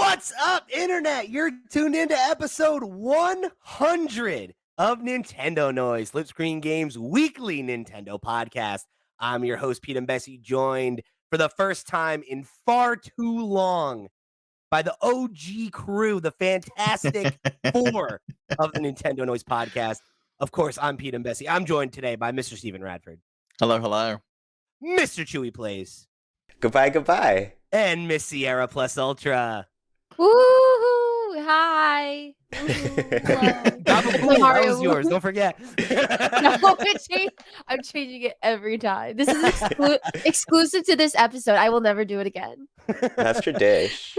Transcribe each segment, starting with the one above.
What's up, Internet? You're tuned into episode 100 of Nintendo Noise, Flipscreen Games' weekly Nintendo podcast. I'm your host, Pete and Bessie, joined for the first time in far too long by the OG crew, the Fantastic Four of the Nintendo Noise podcast. Of course, I'm Pete and Bessie. I'm joined today by Mr. Steven Radford. Hello, hello. Mr. Chuy Plays. Goodbye, goodbye. And Miss Sierra Plus Ultra. Woohoo! Hi. That was yours. Don't forget. No, I'm changing it every time. This is exclusive to this episode. I will never do it again. That's your dish.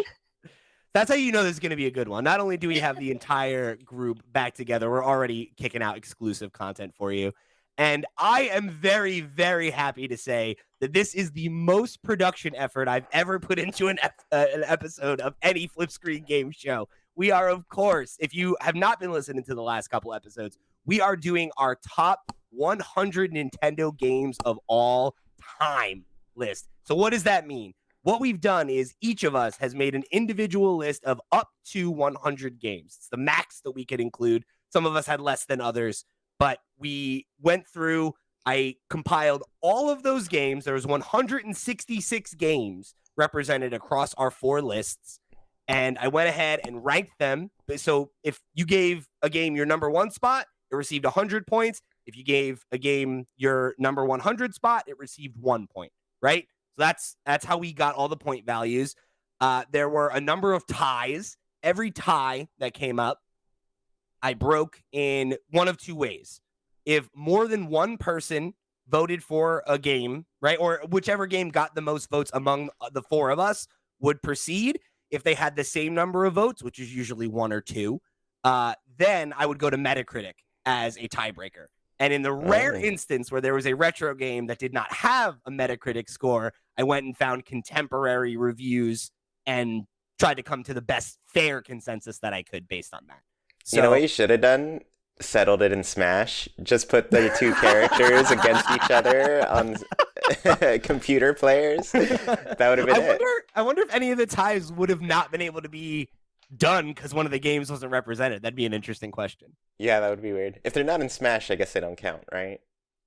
That's how you know this is going to be a good one. Not only do we have the entire group back together, we're already kicking out exclusive content for you. And I am very, very happy to say that this is the most production effort I've ever put into an episode of any flip screen game show. We are, of course, if you have not been listening to the last couple episodes, we are doing our top 100 Nintendo games of all time list. So what does that mean? What we've done is each of us has made an individual list of up to 100 games. It's the max that we could include. Some of us had less than others. But we went through, I compiled all of those games. There was 166 games represented across our four lists. And I went ahead and ranked them. So if you gave a game your number one spot, it received 100 points. If you gave a game your number 100 spot, it received 1 point, right? So that's how we got all the point values. There were a number of ties. Every tie that came up, I broke in one of two ways. If more than one person voted for a game, right, or whichever game got the most votes among the four of us would proceed. If they had the same number of votes, which is usually one or two, then I would go to Metacritic as a tiebreaker. And in the rare instance where there was a retro game that did not have a Metacritic score, I went and found contemporary reviews and tried to come to the best fair consensus that I could based on that. So, you know what you should have done? Settled it in Smash. Just put the two characters against each other on computer players. That would have been it. I wonder if any of the ties would have not been able to be done because one of the games wasn't represented. That'd be an interesting question. Yeah, that would be weird. If they're not in Smash, I guess they don't count, right?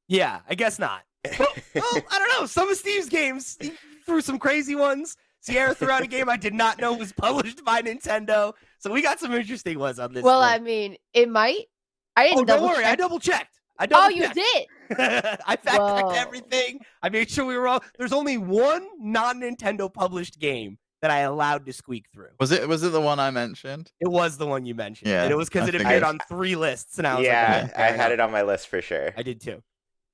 Yeah, I guess not. Well, I don't know. Some of Steve's games, he threw some crazy ones. Sierra threw out a game I did not know was published by Nintendo. So we got some interesting ones on this. Well, I mean, it might. I didn't don't worry. I double checked. You did? I fact-checked everything. I made sure we were all... There's only one non-Nintendo published game that I allowed to squeak through. Was it the one I mentioned? It was the one you mentioned. Yeah. And it was because it appeared on 3 lists. And I was like, I had it on my list for sure. I did too.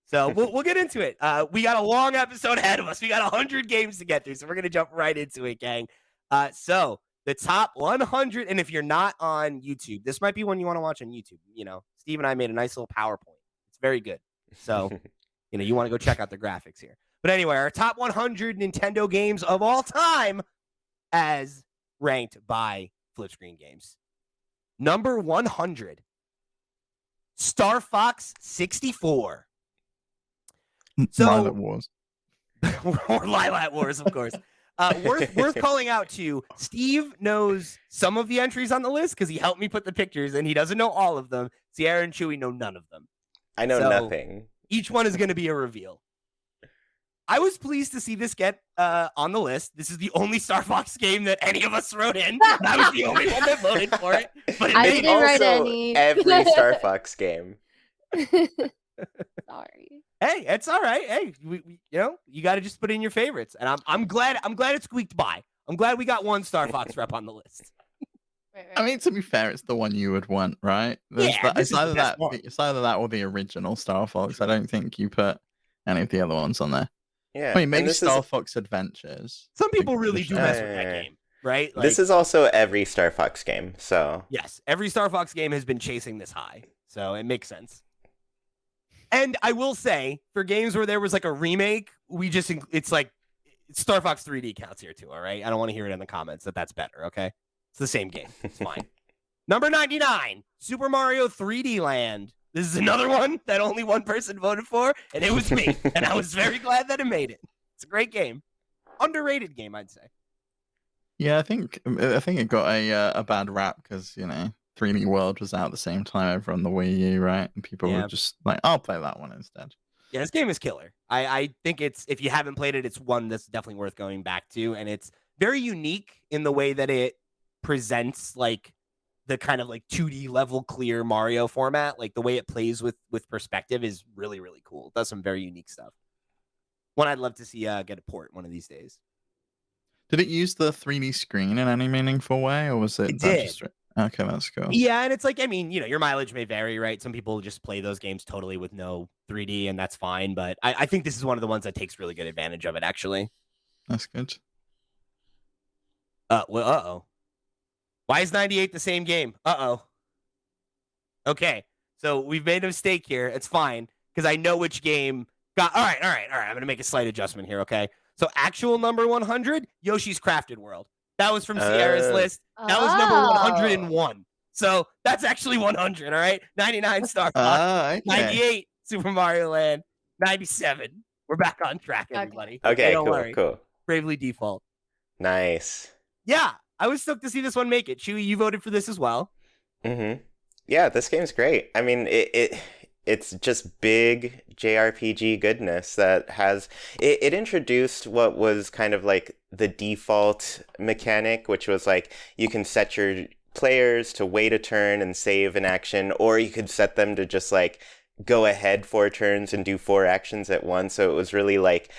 So we'll get into it. We got a long episode ahead of us. We got 100 games to get through, so we're going to jump right into it, gang. So the top 100, and if you're not on YouTube, this might be one you want to watch on YouTube. You know, Steve and I made a nice little PowerPoint. It's very good. So, you want to go check out the graphics here. But anyway, our top 100 Nintendo games of all time as ranked by Flipscreen Games. Number 100, Star Fox 64. So, Lilac Wars. or Lilac Wars, of course. Worth calling out to. Steve knows some of the entries on the list because he helped me put the pictures, and he doesn't know all of them. Sierra and Chuy know none of them. I know nothing. Each one is going to be a reveal. I was pleased to see this get on the list. This is the only Star Fox game that any of us wrote in. I was the only one that voted for it. But I didn't write any. Every Star Fox game. Sorry. Hey, it's all right. Hey, we you got to just put in your favorites, and I'm glad it squeaked by. I'm glad we got one Star Fox rep on the list. Right. I mean, to be fair, it's the one you would want, right? It's either that or the original Star Fox. I don't think you put any of the other ones on there. Yeah, I mean, maybe Star Fox Adventures. Some people really do mess with that game, right? Like, this is also every Star Fox game, so yes, every Star Fox game has been chasing this high, so it makes sense. And I will say, for games where there was like a remake, it's like Star Fox 3D counts here too, all right? I don't want to hear it in the comments that's better, okay? It's the same game. It's fine. Number 99, Super Mario 3D Land. This is another one that only one person voted for, and it was me. And I was very glad that it made it. It's a great game. Underrated game, I'd say. Yeah, I think it got a bad rap because 3D World was out at the same time over on the Wii U, right? And people were Yeah. just like, "I'll play that one instead." Yeah, this game is killer. I think it's, if you haven't played it, it's one that's definitely worth going back to, and it's very unique in the way that it presents like the kind of like 2D level clear Mario format. Like the way it plays with perspective is really, really cool. It does some very unique stuff. One I'd love to see get a port one of these days. Did it use the 3D screen in any meaningful way, or was It it that did. just okay? That's cool. Yeah, and it's like, I mean, your mileage may vary, right? Some people just play those games totally with no 3D, and that's fine. But I think this is one of the ones that takes really good advantage of it, actually. That's good. Uh-oh. Why is 98 the same game? Uh-oh. Okay, so we've made a mistake here. It's fine, because I know which game got... All right. I'm going to make a slight adjustment here, okay? So actual number 100, Yoshi's Crafted World. That was from Sierra's list. That was number 101. So that's actually 100, all right? 99 Star Fox. Okay. 98 Super Mario Land. 97. We're back on track, everybody. Okay, don't worry. cool. Bravely Default. Nice. Yeah, I was stoked to see this one make it. Chuy, you voted for this as well. Mm-hmm. Yeah, this game's great. I mean, it's just big JRPG goodness that has... It introduced what was kind of like the default mechanic, which was like you can set your players to wait a turn and save an action, or you could set them to just like go ahead 4 turns and do 4 actions at once. So it was really like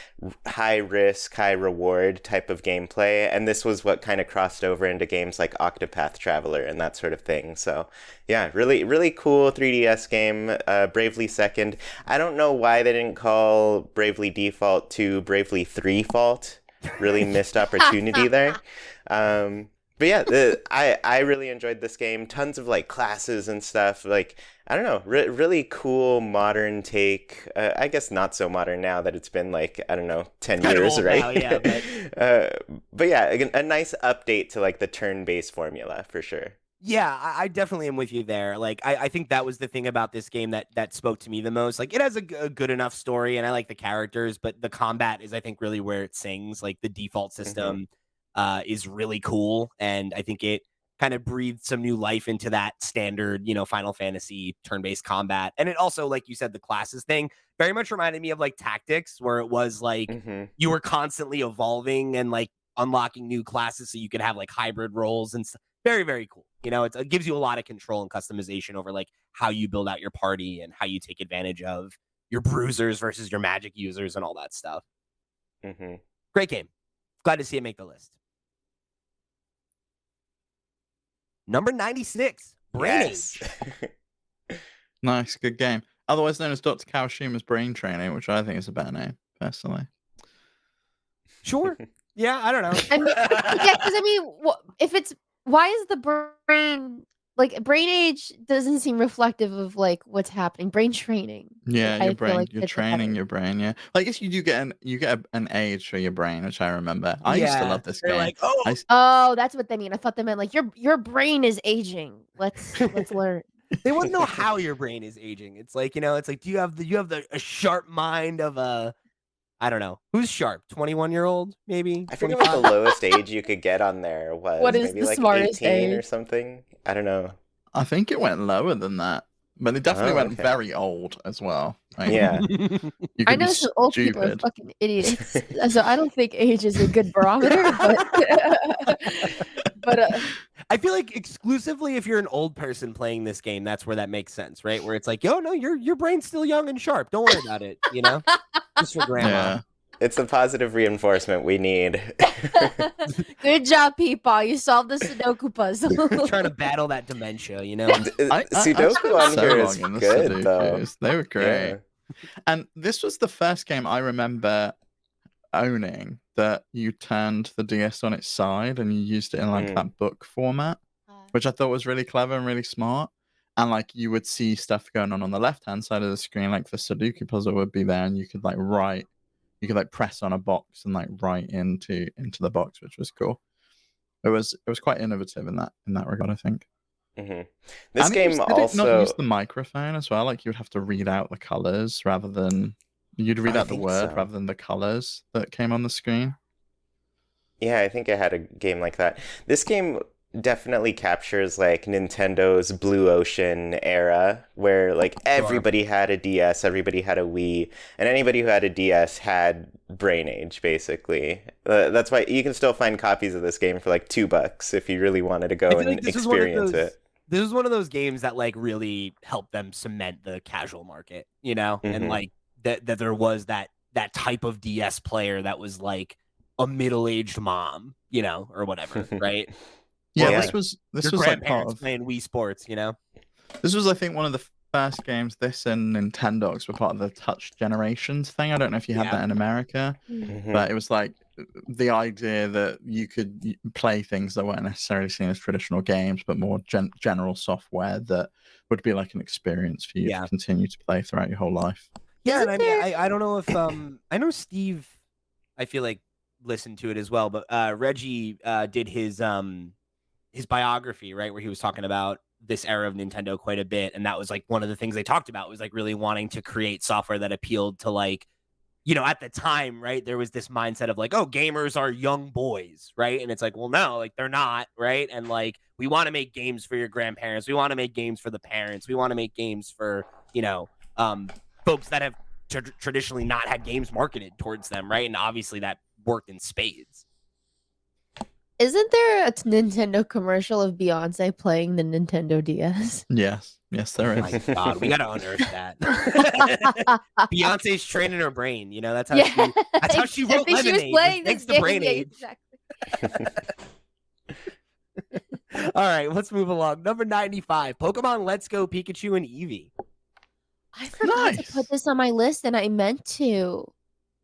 high risk, high reward type of gameplay. And this was what kind of crossed over into games like Octopath Traveler and that sort of thing. So yeah, really, really cool 3DS game. Bravely Second. I don't know why they didn't call Bravely Default to Bravely 3 Fault. Really missed opportunity there. But yeah, I really enjoyed this game. Tons of like classes and stuff. Like, I don't know, really cool modern take. I guess not so modern now that it's been like, I don't know, 10 years, right? Now, yeah, but yeah, a nice update to like the turn-based formula for sure. Yeah, I definitely am with you there. Like, I think that was the thing about this game that spoke to me the most. Like, it has a good enough story, and I like the characters, but the combat is, I think, really where it sings. Like, the default system is really cool, and I think it kind of breathed some new life into that standard, Final Fantasy turn-based combat. And it also, like you said, the classes thing very much reminded me of like Tactics, where it was like you were constantly evolving and like unlocking new classes so you could have like hybrid roles and stuff. Very, very cool. It gives you a lot of control and customization over like how you build out your party and how you take advantage of your bruisers versus your magic users and all that stuff. Great game. Glad to see it make the list. Number 96, Brain Age. Nice, good game. Otherwise known as Dr. Kawashima's Brain Training, which I think is a better name, personally. Sure. Yeah, I don't know. Because if it's... Why is the brain... Like, Brain Age doesn't seem reflective of, like, what's happening. Brain training. Yeah, your brain. Like you're training your brain, yeah. Well, I guess you do get an age for your brain, which I remember. I used to love this game. Like, oh, that's what they mean. I thought they meant, like, your brain is aging. Let's learn. They want to know how your brain is aging. It's like, it's like, do you have a sharp mind of a... I don't know. Who's sharp? 21-year-old, maybe? I forget what the lowest age you could get on there was. What is maybe the like smartest 18 age? or something. I don't know. I think it went lower than that. But it definitely went very old as well. Like, Yeah. I know some old people are fucking idiots. So I don't think age is a good barometer, but I feel like exclusively if you're an old person playing this game, that's where that makes sense, right? Where it's like, oh no, your brain's still young and sharp. Don't worry about it, Just for grandma. Yeah. It's the positive reinforcement we need. Good job, people. You solved the Sudoku puzzle. Trying to battle that dementia, Sudoku on here is good, though. They were great. Yeah. And this was the first game I remember owning that you turned the DS on its side and you used it in like that book format, which I thought was really clever and really smart. And like you would see stuff going on the left-hand side of the screen, like the Sudoku puzzle would be there, and you could like write. You could like press on a box and like write into the box, which was cool. It was quite innovative in that regard, I think. This game also did it not use the microphone as well. Like you would have to read out the colors rather than you'd read out the word rather than the colors that came on the screen. Yeah, I think I had a game like that. This game definitely captures like Nintendo's Blue Ocean era where like Sure. everybody had a DS, everybody had a Wii, and anybody who had a DS had Brain Age basically. That's why you can still find copies of this game for like $2 if you really wanted to I go feel like and experience it. this was one of those games that like really helped them cement the casual market, you know, and Mhm. like that there was that type of DS player that was like a middle-aged mom, you know, or whatever, right? Yeah, Or Yeah. like this your was like part grandparents of playing Wii Sports, you know? this was I think one of the first games. This and Nintendogs were part of the Touch Generations thing. I don't know if you had Yeah. that in America, Mhm. but it was like the idea that you could play things that weren't necessarily seen as traditional games, but more general software that would be like an experience for you Yeah. to continue to play throughout your whole life. Yeah, and Isn't I mean, there? I don't know if I know Steve, I feel like listened to it as well, but Reggie did his biography, right, where he was talking about this era of Nintendo quite a bit, and that was like one of the things they talked about was like really wanting to create software that appealed to like, you know, at the time, right, there was this mindset of like, oh, gamers are young boys, right? And it's like, well, no, like they're not, right? And like we want to make games for your grandparents, we want to make games for the parents, we want to make games for, you know, folks that have traditionally not had games marketed towards them, right? And obviously that worked in spades. Isn't there a Nintendo commercial of Beyonce playing the Nintendo DS? Yes, there Oh my is. God, we gotta unearth that. Beyonce's training her brain, you know, that's how Yeah, she wrote I think she was Lemonade. playing Thanks this to game. Brain Yeah, Age. exactly. All right, let's move along. Number 95, Pokemon Let's Go Pikachu and Eevee. I forgot to Nice. put this on my list, and I meant to,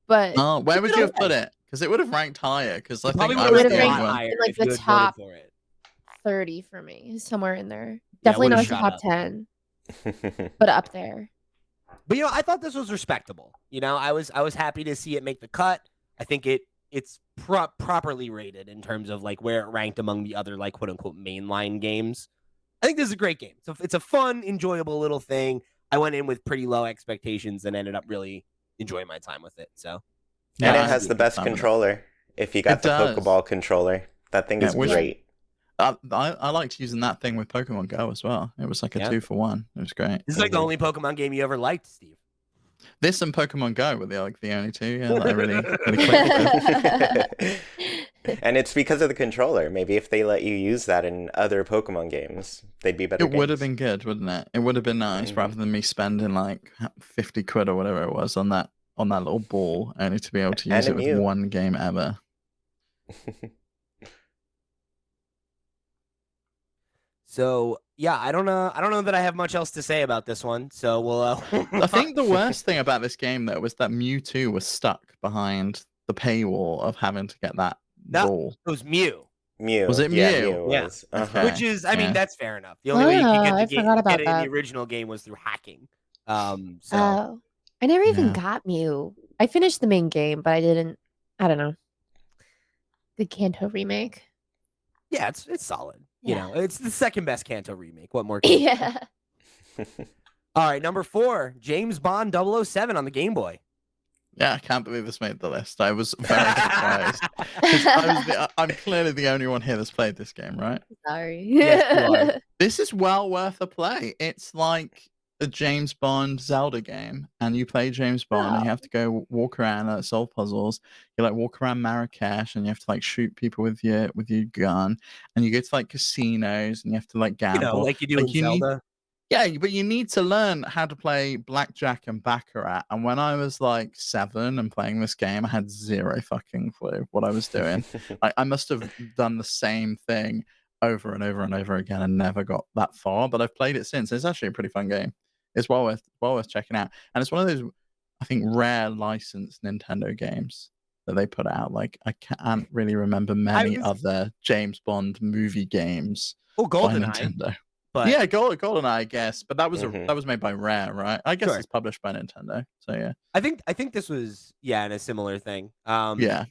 but Oh, where would it you have away. put it? Because it would have ranked higher. Because I It think probably I would was have the ranked a only lot one. higher in, like, if the you had voted top for it. 30 for me, somewhere in there. Yeah, Definitely would've not the shot top up. 10, but up there. But you know, I thought this was respectable. You know, I was happy to see it make the cut. I think it's properly rated in terms of like where it ranked among the other like quote unquote mainline games. I think this is a great game. So it's a fun, enjoyable little thing. I went in with pretty low expectations and ended up really enjoying my time with it. So And Yeah, it I has had the a good best time with it. controller. If you got It the does. Pokeball controller, that thing Yeah, is which- great. I liked using that thing with Pokemon Go as well. It was like a Yeah. 2-for-1. It was great. this is like the Mhm. only Pokemon game you ever liked, Steve. This and Pokemon Go were the only two. Yeah, that I really clicked with. And it's because of the controller. Maybe if they let you use that in other Pokemon games, they'd be better It would have games. been good, wouldn't it? It would have been nice Mhm. rather than me spending like 50 quid or whatever it was on that little ball, only to be able to use And a it with Mew. one game ever. So yeah, I don't know that I have much else to say about this one. So we'll. I think the worst thing about this game though was that Mewtwo was stuck behind the paywall of having to get that No. ball. It was Mew. Mew. Was it Yeah, Mew? Mew Yeah. was. Okay. Which is, I mean, yeah. that's fair enough. The only way you could Oh, I forgot about get it in the that. original game was through hacking. So Oh, I never even Yeah. got Mew. I finished the main game, but I didn't. I don't know. The Kanto remake. yeah, it's solid. Yeah. You know, it's the second best Kanto remake. What more? Can you Yeah. All right, number 4, James Bond 007 on the Game Boy. Yeah, I can't believe this made the list. I was very surprised. 'Cause I'm clearly the only one here that's played this game, right? Sorry. Yes, you are. This is well worth a play. It's like a James Bond Zelda game, and you play James Bond, and you have to go walk around, solve puzzles. You like walk around Marrakesh, and you have to like shoot people with your gun, and you go to like casinos, and you have to like You gamble. know, like you do in you need, Zelda. yeah, but you need to learn how to play blackjack and baccarat. And when I was like 7 and playing this game, I had zero fucking clue what I was doing. I must have done the same thing over and over and over again and never got that far. But I've played it since. It's actually a pretty fun game. It's well worth checking out. And it's one of those, I think, rare licensed Nintendo games that they put out. Like I can't really remember many other James Bond movie games Oh, by GoldenEye. Nintendo. But Yeah, GoldenEye, I guess, but that was Mhm. that was made by Rare, right? I guess Sure. it's published by Nintendo. So yeah, I think this was in a similar thing. yeah.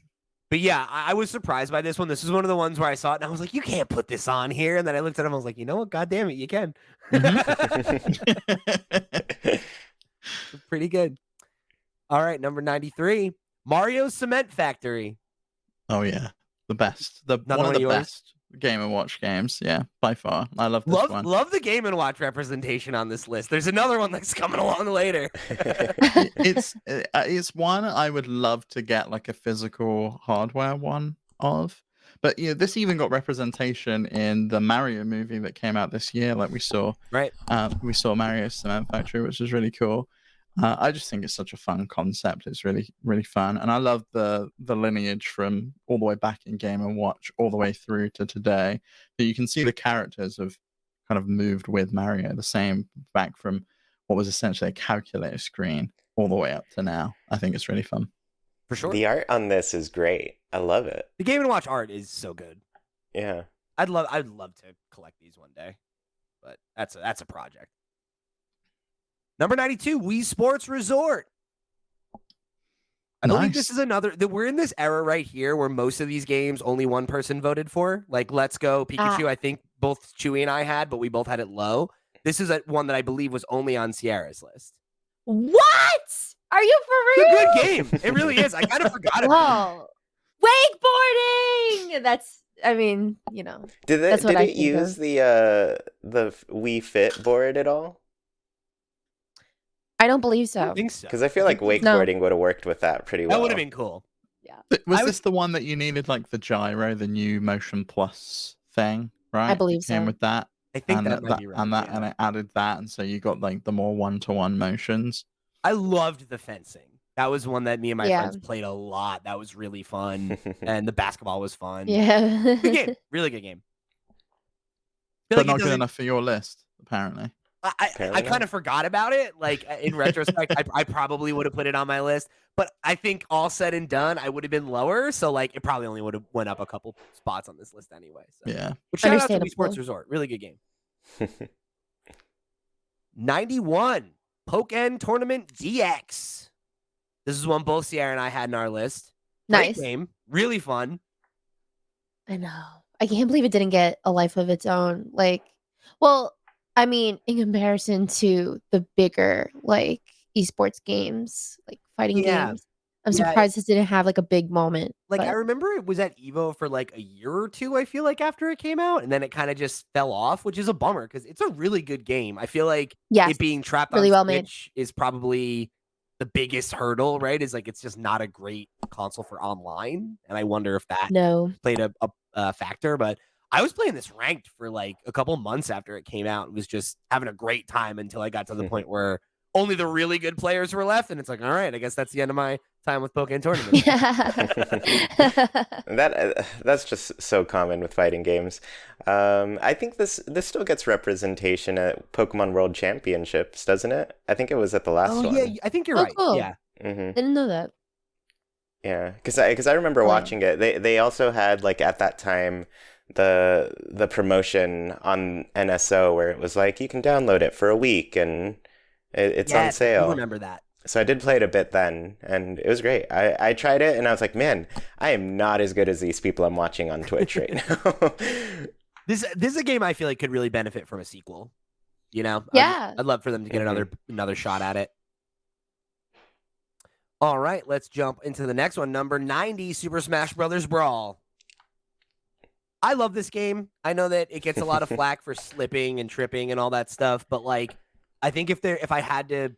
But yeah, I was surprised by this one. This is one of the ones where I saw it and I was like, you can't put this on here. And then I looked at it and I was like, you know what? God damn it, you can. Pretty good. All right, number 93, Mario's Cement Factory. Oh yeah, The best. Another One one of of the yours? best Game & Watch games. Yeah, by far. I love this one. Love the Game & Watch representation on this list. There's another one that's coming along later. It's one I would love to get like a physical hardware one of. But this even got representation in the Mario movie that came out this year. Like we saw Mario Cement Factory, which is really cool. I just think it's such a fun concept. It's really, really fun, and I love the lineage from all the way back in Game & Watch all the way through to today. That you can see the characters have kind of moved with Mario, the same back from what was essentially a calculator screen all the way up to now. I think it's really fun. For sure. The art on this is great. I love it. The Game & Watch art is so good. Yeah. I'd love to collect these one day, but that's a project. Number 92, Wii Sports Resort. I believe this is another that we're in this era right here where most of these games only one person voted for. Like Let's Go Pikachu, I think both Chuy and I had, but we both had it low. This is one that I believe was only on Sierra's list. What? Are you for real? It's a good game. It really is. I kind of forgot about it. Wakeboarding. That's, I mean, Did it use the Wii Fit board at all? I don't believe so. I don't think so. Because I feel like wakeboarding would have worked with that pretty well. That would have been cool. Yeah. Was this the one that you needed like the gyro, the new Motion Plus thing, right? I believe so. Came with that. I think that might be right. And it added that, and so you got like the more one-to-one motions. I loved the fencing. That was one that me and my friends played a lot. That was really fun. And the basketball was fun. Yeah. Good game. Really good game. But not good enough for your list, apparently. I kind of forgot about it. Like in retrospect, I probably would have put it on my list, but I think all said and done, I would have been lower. So like it probably only would have went up a couple spots on this list anyway. So. Yeah. But shout out to Wii Sports Resort. Really good game. 91, Pokken Tournament DX. This is one both Sierra and I had in our list. Nice. Great game. Really fun. I know. I can't believe it didn't get a life of its own. I mean, in comparison to the bigger like esports games, like fighting games, I'm surprised this didn't have like a big moment. Like I remember it was at Evo for like a year or two, I feel like, after it came out, and then it kind of just fell off, which is a bummer because it's a really good game. I feel like it being trapped really on well Switch is probably the biggest hurdle, right? Is like it's just not a great console for online, and I wonder if that played a factor, but I was playing this ranked for like a couple months after it came out and was just having a great time until I got to the point where only the really good players were left. And it's like, all right, I guess that's the end of my time with Pokken Tournament. That's just so common with fighting games. I think this still gets representation at Pokemon World Championships, doesn't it? I think it was at the last one. Yeah, I think you're right. Cool. Yeah. Didn't know that. Yeah, because I remember watching it. They also had like at that time the promotion on NSO where it was like you can download it for a week and it's on sale. I remember that. So I did play it a bit then, and it was great. I tried it, and I was like, man, I am not as good as these people I'm watching on Twitch right now. This is a game I feel like could really benefit from a sequel. Yeah. I'd love for them to get another shot at it. All right, let's jump into the next one. Number 90, Super Smash Bros. Brawl. I love this game. I know that it gets a lot of flack for slipping and tripping and all that stuff, but like, I think if I had to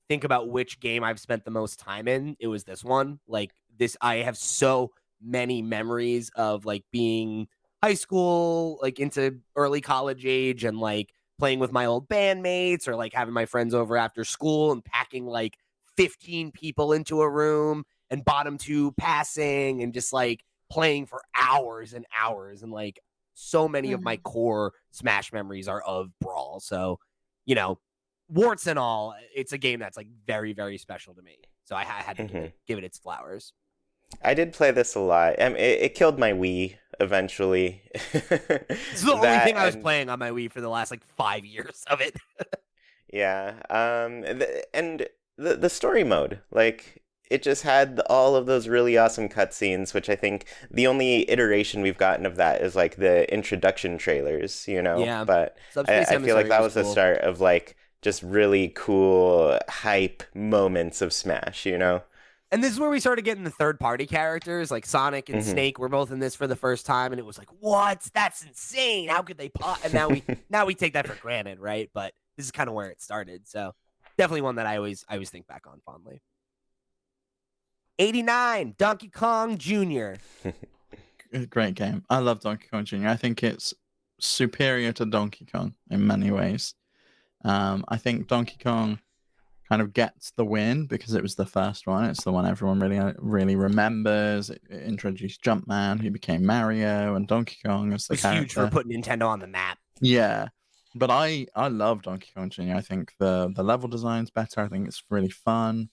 think about which game I've spent the most time in, it was this one. Like this, I have so many memories of like being high school, like into early college age, and like playing with my old bandmates or like having my friends over after school and packing like 15 people into a room and bottom two passing and just like playing for hours and hours. And like so many of my core Smash memories are of Brawl. So, warts and all, it's a game that's like very, very special to me. So I had to give it its flowers. I did play this a lot. It killed my Wii eventually. It's the only thing I was playing on my Wii for the last like 5 years of it. Yeah. And the story mode, like it just had all of those really awesome cutscenes, which I think the only iteration we've gotten of that is like the introduction trailers, Yeah. But I feel like that was the start of like just really cool hype moments of Smash, And this is where we started getting the third-party characters, like Sonic and Mhm. Snake were both in this for the first time, and it was like, what? That's insane. How could they pop? And now we take that for granted, right? But this is kind of where it started. So definitely one that I always think back on fondly. 89, Donkey Kong Jr. Great game. I love Donkey Kong Jr. I think it's superior to Donkey Kong in many ways. I think Donkey Kong kind of gets the win because it was the first one. It's the one everyone really remembers. It introduced Jumpman, who became Mario, and Donkey Kong as It the was character. huge for putting Nintendo on the map. Yeah, but I love Donkey Kong Jr. I think the level design's better. I think it's really fun.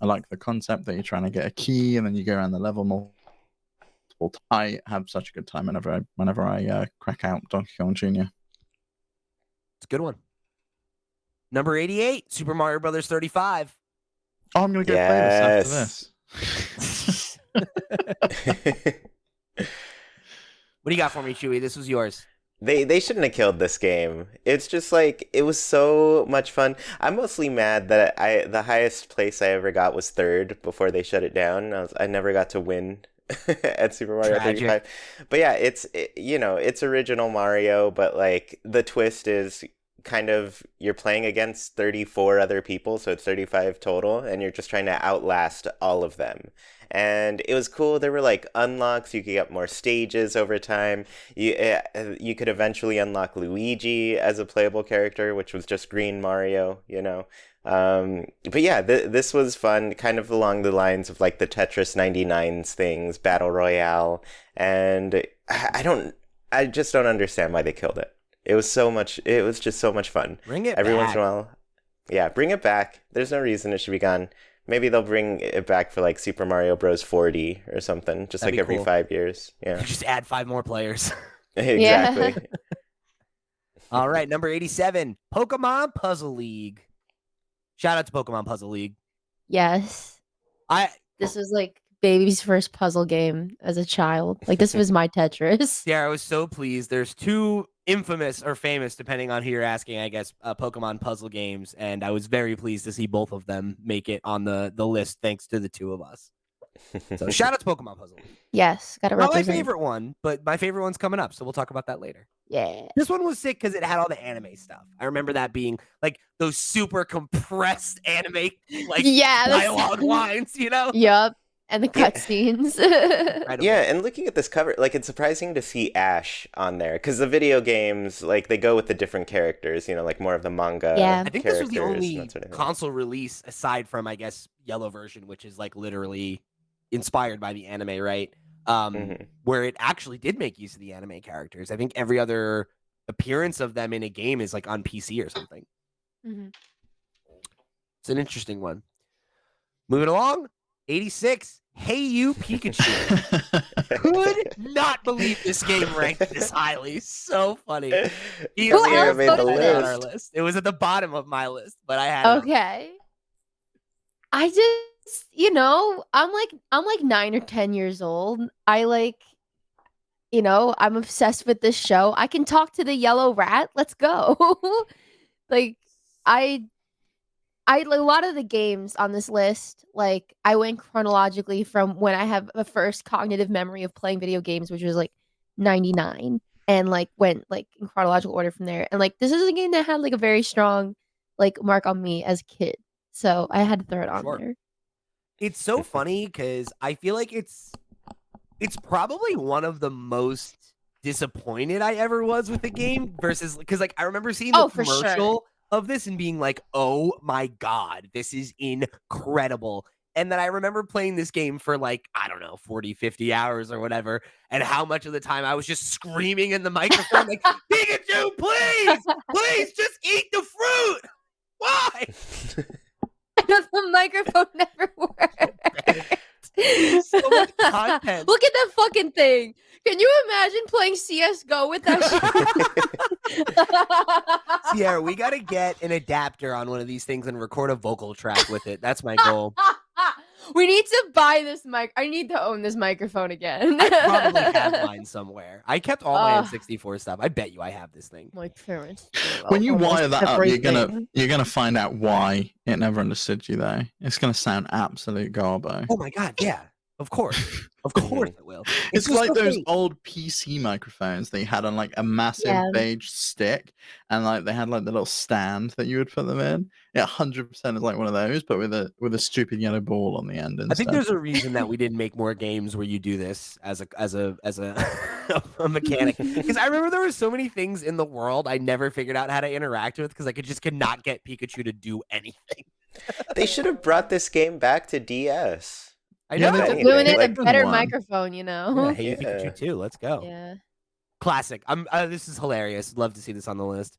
I like the concept that you're trying to get a key and then you go around the level multiple times. I have such a good time whenever I crack out Donkey Kong Jr. It's a good one. Number 88, Super Mario Brothers 35. Oh, I'm gonna go play this after this. What do you got for me, Chewy? This was yours. They shouldn't have killed this game. It's just like it was so much fun. I'm mostly mad that the highest place I ever got was third before they shut it down. I never got to win at Super Mario 35. But yeah, it's original Mario, but like the twist is kind of you're playing against 34 other people, so it's 35 total, and you're just trying to outlast all of them. And it was cool. There were like unlocks. You could get more stages over time. You could eventually unlock Luigi as a playable character, which was just green Mario, But yeah, this was fun, kind of along the lines of like the Tetris 99's things, Battle Royale. And I just don't understand why they killed it. It was just so much fun. Bring it Every back. once in a while. Yeah, bring it back. There's no reason it should be gone. Maybe they'll bring it back for like Super Mario Bros. 40 or something, just That'd like be every cool. 5 years. Yeah, Just add 5 more players. exactly. All right, number 87, Pokemon Puzzle League. Shout out to Pokemon Puzzle League. Yes. This was like baby's first puzzle game as a child. Like this was my Tetris. Yeah, I was so pleased. There's 2 infamous or famous, depending on who you're asking, I guess, Pokemon puzzle games, and I was very pleased to see both of them make it on the list thanks to the 2 of us. So shout out to Pokemon Puzzle League. Yes, gotta Not represent. my favorite one, but my favorite one's coming up, so we'll talk about that later. Yeah. This one was sick because it had all the anime stuff. I remember that being like those super compressed anime like dialogue lines, Yup. And the cutscenes. Yeah, and looking at this cover, like it's surprising to see Ash on there because the video games, like they go with the different characters, like more of the manga. Yeah. I think this was the characters only and that sort of thing. console release aside from, I guess, Yellow version, which is like literally inspired by the anime, right? Where it actually did make use of the anime characters. I think every other appearance of them in a game is like on PC or something. Mhm. It's an interesting one. Moving along, 86, Hey You Pikachu. Could not believe this game ranked this highly. So funny. Who Easily else made the on list? our list. It was at the bottom of my list, but I had it. Okay. I just, I'm like 9 or 10 years old. I'm obsessed with this show. I can talk to the yellow rat. Let's go. Like I a lot of the games on this list, like I went chronologically from when I have the first cognitive memory of playing video games, which was like 99, and like went like in chronological order from there. And like this is a game that had like a very strong like mark on me as a kid. So I had to throw it on there. It's so funny because I feel like it's probably one of the most disappointed I ever was with the game versus because like I remember seeing the commercial of this and being like, oh my God, this is incredible. And then I remember playing this game for like, I don't know, 40, 50 hours or whatever. And how much of the time I was just screaming in the microphone like, Pikachu, please just eat the fruit. Why? The microphone never worked. So much content. Look at that fucking thing. Can you imagine playing CSGO with that shit? Sierra, we got to get an adapter on one of these things and record a vocal track with it. That's my goal. We need to buy this mic. I need to own this microphone again. I probably have mine somewhere. I kept all my N64 stuff. I bet you I have this thing. My parents. When you wire that up, everything. you're gonna find out why it never understood you though. It's gonna sound absolute garbo. Oh my god, yeah. Of course. Of course it will. It's just like so those fake. old PC microphones that you had on like a massive beige stick, and like they had like the little stand that you would put them in. Yeah, 100% is like one of those, but with a stupid yellow ball on the end instead. I think there's a reason that we didn't make more games where you do this as a a mechanic. Because I remember there were so many things in the world I never figured out how to interact with because I could not get Pikachu to do anything. They should have brought this game back to DS. I Yeah, know. they Anything. did. Doing it a Like, better one. microphone, you Yeah, know. Hey Yeah. Pikachu 2, let's go. Yeah. Classic. This is hilarious. Love to see this on the list.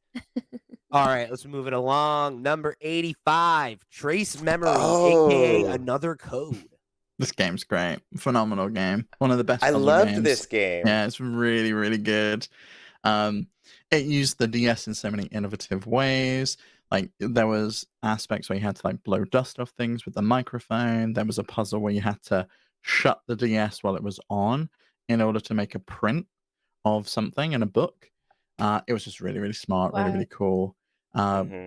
All right, let's move it along. Number 85, Trace Memory, aka Oh. Another Code. This game's great. Phenomenal game. One of the best I puzzle loved games. this game. Yeah, it's really, really good. It used the DS in so many innovative ways. Like there was aspects where you had to like blow dust off things with the microphone. There was a puzzle where you had to shut the DS while it was on in order to make a print of something in a book. It was just really, really smart, really, Wow. really cool.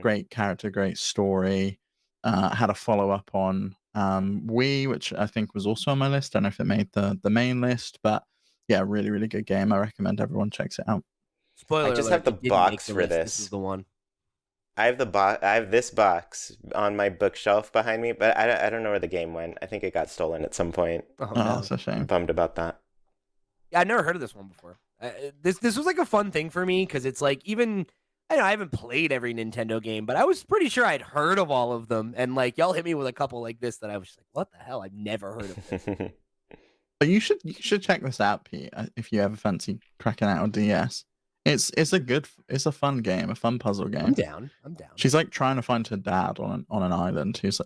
Great character, great story. Had a follow up on Wii, which I think was also on my list. I don't know if it made the main list, but yeah, really, really good game. I recommend everyone checks it out. Spoiler I just alert, have the it didn't make box the for list. this. This is the one. I have this box on my bookshelf behind me, but I don't know where the game went. I think it got stolen at some point. Oh, Oh, no. that's a I'm shame. bummed about that. Yeah, I never heard of this one before. This was like a fun thing for me because it's like even I haven't played every Nintendo game, but I was pretty sure I'd heard of all of them. And like y'all hit me with a couple like this that I was just like, what the hell? I've never heard of this. But you should check this out, Pete, if you ever fancy cracking out on DS. It's a fun game, a fun puzzle game. I'm down. She's like trying to find her dad on an island. He's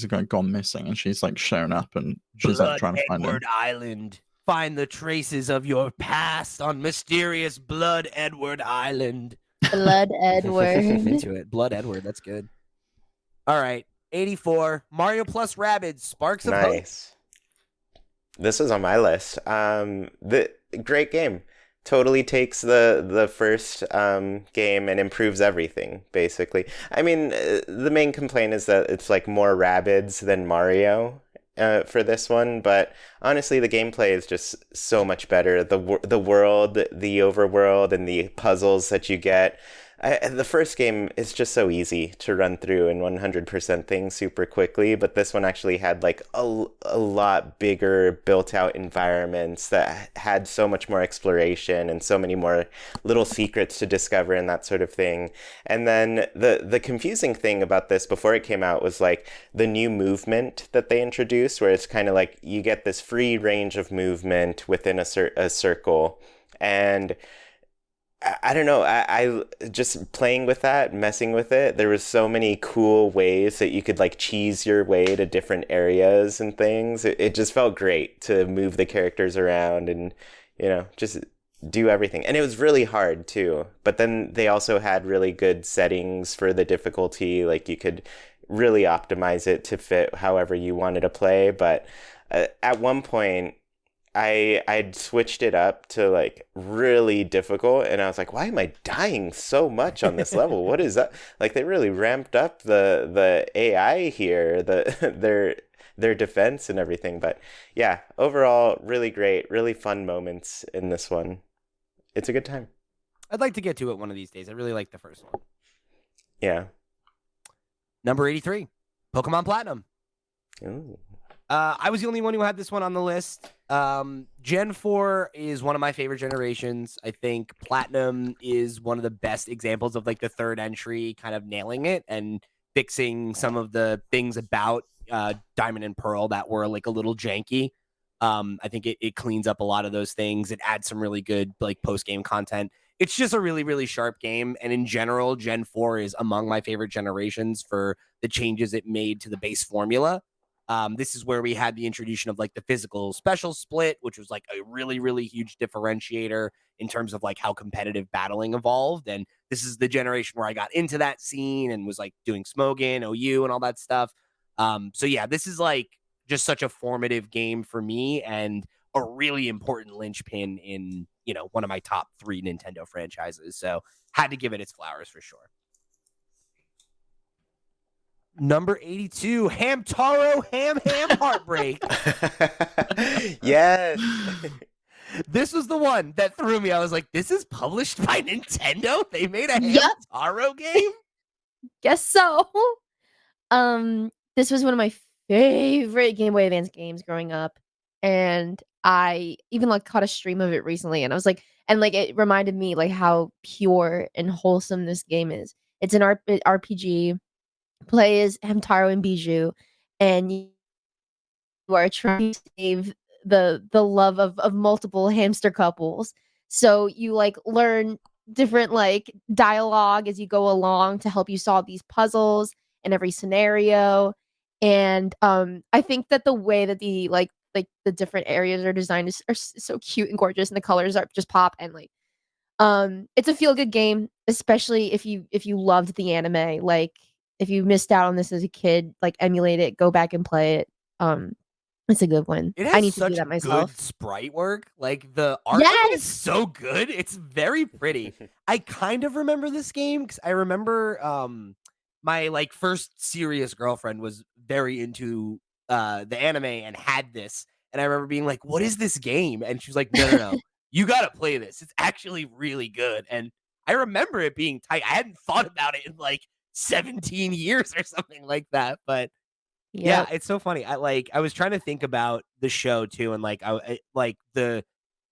like gone missing, and she's like shown up, and she's like trying to find him. Edward Island. Find the traces of your past on mysterious Blood Edward Island. Blood Edward. Into it. Blood Edward. That's good. All right. 84. Mario plus Rabbids. Sparks of Hope. Nice. This was on my list. The great game. Totally takes the first game and improves everything, basically. I mean, the main complaint is that it's like more Rabbids than Mario for this one, but honestly, the gameplay is just so much better. The world, the overworld, and the puzzles that you get. The first game is just so easy to run through and 100% things super quickly, but this one actually had like a lot bigger built out environments that had so much more exploration and so many more little secrets to discover and that sort of thing. And then the confusing thing about this before it came out was like the new movement that they introduced, where it's kind of like you get this free range of movement within a circle. And I don't know. I just playing with that, messing with it. There was so many cool ways that you could like cheese your way to different areas and things. It just felt great to move the characters around and, just do everything. And it was really hard too. But then they also had really good settings for the difficulty. Like you could really optimize it to fit however you wanted to play. But at one point, I'd switched it up to like really difficult, and I was like, why am I dying so much on this level? What is that? Like they really ramped up the AI here, their defense and everything. But yeah, overall, really great, really fun moments in this one. It's a good time. I'd like to get to it one of these days. I really like the first one. Yeah. Number 83, Pokemon Platinum. Ooh. I was the only one who had this one on the list. Gen 4 is one of my favorite generations. I think Platinum is one of the best examples of like the third entry kind of nailing it and fixing some of the things about Diamond and Pearl that were like a little janky. I think it cleans up a lot of those things. It adds some really good like post-game content. It's just a really, really sharp game. And in general, Gen 4 is among my favorite generations for the changes it made to the base formula. This is where we had the introduction of like the physical special split, which was like a really, really huge differentiator in terms of like how competitive battling evolved. And this is the generation where I got into that scene and was like doing Smogan, OU and all that stuff. So yeah, this is like just such a formative game for me and a really important linchpin in, one of my top 3 Nintendo franchises. So had to give it its flowers for sure. Number 82, Hamtaro Ham Heartbreak. Yes. This was the one that threw me. I was like, this is published by Nintendo? They made a Yep. Hamtaro game? Guess so. This was one of my favorite Game Boy Advance games growing up, and I even caught a stream of it recently, and I was like, it reminded me how pure and wholesome this game is. It's an RPG. Play as Hamtaro and Bijou, and you are trying to save the love of multiple hamster couples. So you learn different dialogue as you go along to help you solve these puzzles in every scenario. And I think that the way that the the different areas are designed are so cute and gorgeous, and the colors are just pop, and it's a feel good game, especially if you loved the anime. If you missed out on this as a kid, emulate it, go back and play it. It's a good one. It I has need to such do that myself. good sprite work. The art of it is so good. It's very pretty. I kind of remember this game because I remember my first serious girlfriend was very into the anime and had this. And I remember being like, what is this game? And she was like, no. You got to play this. It's actually really good. And I remember it being tight. I hadn't thought about it in 17 years or something like that. But yeah, it's so funny. I was trying to think about the show too. And the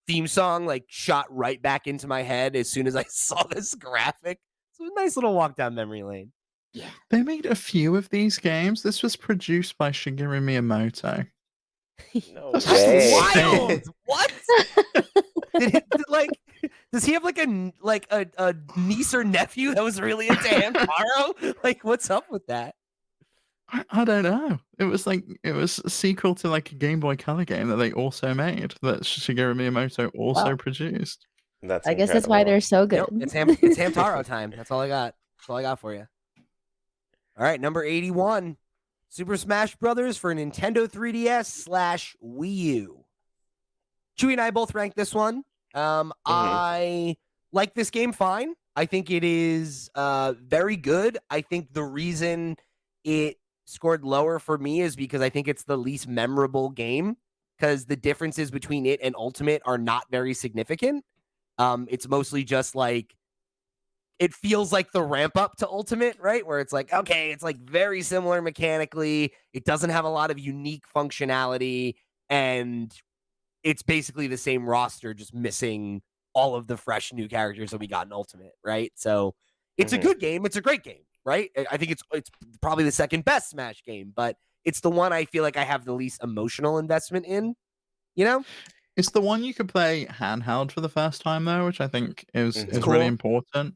theme song shot right back into my head as soon as I saw this graphic. So a nice little walk down memory lane. Yeah. They made a few of these games. This was produced by Shigeru Miyamoto. No That's way. Wild. What? Does he have a niece or nephew that was really into Hamtaro? What's up with that? I don't know. It was a sequel to a Game Boy Color game that they also made that Shigeru Miyamoto also produced. That's I guess that's why they're so good. Yep, it's Hamtaro time. That's all I got. That's all I got for you. All right, number 81, Super Smash Brothers for Nintendo 3DS/Wii U. Chuy and I both ranked this one. I like this game fine. I think it is very good. I think the reason it scored lower for me is because I think it's the least memorable game because the differences between it and Ultimate are not very significant. It's mostly just it feels like the ramp up to Ultimate, right? Where it's okay, it's very similar mechanically. It doesn't have a lot of unique functionality, and it's basically the same roster, just missing all of the fresh new characters that we got in Ultimate, right? So it's a good game. It's a great game, right? I think it's probably the second best Smash game, but it's the one I feel like I have the least emotional investment in, It's the one you could play handheld for the first time, though, which I think is cool. really important.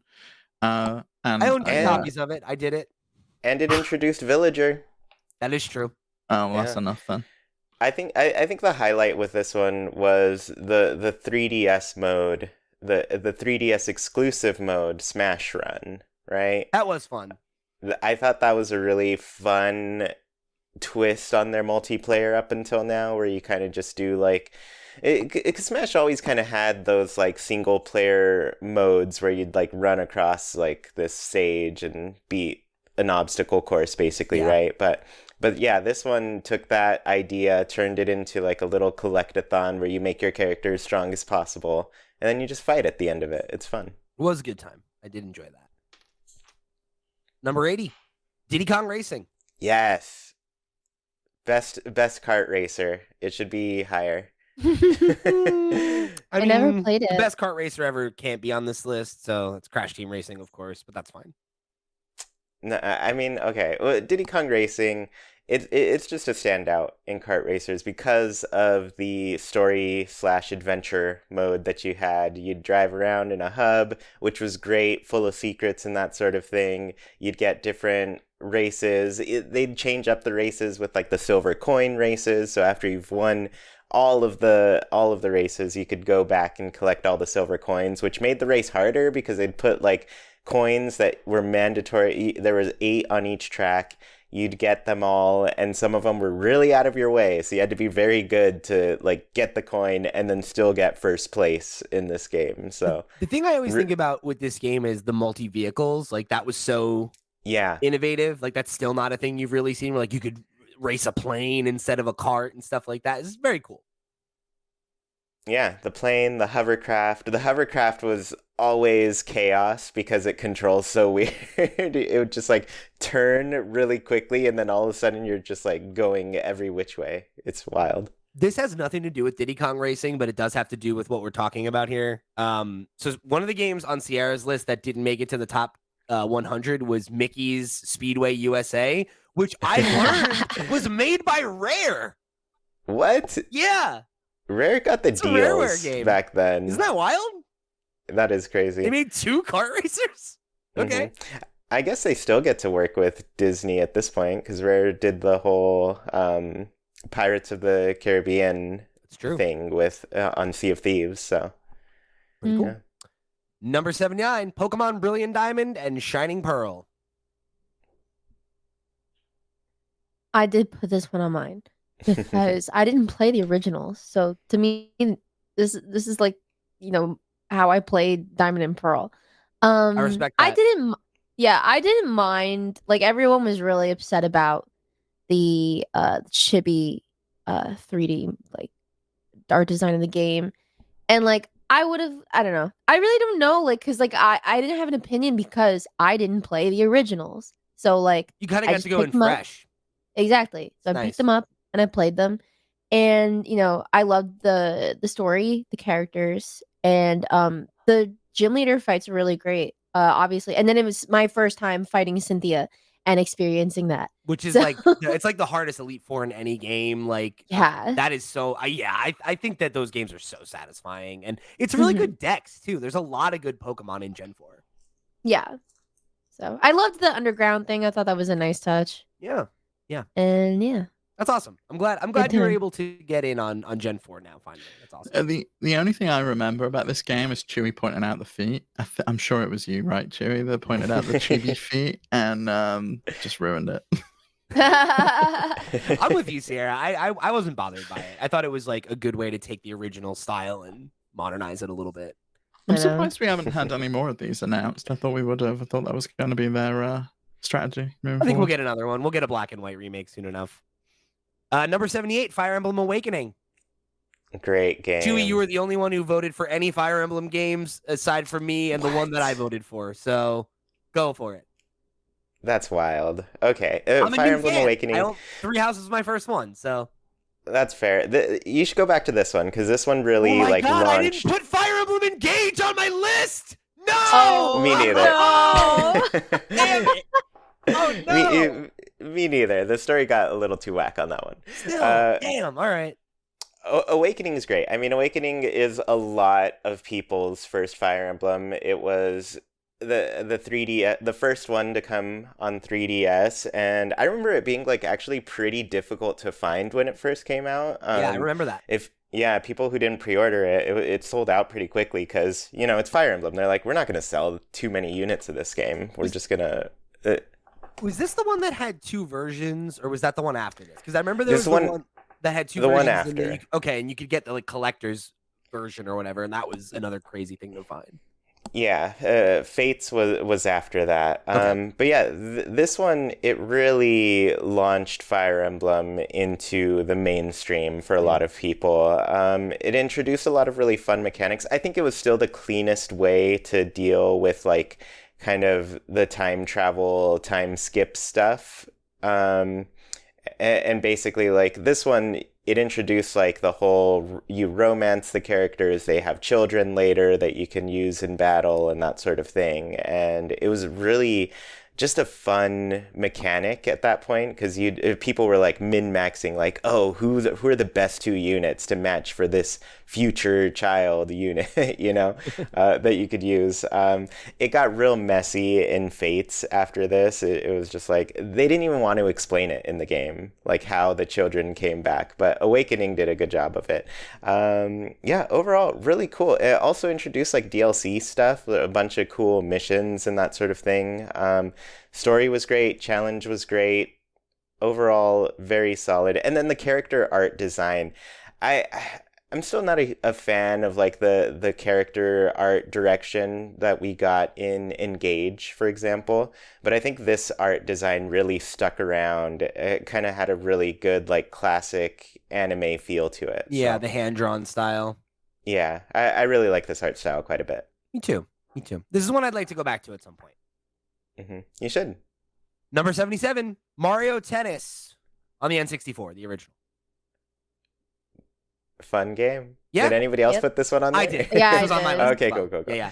And I own copies of it. I did it. And it introduced Villager. That is true. Oh, well, that's enough then. I think the highlight with this one was the 3DS mode, the 3DS exclusive mode, Smash Run, right? That was fun. I thought that was a really fun twist on their multiplayer up until now, where you kind of just do Smash always kind of had those single player modes where you'd run across this stage and beat an obstacle course basically, right? But yeah, this one took that idea, turned it into a little collectathon where you make your character as strong as possible, and then you just fight at the end of it. It's fun. It was a good time. I did enjoy that. Number 80, Diddy Kong Racing. Yes. Best kart racer. It should be higher. I never played it. The best kart racer ever can't be on this list, so it's Crash Team Racing, of course, but that's fine. No, I mean, okay. Well, Diddy Kong Racing, it's just a standout in kart racers because of the story/adventure mode that you had. You'd drive around in a hub, which was great, full of secrets and that sort of thing. You'd get different races. They'd change up the races with the silver coin races. So after you've won all of the races, you could go back and collect all the silver coins, which made the race harder because they'd put coins that were mandatory. There was 8 on each track, you'd get them all, and some of them were really out of your way, so you had to be very good to like get the coin and then still get first place in this game. So the thing I always think about with this game is the multi-vehicles. Like, that was so yeah, innovative. Like, that's still not a thing you've really seen, where like you could race a plane instead of a cart and stuff like that. It's very cool. yeah, the plane, the hovercraft. The hovercraft was always chaos because it controls so weird. It would just like turn really quickly, and then all of a sudden you're just like going every which way. It's wild. This has nothing to do with Diddy Kong Racing, but it does have to do with what we're talking about here. So one of the games on Sierra's list that didn't make it to the top 100 was Mickey's Speedway USA, which I learned was made by Rare. What? Yeah. Rare got the It's a Rareware deals game. back then. Isn't that wild? That is crazy. They made 2 kart racers? Okay. I guess they still get to work with Disney at this point, because Rare did the whole Pirates of the Caribbean That's true. thing with on Sea of Thieves. So Pretty cool. yeah. Number 79, Pokemon Brilliant Diamond and Shining Pearl. I did put this one on mine because I didn't play the originals. So to me, this is like, you know, how I played Diamond and Pearl. I respect that. I didn't mind. Like, everyone was really upset about the chibi 3D like art design of the game. And like, I don't know. I really don't know, like, because like I didn't have an opinion because I didn't play the originals. So like, You kind of I got just to go in picked them up. fresh. Exactly. So I Nice. picked them up and I played them. And, you know, I loved the story, the characters, and the gym leader fights were really great. Obviously. And then it was my first time fighting Cynthia and experiencing that. Which is So- like, it's like the hardest Elite Four in any game. Like, Yeah. that is so, I think that those games are so satisfying. And it's a really good dex, too. There's a lot of good Pokemon in Gen 4. Yeah. So I loved the underground thing. I thought that was a nice touch. Yeah. And yeah. That's awesome. I'm glad you were time. able to get in on Gen 4 now, finally. That's awesome. The only thing I remember about this game is Chewy pointing out the feet. I'm sure it was you, right, Chewy, that pointed out the chibi feet and just ruined it. I'm with you, Sierra. I wasn't bothered by it. I thought it was like a good way to take the original style and modernize it a little bit. I'm surprised we haven't had any more of these announced. I thought we would have. I thought that was going to be their strategy moving I think we'll forward. get another one. We'll get a black and white remake soon enough. Number 78, Fire Emblem Awakening. Great game. Chewy, you were the only one who voted for any Fire Emblem games aside from me and the one that I voted for. So go for it. That's wild. Okay, I'm a Fire new Emblem fan. Awakening. Three Houses was my first one, so. That's fair. You should go back to this one because this one really Oh my like God, I launched. didn't put Fire Emblem Engage on my list. No. Oh, Me neither. Damn it. Oh no. Me neither. The story got a little too whack on that one. Still, damn. All right. Awakening is great. I mean, Awakening is a lot of people's first Fire Emblem. It was the 3D, the first one to come on 3DS, and I remember it being like actually pretty difficult to find when it first came out. Yeah, I remember that. People who didn't pre-order it sold out pretty quickly because, you know, it's Fire Emblem. They're like, we're not going to sell too many units of this game. We're just going to... Was this the one that had 2 versions, or was that the one after this? Because I remember there was This the one- one that had 2 the versions. one and then after. and you could get the like collector's version or whatever, and that was another crazy thing to find. Yeah, Fates was after that. Okay. But yeah, this one, it really launched Fire Emblem into the mainstream for a lot of people. It introduced a lot of really fun mechanics. I think it was still the cleanest way to deal with like kind of the time travel, time skip stuff. And basically like this one, it introduced like the whole, you romance the characters, they have children later that you can use in battle and that sort of thing. And it was really just a fun mechanic at that point because people were like min-maxing like, oh, who are the best 2 units to match for this future child unit, you know, that you could use. It got real messy in Fates after this. It was just like, they didn't even want to explain it in the game, like how the children came back, but Awakening did a good job of it. Yeah, overall, really cool. It also introduced like DLC stuff, a bunch of cool missions and that sort of thing. Story was great, challenge was great. overall very solid. And then the character art design, I I'm still not a fan of like the character art direction that we got in Engage, for example. But I think this art design really stuck around. It kind of had a really good like classic anime feel to it. Yeah, So, the hand-drawn style. yeah, I really like this art style quite a bit. Me too. Me too. This is one I'd like to go back to at some point. You should. Number 77, Mario Tennis on the N64, the original. Fun game. Yeah. Did anybody else Yep. put this one on there? I did. Yeah, This I was on my did. list as Okay, well. go. Yeah.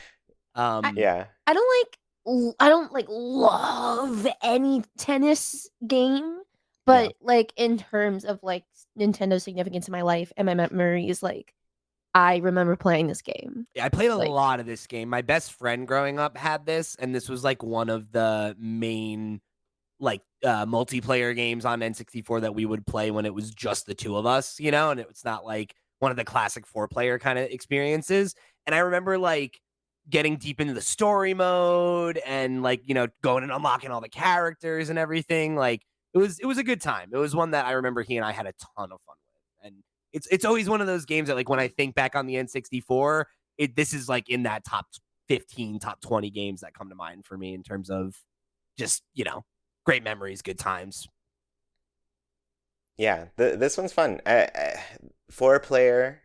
Yeah. I don't like love any tennis game, but like in terms of like Nintendo's significance in my life and my memories, like I remember playing this game. Yeah, I played a Like- lot of this game. My best friend growing up had this, and this was like one of the main like multiplayer games on N64 that we would play when it was just the two of us, you know, and it's not like one of the classic 4-player kind of experiences. And I remember like getting deep into the story mode and like, you know, going and unlocking all the characters and everything. Like it was a good time. It was one that I remember he and I had a ton of fun with. And it's always one of those games that like when I think back on the N64, this is like in that top 15, top 20 games that come to mind for me in terms of just, you know, great memories, good times. Yeah, this one's fun. 4-player,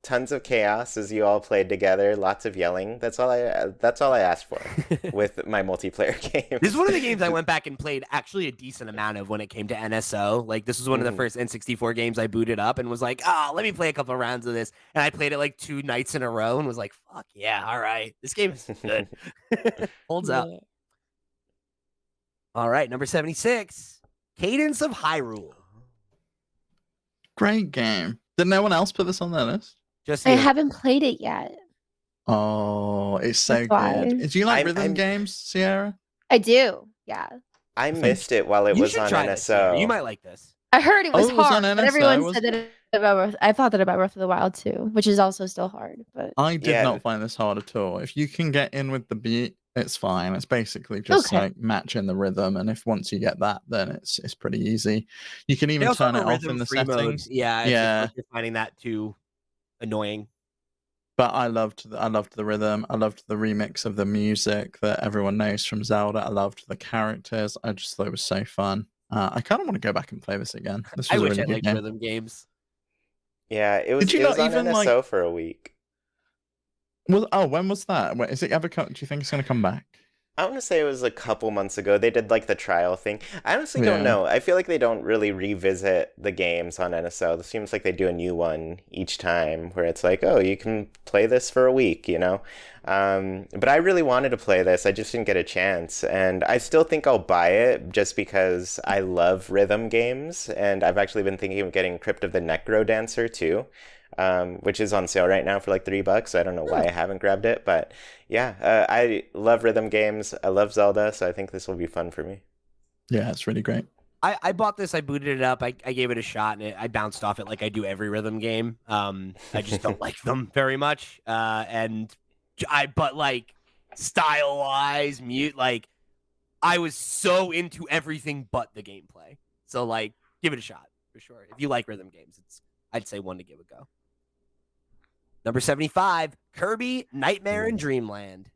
tons of chaos as you all played together, lots of yelling. That's all I asked for with my multiplayer game. This is one of the games I went back and played actually a decent amount of when it came to NSO. Like this was one of the first N64 games I booted up and was like, oh, let me play a couple of rounds of this. And I played it like 2 nights in a row and was like, fuck yeah, all right. This game is good. Holds up. Yeah. All right, number 76, Cadence of Hyrule. Great game. Did no one else put this on their list? Just I you. haven't played it yet. Oh, it's so That's why. good. Do you like I'm- rhythm I'm- games, Sierra? I do. Yeah. I missed it while it You was should on try this. Sierra. NSO. You might like this. I heard it was Oh, it was on hard, but NSO, everyone was said that about I thought that about Breath of the Wild too, which is also still hard. But I did Yeah. not find this hard at all. If you can get in with the beat, it's fine. It's basically just Okay. like matching the rhythm, and if once you get that, then it's pretty easy. You can They even also turn it have a off in the rhythm-free mode. settings. Yeah, it's Yeah. just, if you're finding that too annoying. But I loved the rhythm. I loved the remix of the music that everyone knows from Zelda. I loved the characters. I just thought it was so fun. I kind of want to go back and play this again. This I was a wish really I good liked game. rhythm games. Yeah, it was Did you it not was on even, NSO like- for a week. When was that? Is it ever? Do you think it's going to come back? I want to say it was a couple months ago. They did like the trial thing. I honestly don't Yeah. know. I feel like they don't really revisit the games on NSO. It seems like they do a new one each time where it's like, oh, you can play this for a week, you know? But I really wanted to play this. I just didn't get a chance. And I still think I'll buy it just because I love rhythm games. And I've actually been thinking of getting Crypt of the Necro Dancer too. Which is on sale right now for like $3. So I don't know why I haven't grabbed it, but yeah, I love rhythm games. I love Zelda, so I think this will be fun for me. Yeah, it's really great. I bought this, I booted it up, I gave it a shot, and I bounced off it like I do every rhythm game. I just don't like them very much. But like style wise, like I was so into everything but the gameplay. So like, give it a shot for sure. If you like rhythm games, I'd say one to give a go. Number 75, Kirby Nightmare in Dreamland.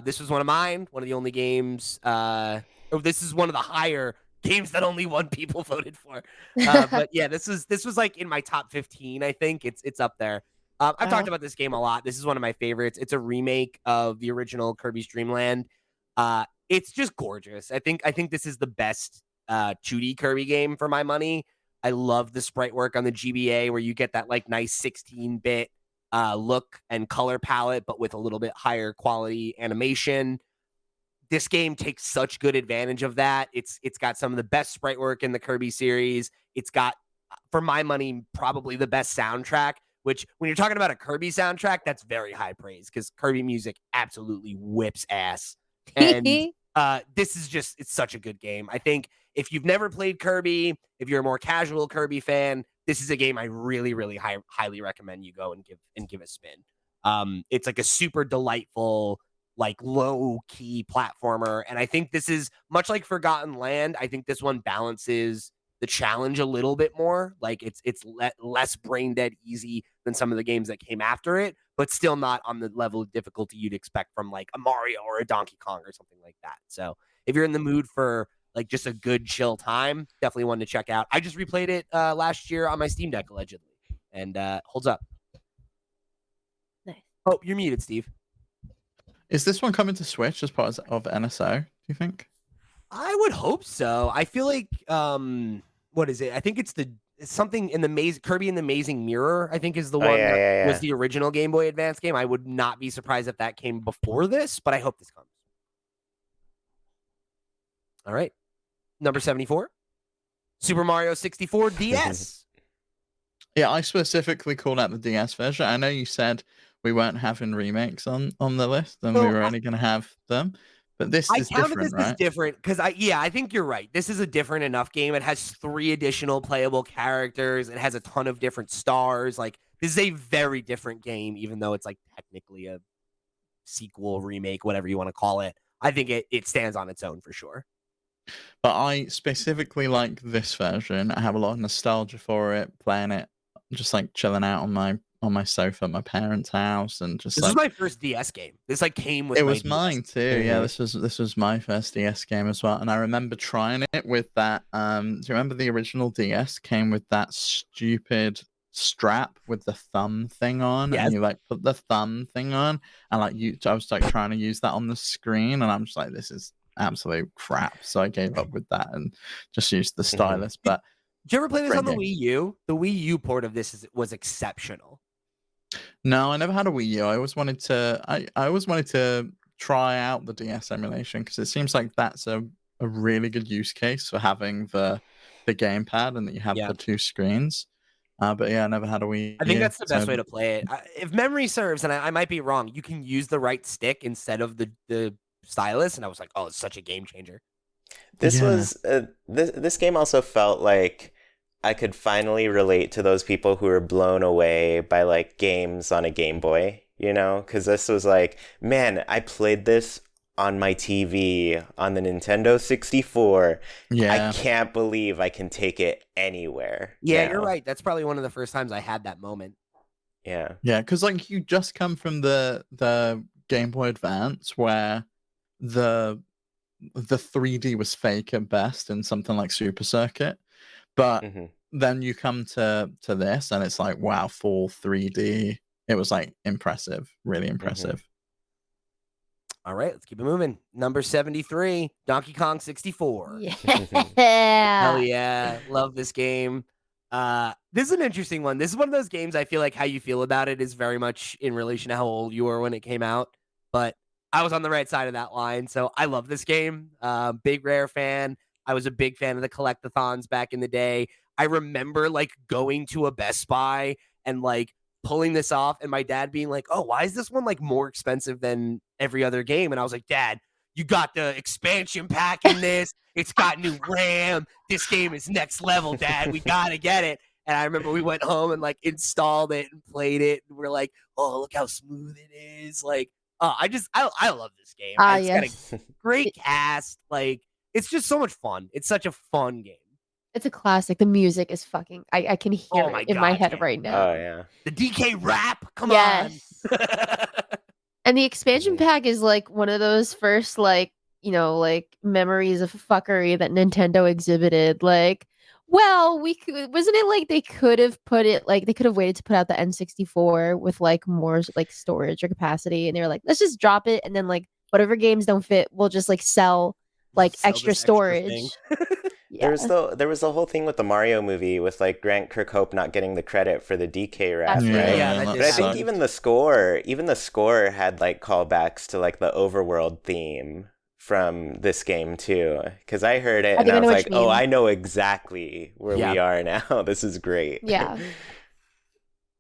This was one of mine, one of the only games. This is one of the higher games that only one people voted for. But yeah, this was like in my top 15. I think it's up there. I've talked about this game a lot. This is one of my favorites. It's a remake of the original Kirby's Dream Land. It's just gorgeous. I think this is the best 2D Kirby game for my money. I love the sprite work on the GBA where you get that like nice 16-bit look and color palette, but with a little bit higher quality animation. This game takes such good advantage of that. It's got some of the best sprite work in the Kirby series. It's got, for my money, probably the best soundtrack, which when you're talking about a Kirby soundtrack, that's very high praise because Kirby music absolutely whips ass. And this is just, it's such a good game. I think if you've never played Kirby, if you're a more casual Kirby fan, this is a game I really, really highly recommend you go and give a spin. It's like a super delightful, like low key platformer. And I think this is much like Forgotten Land. I think this one balances the challenge a little bit more. Like it's less brain dead easy than some of the games that came after it, but still not on the level of difficulty you'd expect from like a Mario or a Donkey Kong or something like that. So if you're in the mood for like just a good chill time, definitely one to check out. I just replayed it last year on my Steam Deck allegedly, and holds up. Nice. Oh, you're muted, Steve. Is this one coming to Switch as part of NSO, do you think? I would hope so. I feel like what is it? I think it's something in the Kirby and the Amazing Mirror, I think is the one that was the original Game Boy Advance game. I would not be surprised if that came before this, but I hope this comes. All right. Number 74. Super Mario 64 DS. Yeah, I specifically called out the DS version. I know you said we weren't having remakes on the list and we were only going to have them. But this is different, right? This is different because I think you're right. This is a different enough game. It has 3 additional playable characters. It has a ton of different stars. Like this is a very different game, even though it's like technically a sequel, remake, whatever you want to call it. I think it stands on its own for sure. But I specifically like this version. I have a lot of nostalgia for it, playing it, just like chilling out on my sofa at my parents' house, and just this was my first DS game. This like came with it was mine too. Mm-hmm. Yeah, this was my first DS game as well, and I remember trying it with that. Do you remember the original DS came with that stupid strap with the thumb thing on, and you like put the thumb thing on, and like I was like trying to use that on the screen, and I'm just like, this is absolute crap. So I gave up with that and just used the stylus. But did you ever play this on the Wii U? The Wii U port of this was exceptional. No, I never had a Wii U. I always wanted to try out the DS emulation because it seems like that's a really good use case for having the gamepad and that you have the 2 screens. But yeah, I never had a Wii U. I think that's the best way to play it. If memory serves, and I might be wrong, you can use the right stick instead of the stylus, and I was like, oh, it's such a game changer. This was this game also felt like I could finally relate to those people who were blown away by like games on a Game Boy, you know? Because this was like, man, I played this on my TV on the Nintendo 64. Yeah. I can't believe I can take it anywhere. Yeah, you're right. That's probably one of the first times I had that moment. Yeah. Yeah, because like you just come from the Game Boy Advance where the 3D was fake at best in something like Super Circuit. But then you come to this and it's like, wow, full 3D. It was like impressive, really impressive. All right, let's keep it moving. Number 73, Donkey Kong 64. Yeah. Hell yeah. Love this game. This is an interesting one. This is one of those games I feel like how you feel about it is very much in relation to how old you were when it came out. But I was on the right side of that line, so I love this game. Big Rare fan. I was a big fan of the collectathons back in the day. I remember like going to a Best Buy and like pulling this off and my dad being like, oh, why is this one like more expensive than every other game? And I was like, Dad, you got the expansion pack in this. It's got new RAM. This game is next level, Dad. We got to get it. And I remember we went home and like installed it and played it. And we're like, oh, look how smooth it is. Like, oh, I love this game. It's got a great cast. Like, it's just so much fun. It's such a fun game. It's a classic. The music is fucking. I can hear it in my head right now. Oh yeah. The DK rap. Come on. And the expansion pack is like one of those first like, you know, like memories of fuckery that Nintendo exhibited. Like, well, wasn't it like they could have waited to put out the N64 with like more like storage or capacity, and they were like, let's just drop it, and then like whatever games don't fit, we'll just like sell like extra storage. There was the whole thing with the Mario movie with like Grant Kirkhope not getting the credit for the DK rap, right? Yeah, but I think even the score had like callbacks to like the overworld theme from this game too, because I heard it and I was like, oh, I know exactly where we are now. This is great. Yeah.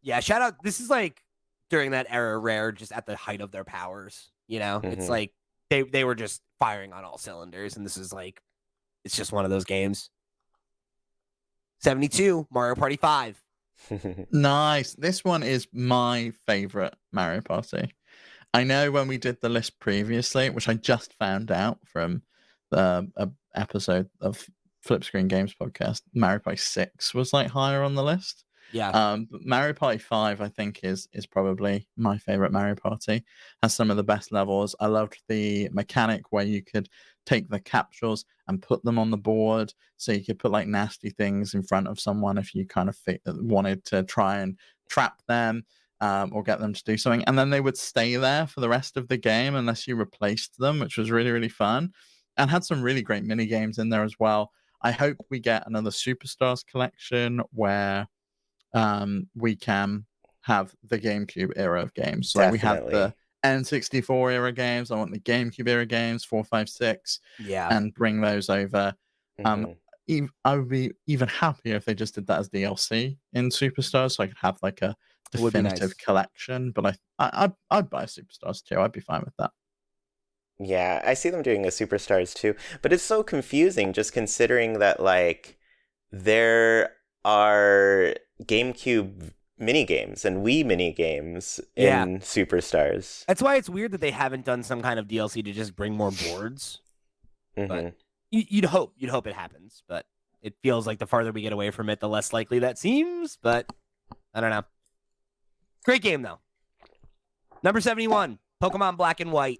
Yeah, shout out. This is like during that era, Rare just at the height of their powers, you know? It's like they were just firing on all cylinders, and this is like, it's just one of those games. 72, Mario Party 5. Nice. This one is my favorite Mario Party. I know when we did the list previously, which I just found out from the episode of Flip Screen Games podcast, Mario Party 6 was like higher on the list. Yeah. But Mario Party 5, I think, is probably my favorite Mario Party. Has some of the best levels. I loved the mechanic where you could take the capsules and put them on the board, so you could put like nasty things in front of someone if you kind of wanted to try and trap them. Or get them to do something, and then they would stay there for the rest of the game unless you replaced them, which was really, really fun, and had some really great mini games in there as well. I hope we get another Superstars collection where we can have the GameCube era of games. Like we had the N64 era games. I want the GameCube era games, 4, 5, 6, and bring those over. I would be even happier if they just did that as DLC in Superstars, so I could have like a definitive collection. But I'd buy Superstars too. I'd be fine with that. Yeah, I see them doing a Superstars too, but it's so confusing just considering that like there are GameCube mini games and Wii mini games in Superstars. That's why it's weird that they haven't done some kind of DLC to just bring more boards. But you'd hope it happens, but it feels like the farther we get away from it, the less likely that seems. But I don't know. Great game though. Number 71, Pokemon Black and White.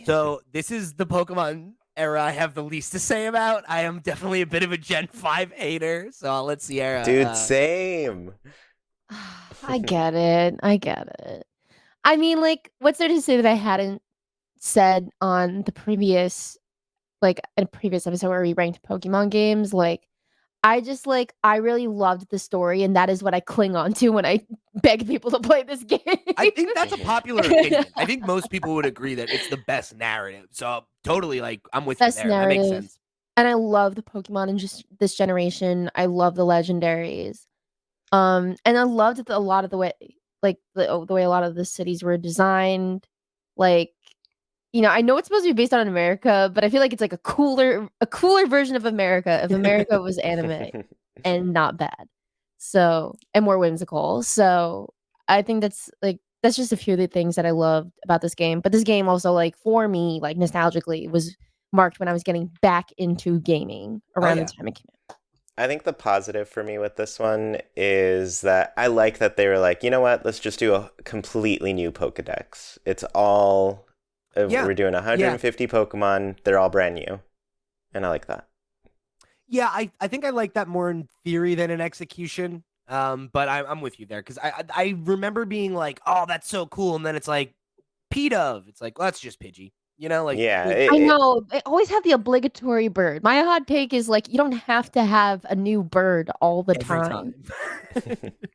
So this is the Pokemon era I have the least to say about. I am definitely a bit of a Gen 5 hater, so I'll let Sierra. Dude, same. I get it. I mean, like, what's there to say that I hadn't said on the previous, like, in a previous episode where we ranked Pokemon games? Like, I really loved the story, and that is what I cling on to when I beg people to play this game. I think that's a popular opinion. I think most people would agree that it's the best narrative. So totally, like, I'm with you there. That makes sense. And I love the Pokemon in just this generation. I love the legendaries. And I loved a lot of the way, like the way a lot of the cities were designed. Like, you know, I know it's supposed to be based on America, but I feel like it's like a cooler version of America if America was anime and not bad. So, and more whimsical. So I think that's just a few of the things that I loved about this game. But this game also, like, for me, like, nostalgically, was marked when I was getting back into gaming around the time it came out. I think the positive for me with this one is that I like that they were like, you know what, let's just do a completely new Pokedex. It's all... We're doing 150 Pokemon. They're all brand new. And I like that. Yeah, I think I like that more in theory than in execution. But I'm with you there. Because I remember being like, oh, that's so cool. And then it's like, P-Dove. It's like, well, that's just Pidgey. You know, like... Yeah. I know. They always have the obligatory bird. My hot take is, like, you don't have to have a new bird all the time.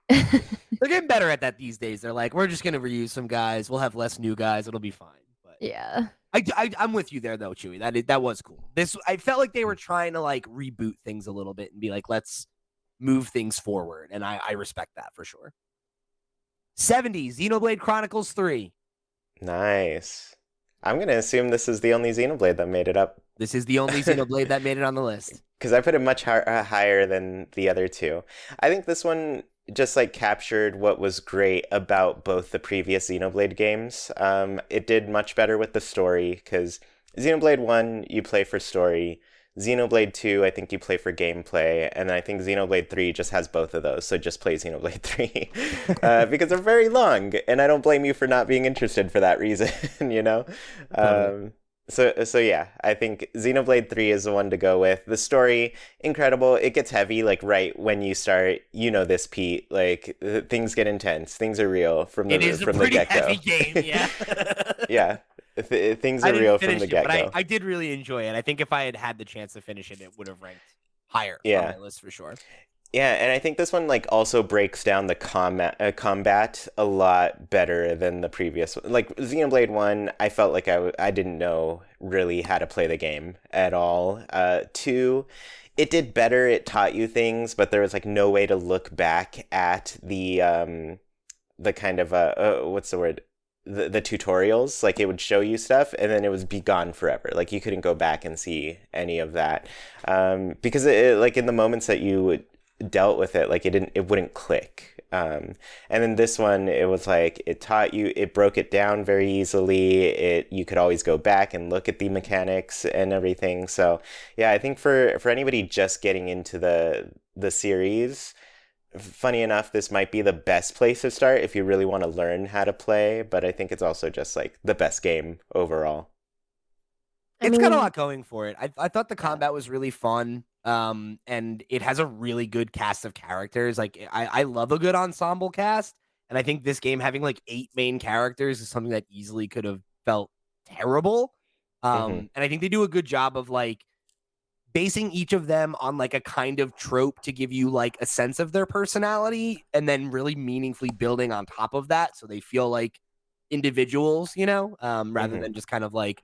They're getting better at that these days. They're like, we're just going to reuse some guys. We'll have less new guys. It'll be fine. Yeah, I'm with you there though, Chuy. That was cool. I felt like they were trying to like reboot things a little bit and be like, let's move things forward, and I respect that for sure. 70 Xenoblade Chronicles 3. Nice. I'm gonna assume this is the only Xenoblade that made it up. This is the only Xenoblade that made it on the list. Because I put it much higher than the other two. I think this one just like captured what was great about both the previous Xenoblade games. It did much better with the story, because Xenoblade 1 you play for story, Xenoblade 2 I think you play for gameplay, and I think Xenoblade 3 just has both of those, so just play Xenoblade 3. Because they're very long, and I don't blame you for not being interested for that reason, you know? So yeah, I think Xenoblade 3 is the one to go with. The story, incredible. It gets heavy, like, right when you start. You know this, Pete. Like, things get intense. Things are real from the get-go. It is a pretty heavy game, yeah. Yeah, things are real from the get-go. But I did really enjoy it. I think if I had the chance to finish it, it would have ranked higher on my list for sure. Yeah, and I think this one like also breaks down the combat a lot better than the previous one. Like Xenoblade 1, I felt like I didn't know really how to play the game at all. 2, it did better. It taught you things, but there was like no way to look back at the kind of what's the word? The tutorials. Like it would show you stuff and then it would be gone forever. Like you couldn't go back and see any of that. Because it, like in the moments that you would dealt with it, like it wouldn't click. And then this one, it was like it broke it down very easily. You could always go back and look at the mechanics and everything. So yeah, I think for anybody just getting into the series, funny enough, this might be the best place to start if you really want to learn how to play. But I think it's also just like the best game overall. It's got a lot going for it. I thought the combat was really fun. And it has a really good cast of characters. Like I love a good ensemble cast, and I think this game having like 8 main characters is something that easily could have felt terrible. And I think they do a good job of like basing each of them on like a kind of trope to give you like a sense of their personality, and then really meaningfully building on top of that so they feel like individuals, rather than just kind of like,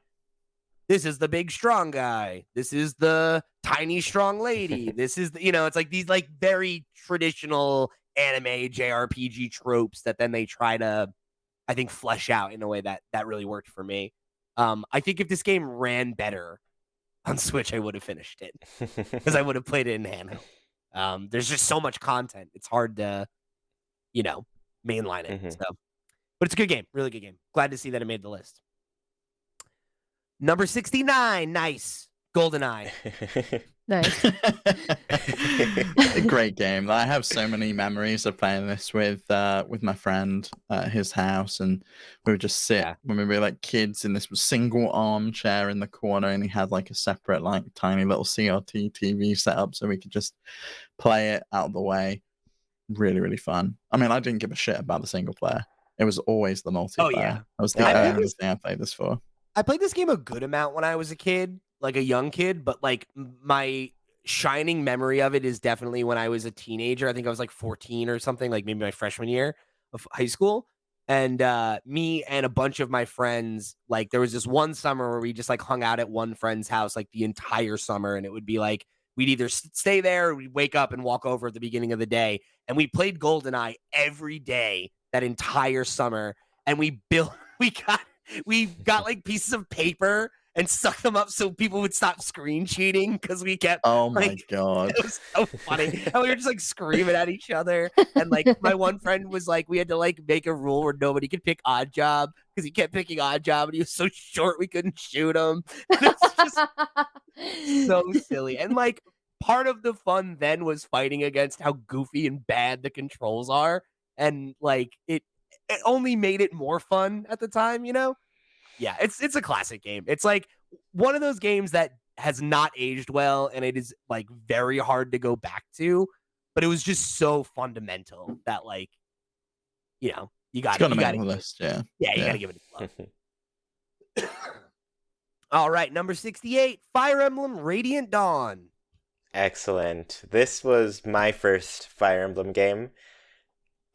this is the big strong guy, this is the tiny strong lady, this is the, it's like these like very traditional anime JRPG tropes that then they try to, I think, flesh out in a way that really worked for me. I think if this game ran better on Switch, I would have finished it because I would have played it in handheld. There's just so much content, it's hard to mainline it. So, but it's a good game, really good game. Glad to see that it made the list. Number 69, nice. GoldenEye. Nice. A great game. I have so many memories of playing this with my friend at his house, and we would just sit when we were like kids in this single armchair in the corner, and he had like a separate like tiny little CRT TV set up so we could just play it out of the way. Really, really fun. I mean, I didn't give a shit about the single player. It was always the multiplayer. Oh, yeah. That was the only thing I played this for. I played this game a good amount when I was a kid, like a young kid, but like my shining memory of it is definitely when I was a teenager. I think I was like 14 or something, like maybe my freshman year of high school. And me and a bunch of my friends, like there was this one summer where we just like hung out at one friend's house like the entire summer. And it would be like, we'd either stay there or we'd wake up and walk over at the beginning of the day. And we played GoldenEye every day that entire summer. And we got like pieces of paper and stuck them up so people would stop screen cheating because we kept. Oh my god, it was so funny. And we were just like screaming at each other. And like my one friend was like, we had to like make a rule where nobody could pick Odd Job because he kept picking Odd Job and he was so short we couldn't shoot him. And it was just so silly. And like part of the fun then was fighting against how goofy and bad the controls are, and like it only made it more fun at the time, Yeah, it's a classic game. It's like one of those games that has not aged well, and it is like very hard to go back to, but it was just so fundamental that like, you got to make the list. Yeah, you got to give it a love. All right, number 68, Fire Emblem Radiant Dawn. Excellent. This was my first Fire Emblem game.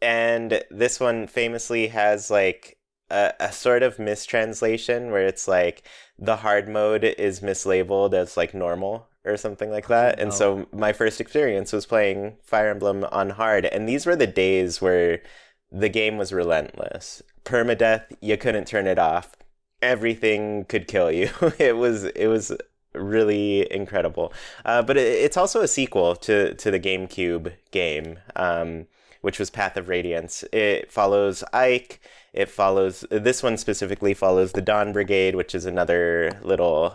And this one famously has like a sort of mistranslation where it's like the hard mode is mislabeled as like normal or something like that. And so my first experience was playing Fire Emblem on hard. And these were the days where the game was relentless. Permadeath, you couldn't turn it off. Everything could kill you. It was really incredible. But it's also a sequel to the GameCube game, which was Path of Radiance. It follows Ike. This one specifically follows the Dawn Brigade, which is another little,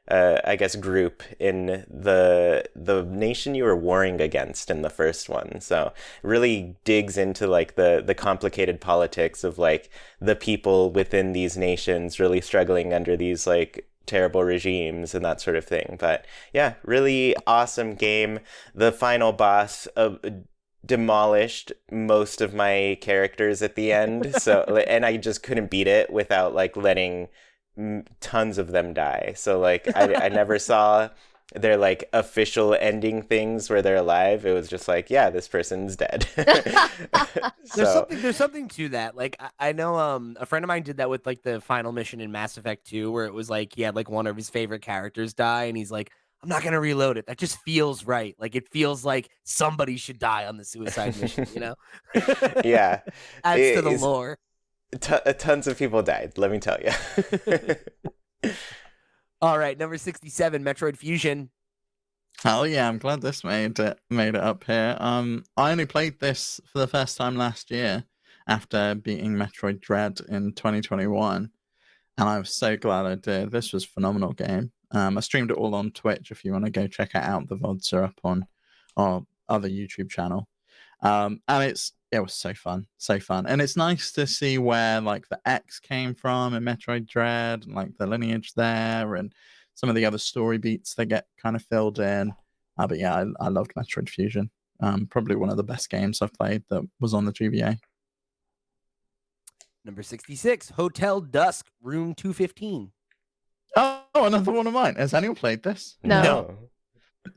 I guess, group in the nation you were warring against in the first one. So really digs into like the complicated politics of like the people within these nations really struggling under these like terrible regimes and that sort of thing. But yeah, really awesome game. The final boss demolished most of my characters at the end, and I just couldn't beat it without like letting tons of them die. So like I never saw their like official ending things where they're alive. It was just like, yeah, this person's dead. There's something to that. Like I know a friend of mine did that with like the final mission in Mass Effect 2, where it was like he had like one of his favorite characters die, and he's like, I'm not gonna reload it. That just feels right. Like it feels like somebody should die on the suicide mission, Yeah. Adds to the lore. Tons of people died, let me tell you. All right, number 67, Metroid Fusion. Oh yeah, I'm glad this made it up here. I only played this for the first time last year after beating Metroid Dread in 2021, and I was so glad I did. This was a phenomenal game. I streamed it all on Twitch. If you want to go check it out, the VODs are up on our other YouTube channel. And it was so fun, and it's nice to see where like the X came from in Metroid Dread, and like the lineage there, and some of the other story beats that get kind of filled in. But yeah, I loved Metroid Fusion. Probably one of the best games I've played that was on the GBA. Number 66, Hotel Dusk, Room 215. Oh, another one of mine. Has anyone played this? No.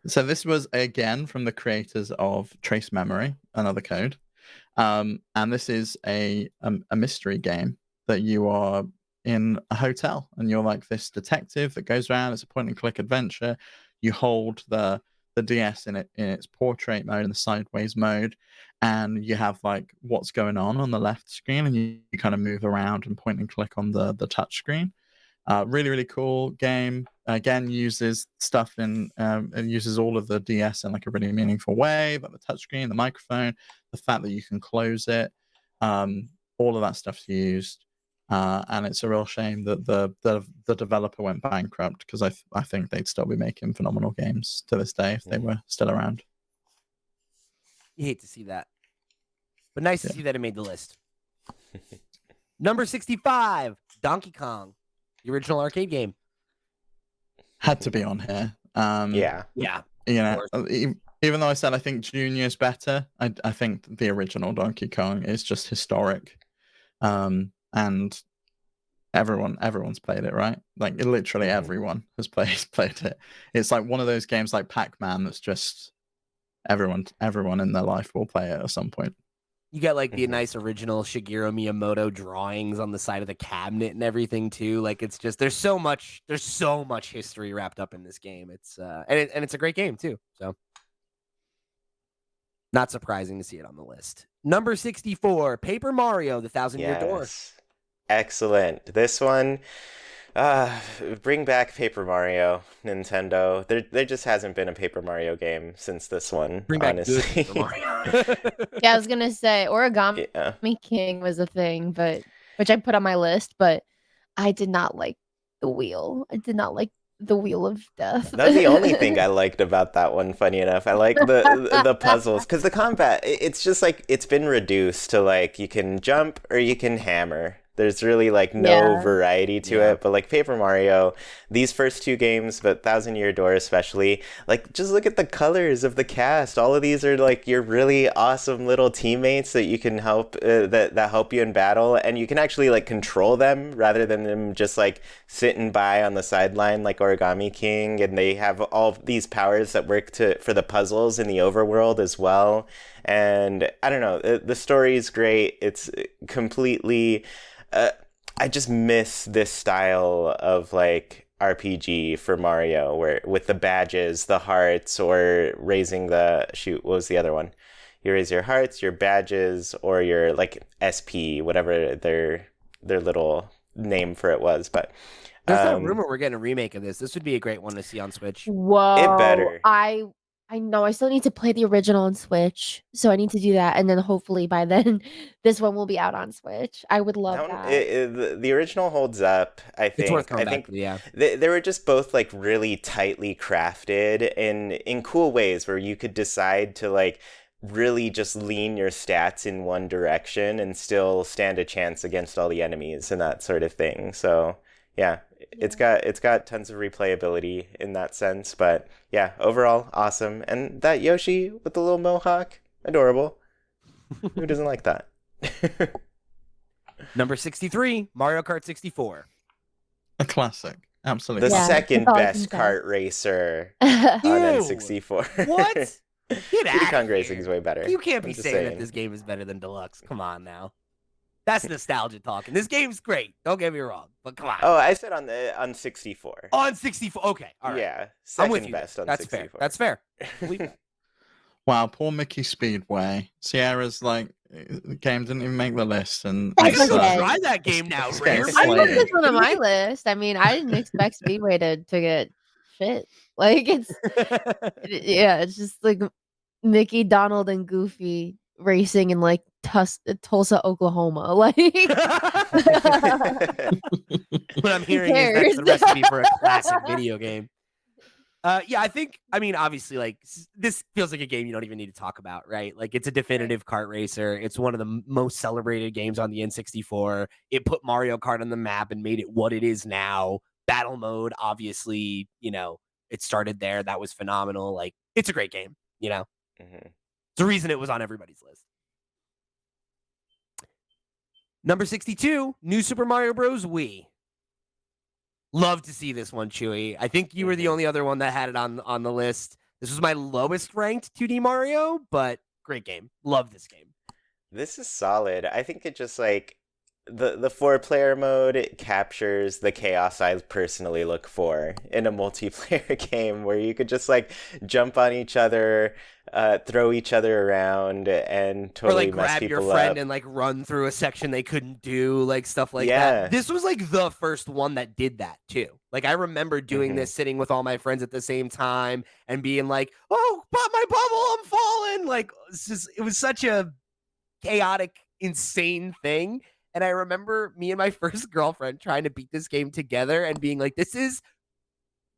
So this was again from the creators of Trace Memory, another code. And this is a mystery game that you are in a hotel and you're like this detective that goes around. It's a point and click adventure. You hold the DS in its portrait mode and the sideways mode, and you have like what's going on the left screen, and you kind of move around and point and click on the touch screen. Really, really cool game. Again, uses stuff it uses all of the DS in like a really meaningful way, but the touchscreen, the microphone, the fact that you can close it, all of that stuff's used. And it's a real shame that the developer went bankrupt, because I think they'd still be making phenomenal games to this day if they were still around. You hate to see that. But nice to see that it made the list. Number 65, Donkey Kong, the original arcade game. Had to be on here. Yeah. You know, even though I said I think Junior's better, I think the original Donkey Kong is just historic. And everyone's played it, right? Like literally everyone has played it. It's like one of those games like Pac-Man that's just everyone in their life will play it at some point. You got like the nice original Shigeru Miyamoto drawings on the side of the cabinet and everything too. Like it's just there's so much history wrapped up in this game. It's and it's a great game too. So not surprising to see it on the list. Number 64, Paper Mario: The Thousand-Year Door. Excellent. This one, bring back Paper Mario, Nintendo. There just hasn't been a Paper Mario game since this one. Bring back honestly. good Paper Mario. Yeah, I was gonna say Origami King was a thing, which I put on my list, but I did not like the wheel. I did not like the Wheel of Death. That's the only thing I liked about that one, funny enough. I like the puzzles, because the combat, it's just like it's been reduced to like you can jump or you can hammer. There's really like no variety to it. But like Paper Mario, these first two games, but Thousand-Year Door especially, like just look at the colors of the cast. All of these are like your really awesome little teammates that you can help that help you in battle, and you can actually like control them rather than them just like sitting by on the sideline like Origami King. And they have all these powers that work for the puzzles in the overworld as well. And I don't know, the story is great. It's completely I just miss this style of like RPG for Mario, where with the badges, the hearts, or raising what was the other one? You raise your hearts, your badges, or your like SP, whatever their little name for it was. But there's no rumor we're getting a remake of this. This would be a great one to see on Switch. Whoa! It better. I know I still need to play the original on Switch, so I need to do that, and then hopefully by then this one will be out on Switch. I would love that. The original holds up, I think. It's worth coming back to, yeah. They were just both like really tightly crafted in cool ways, where you could decide to like really just lean your stats in one direction and still stand a chance against all the enemies and that sort of thing. So yeah. It's got tons of replayability in that sense, but yeah, overall awesome. And that Yoshi with the little mohawk, adorable. Who doesn't like that? Number 63, Mario Kart 64. A classic, absolutely. The second best kart racer on N64. What? Get out! Kong Racing is way better. You can't be saying that this game is better than Deluxe. Come on now. That's nostalgia talking. This game's great. Don't get me wrong, but come on. Oh, I said on 64. On 64. Okay, all right. Yeah, second best on 64. That's fair. Wow, poor Mickey Speedway. Sierra's like game didn't even make the list, and I gotta go try that game now. I put this one on my list. I mean, I didn't expect Speedway to get fit. Like it's just like Mickey, Donald, and Goofy racing in like Tulsa, Oklahoma. Like What I'm who hearing is that's the cares? recipe for a classic video game. Yeah, I mean, obviously, like, this feels like a game you don't even need to talk about, right? Like, it's a definitive kart racer. It's one of the most celebrated games on the N64. It put Mario Kart on the map and made it what it is now. Battle mode, obviously, it started there. That was phenomenal. Like, it's a great game, Mhm. It's the reason it was on everybody's list. Number 62, New Super Mario Bros. Wii. Love to see this one, Chewy. I think you were the only other one that had it on the list. This was my lowest ranked 2D Mario, but great game. Love this game. This is solid. I think it just like the 4-player mode, it captures the chaos I personally look for in a multiplayer game where you could just like jump on each other, throw each other around, and totally or like mess grab people your friend up. and like run through a section they couldn't do, like stuff like Yeah. that. This was like the first one that did that too. Like I remember doing this, sitting with all my friends at the same time and being like, "Oh, pop my bubble, I'm falling!" Like it was such a chaotic, insane thing. And I remember me and my first girlfriend trying to beat this game together and being like, "This is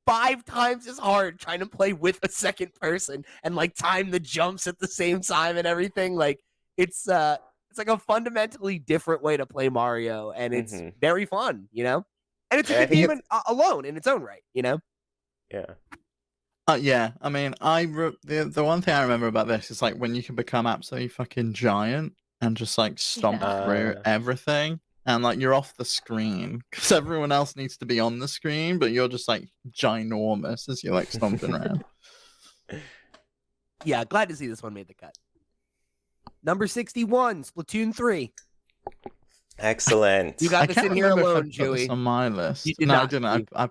5 times as hard trying to play with a second person and like time the jumps at the same time and everything." Like it's like a fundamentally different way to play Mario, and it's very fun, And it's a And I good think game alone in its own right, Yeah. Yeah, I mean, the one thing I remember about this is like when you can become absolutely fucking giant and just like stomp through everything, and like you're off the screen because everyone else needs to be on the screen, but you're just like ginormous as you're like stomping around. Yeah, glad to see this one made the cut. Number 61, Splatoon 3. Excellent. You got I this can't in here remember alone, if I put this Joey. on my list. You did No, I not. didn't. I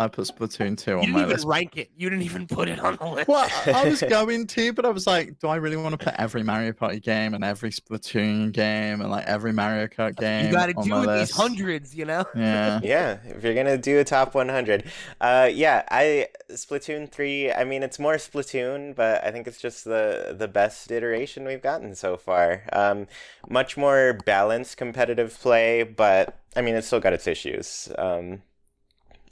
put Splatoon 2 You on didn't my even list. rank it. You didn't even put it on the list. Well, I was going to, but I was like, do I really want to put every Mario Party game and every Splatoon game and like every Mario Kart game You got to on do my with these list? hundreds, Yeah. Yeah, if you're gonna do a top 100. Splatoon 3, I mean, it's more Splatoon, but I think it's just the best iteration we've gotten so far. Much more balanced competitive play, but I mean, it's still got its issues.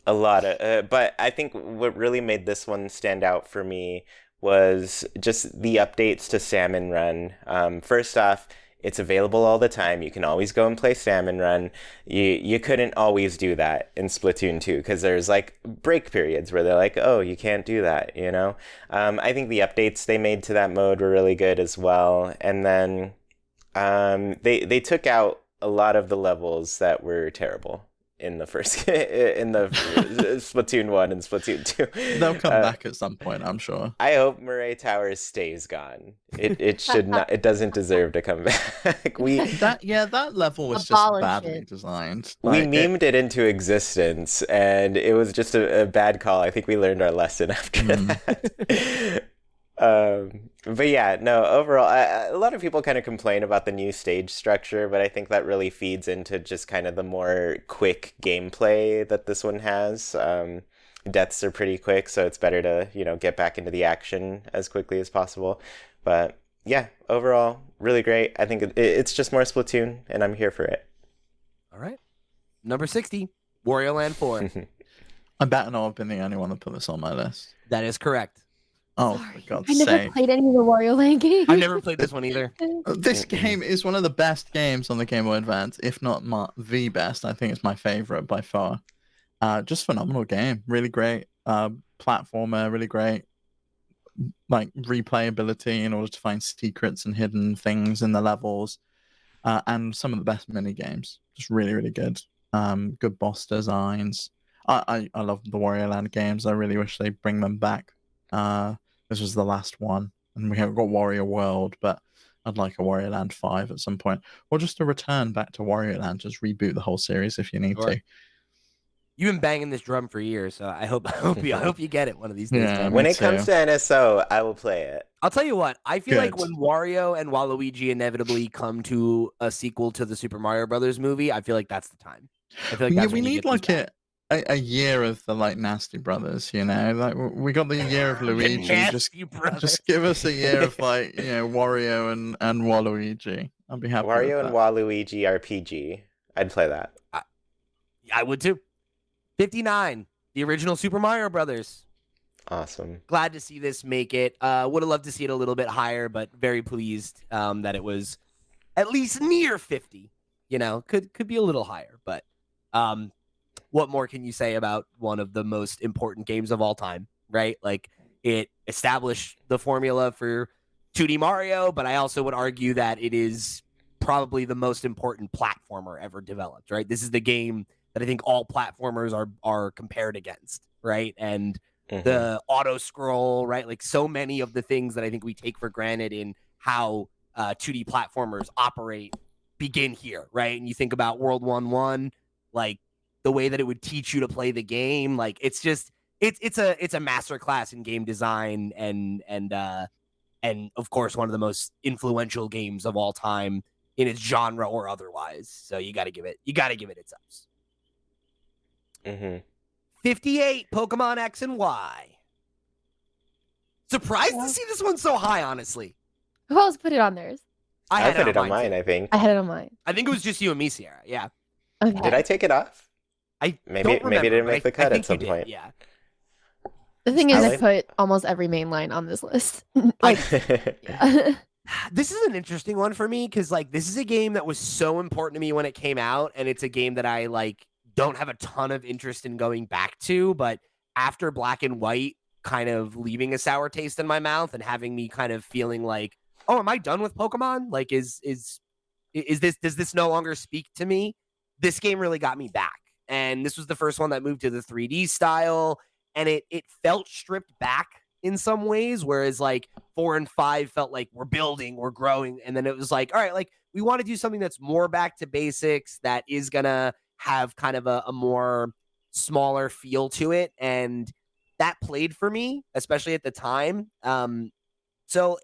A lot of, but I think what really made this one stand out for me was just the updates to Salmon Run. First off, it's available all the time. You can always go and play Salmon Run. You couldn't always do that in Splatoon 2 because there's like break periods where they're like, oh, you can't do that, I think the updates they made to that mode were really good as well. And then they took out a lot of the levels that were terrible in the first in the Splatoon 1 and Splatoon 2. They'll come back at some point, I'm sure. I hope Murray Towers stays gone. It should not. It doesn't deserve to come back. That level was just badly designed. We memed it into existence, and it was just a bad call. I think we learned our lesson after that. But yeah, no, overall, a lot of people kind of complain about the new stage structure, but I think that really feeds into just kind of the more quick gameplay that this one has. Deaths are pretty quick, so it's better to, get back into the action as quickly as possible. But yeah, overall, really great. I think it's just more Splatoon, and I'm here for it. All right. Number 60, Wario Land 4. I bet I've been the only one to put this on my list. That is correct. Oh, Sorry. for God's I never sake. played any of the Wario Land games. I've never played this one either. This game is one of the best games on the Game Boy Advance, if not the best. I think it's my favorite by far. Just phenomenal game. Really great platformer, really great like replayability in order to find secrets and hidden things in the levels. And some of the best mini games. Just really, really good. Good boss designs. I love the Wario Land games. I really wish they bring them back. This was the last one, and we have got Wario World, but I'd like a Wario Land 5 at some point, or just a return back to Wario Land. Just reboot the whole series if you need to. You've been banging this drum for years, so I hope you get it one of these days. Yeah, when it comes to NSO, I will play it. I'll tell you what, I feel like Good. when Wario and Waluigi inevitably come to a sequel to the Super Mario Brothers movie, I feel like that's the time. I feel like that's we when you need get these like back. a year of the like Nasty Brothers, you know, like we got the year of The Luigi. Nasty Brothers. Just give us a year of like, you know, Wario and Waluigi. I'll be happy Wario with and that. Waluigi RPG. I'd play that. I would too. 59, the original Super Mario Brothers. Awesome. Glad to see this make it. Would have loved to see it a little bit higher, but very pleased that it was at least near 50. You know, could be a little higher, but what more can you say about one of the most important games of all time, right? Like, it established the formula for 2D Mario, but I also would argue that it is probably the most important platformer ever developed, right? This is the game that I think all platformers are compared against, right? And the auto scroll, right? Like, so many of the things that I think we take for granted in how 2D platformers operate begin here, right? And you think about World 1-1, like the way that it would teach you to play the game, like it's just it's a masterclass in game design and of course one of the most influential games of all time in its genre or otherwise. So you got to give it its ups. 58, Pokemon X and Y. Surprised to see this one so high, honestly. Who else put it on theirs? I put it on mine, I think. I had it on mine. I think it was just you and me, Sierra. Yeah. Okay. Did I take it off? Maybe it didn't make the cut at some point. Yeah. The thing is, I put almost every main line on this list. Like, this is an interesting one for me because, like, this is a game that was so important to me when it came out, and it's a game that I like don't have a ton of interest in going back to. But after Black and White, kind of leaving a sour taste in my mouth and having me kind of feeling like, oh, am I done with Pokemon? Like, does this no longer speak to me? This game really got me back. And this was the first one that moved to the 3D style, and it felt stripped back in some ways, whereas like 4 and 5 felt like we're building, we're growing, and then it was like, all right, like we want to do something that's more back to basics, that is gonna have kind of a more smaller feel to it, and that played for me, especially at the time. So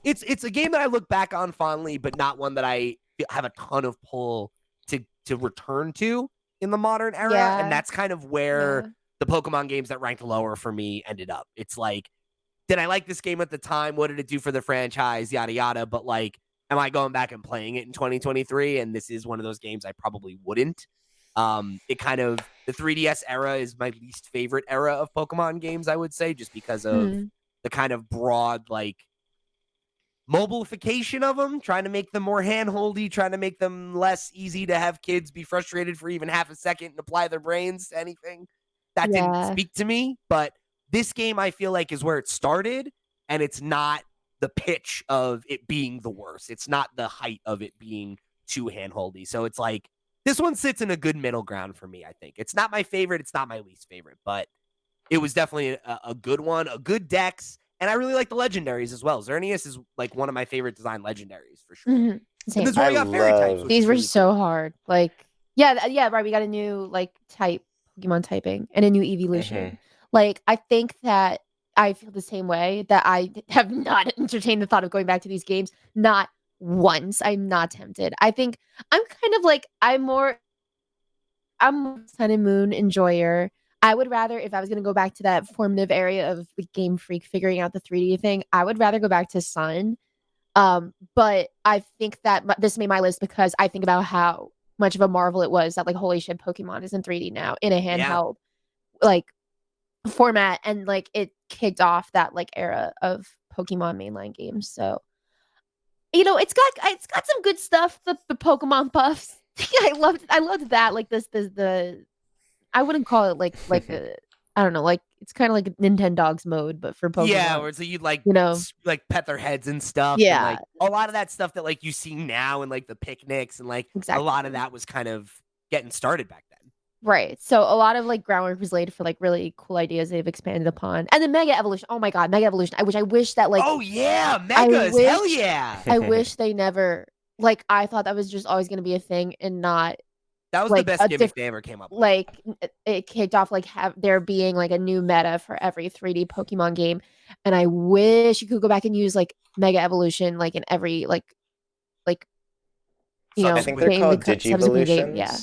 it's a game that I look back on fondly, but not one that I have a ton of pull to return to in the modern era. Yeah. And that's kind of where the Pokemon games that ranked lower for me ended up. It's like, did I like this game at the time? What did it do for the franchise? Yada, yada. But like, am I going back and playing it in 2023? And this is one of those games I probably wouldn't. It kind of, the 3DS era is my least favorite era of Pokemon games, I would say, just because of the kind of broad, like, mobilification of them, trying to make them more handholdy, trying to make them less easy to have kids be frustrated for even half a second and apply their brains to anything. That didn't speak to me, but this game I feel like is where it started, and it's not the pitch of it being the worst. It's not the height of it being too handholdy. So it's like, this one sits in a good middle ground for me, I think. It's not my favorite, it's not my least favorite, but it was definitely a good one, a good dex. And I really like the legendaries as well. Xerneas is like one of my favorite design legendaries for sure. And this is why we got fairy types. These were so hard. Like, yeah, right. We got a new like type, Pokemon typing, and a new evolution. Like, I think that I feel the same way, that I have not entertained the thought of going back to these games. Not once. I'm not tempted. I think I'm kind of like, I'm Sun and Moon enjoyer. I would rather, if I was going to go back to that formative area of the Game Freak figuring out the 3D thing, I would rather go back to Sun. But I think that this made my list because I think about how much of a marvel it was that, like, holy shit, Pokemon is in 3D now in a handheld like format, and like it kicked off that like era of Pokemon mainline games. So, you know, it's got some good stuff. The Pokemon buffs, I loved that. Like the I wouldn't call it like a, I don't know, like it's kind of like Nintendogs mode, but for Pokemon. Yeah, where it's like you'd like, you know, like pet their heads and stuff. Yeah, and like a lot of that stuff that like you see now and like the picnics and like a lot of that was kind of getting started back then. Right. So a lot of like groundwork was laid for like really cool ideas they've expanded upon. And then Mega Evolution. Oh my God, Mega Evolution. I wish that like, oh yeah, Megas, hell yeah. I wish they never, like, I thought that was just always going to be a thing and not. That was like the best gimmick they ever came up with. Like, it kicked off like there being like a new meta for every 3D Pokemon game. And I wish you could go back and use like Mega Evolution like in every like you know, I think they're called Digivolutions. Yeah.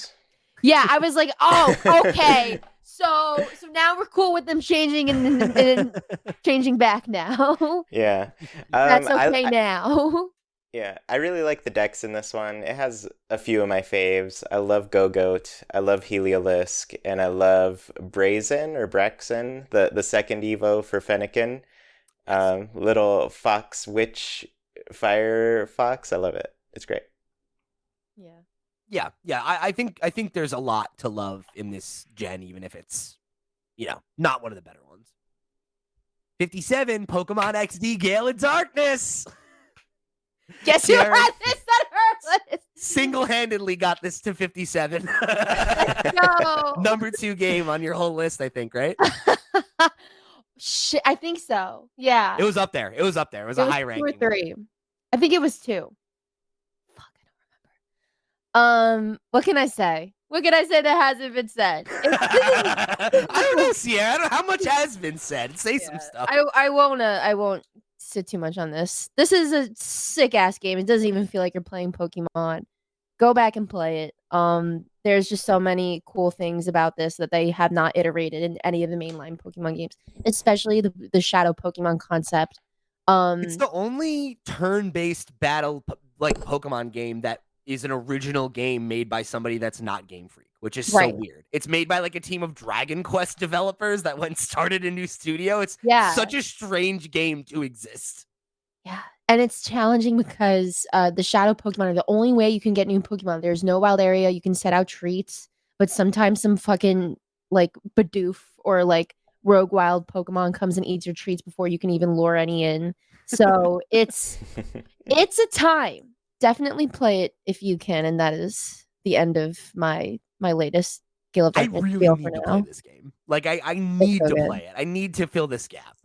Yeah, I was like, oh, okay. So now we're cool with them changing and changing back now. Yeah. That's I okay now. Yeah, I really like the decks in this one. It has a few of my faves. I love Go-Goat, I love Heliolisk, and I love Brazen or Brexen, the second Evo for Fennekin. Little fox witch fire fox. I love it. It's great. Yeah. Yeah. I think there's a lot to love in this gen, even if it's, not one of the better ones. 57, Pokemon XD Gale of Darkness. Guess who Jared had this on her list? single-handedly got this to 57. No. Number 2 game on your whole list, I think, right? Shit, I think so. Yeah. It was up there. It was a high ranking. 2 or 3. I think it was 2. Fuck, I don't remember. What can I say? What can I say that hasn't been said? I don't know, Sierra. How much has been said? Say some stuff. I won't sit too much on this. This is a sick ass game. It doesn't even feel like you're playing Pokemon. Go back and play it. There's just so many cool things about this that they have not iterated in any of the mainline Pokemon games, especially the Shadow Pokemon concept. It's the only turn-based battle Pokemon game that is an original game made by somebody that's not Game Freak, which is so weird. It's made by a team of Dragon Quest developers that went and started a new studio. It's such a strange game to exist. Yeah. And it's challenging because the Shadow Pokemon are the only way you can get new Pokemon. There's no wild area. You can set out treats, but sometimes some fucking Bidoof or rogue wild Pokemon comes and eats your treats before you can even lure any in. So it's a time. Definitely play it if you can, and that is the end of my latest Gale of Darkness. I really need to play this game. I need to play it. I need to fill this gap.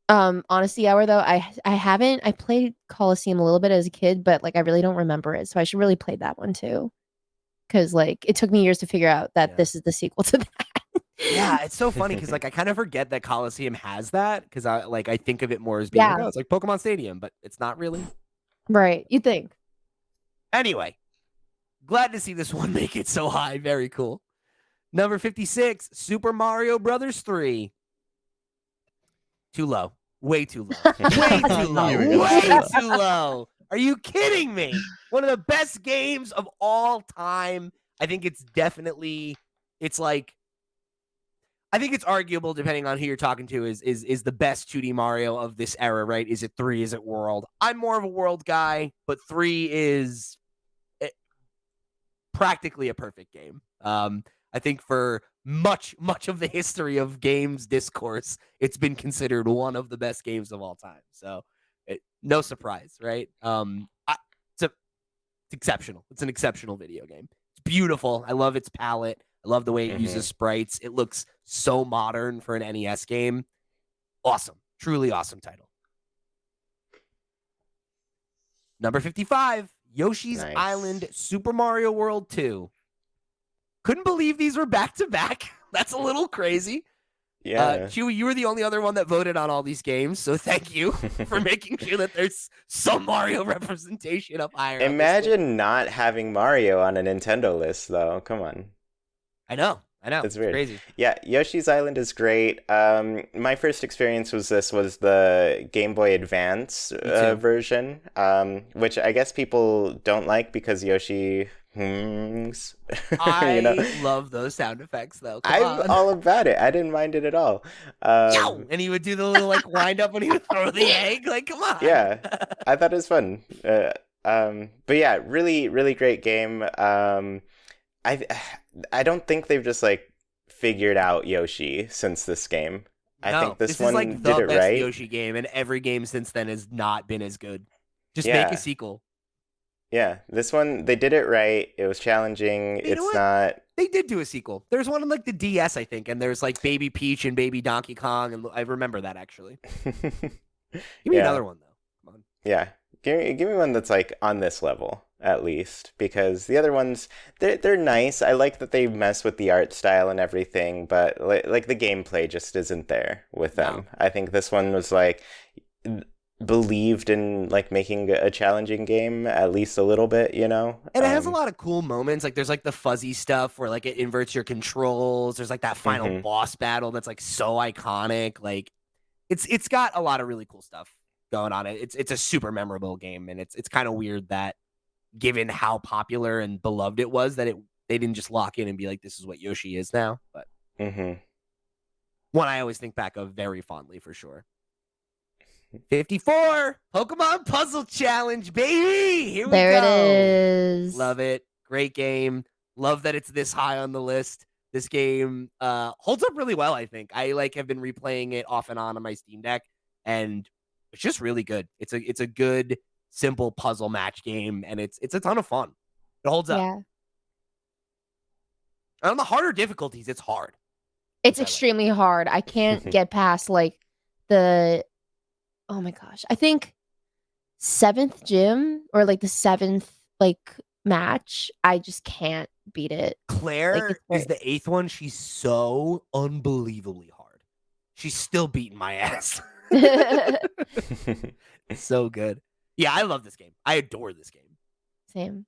Honesty Hour though, I haven't. I played Coliseum a little bit as a kid, but I really don't remember it, so I should really play that one too. Because it took me years to figure out that this is the sequel to that. Yeah, it's so funny because I kind of forget that Coliseum has that because I think of it more as being it's like Pokemon Stadium, but it's not really. Right, you think. Anyway, glad to see this one make it so high. Very cool. Number 56, Super Mario Brothers 3. Too low. Way too low. Way too low. Way too low. Are you kidding me? One of the best games of all time. I think it's definitely, I think it's arguable, depending on who you're talking to, is the best 2D Mario of this era, right? Is it 3? Is it World? I'm more of a World guy, but 3 is practically a perfect game. I think for much of the history of games discourse, it's been considered one of the best games of all time. So, no surprise, right? It's exceptional. It's an exceptional video game. It's beautiful. I love its palette. I love the way it uses sprites. It looks so modern for an NES game. Awesome. Truly awesome title. Number 55, Yoshi's Island Super Mario World 2. Couldn't believe these were back-to-back. That's a little crazy. Yeah. Chuy, you were the only other one that voted on all these games, so thank you for making sure that there's some Mario representation up higher. Imagine not having Mario on a Nintendo list, though. Come on. I know. It's weird. Crazy. Yeah, Yoshi's Island is great. My first experience was the Game Boy Advance version, which I guess people don't like because Yoshi hums. I love those sound effects, though. I'm all about it. I didn't mind it at all. And he would do the little like wind up when he would throw the egg. Like, come on. Yeah, I thought it was fun. But yeah, really, really great game. I don't think they've just like figured out Yoshi since this game. I think this one is like did the it best right. Yoshi game, and every game since then has not been as good. Just make a sequel. Yeah, this one they did it right. It was challenging. You know what? They did do a sequel. There's one on like the DS, I think, and there's like Baby Peach and Baby Donkey Kong, and I remember that actually. Give me another one though. Come on. Yeah, give me one that's like on this level at least, because the other ones they're nice. I like that they mess with the art style and everything, but like the gameplay just isn't there with them. I think this one was like believed in like making a challenging game at least a little bit, you know. And it has a lot of cool moments. Like there's like the fuzzy stuff where like it inverts your controls. There's like that final boss battle that's like so iconic. Like it's got a lot of really cool stuff going on. It's a super memorable game, and it's kind of weird that given how popular and beloved it was that they didn't just lock in and be like, this is what Yoshi is now. But one I always think back of very fondly for sure. 54 Pokemon Puzzle Challenge, baby. Here we There go. it is. Love it. Great game. Love that it's this high on the list. This game holds up really well, I think. I like have been replaying it off and on my Steam Deck, and it's just really good. It's a good, simple puzzle match game, and it's a ton of fun. It holds up. Yeah. And on the harder difficulties, it's hard. It's extremely hard. I can't get past like the, oh my gosh, I think 7th gym or like the 7th like match. I just can't beat it. Claire is the 8th one. She's so unbelievably hard. She's still beating my ass. So good. Yeah, I love this game. I adore this game. Same.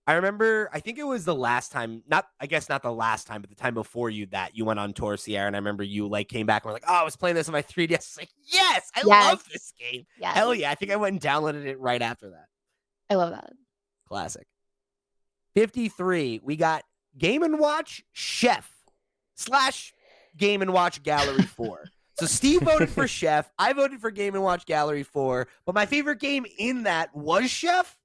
I remember, I think it was the last time, I guess not the last time, but the time before that you went on tour, Sierra, and I remember you like came back and were like, oh, I was playing this on my 3DS. I was like, yes, I love this game. Yes. Hell yeah. I think I went and downloaded it right after that. I love that. Classic. 53, we got Game & Watch Chef / Game & Watch Gallery 4. So Steve voted for Chef. I voted for Game & Watch Gallery 4. But my favorite game in that was Chef.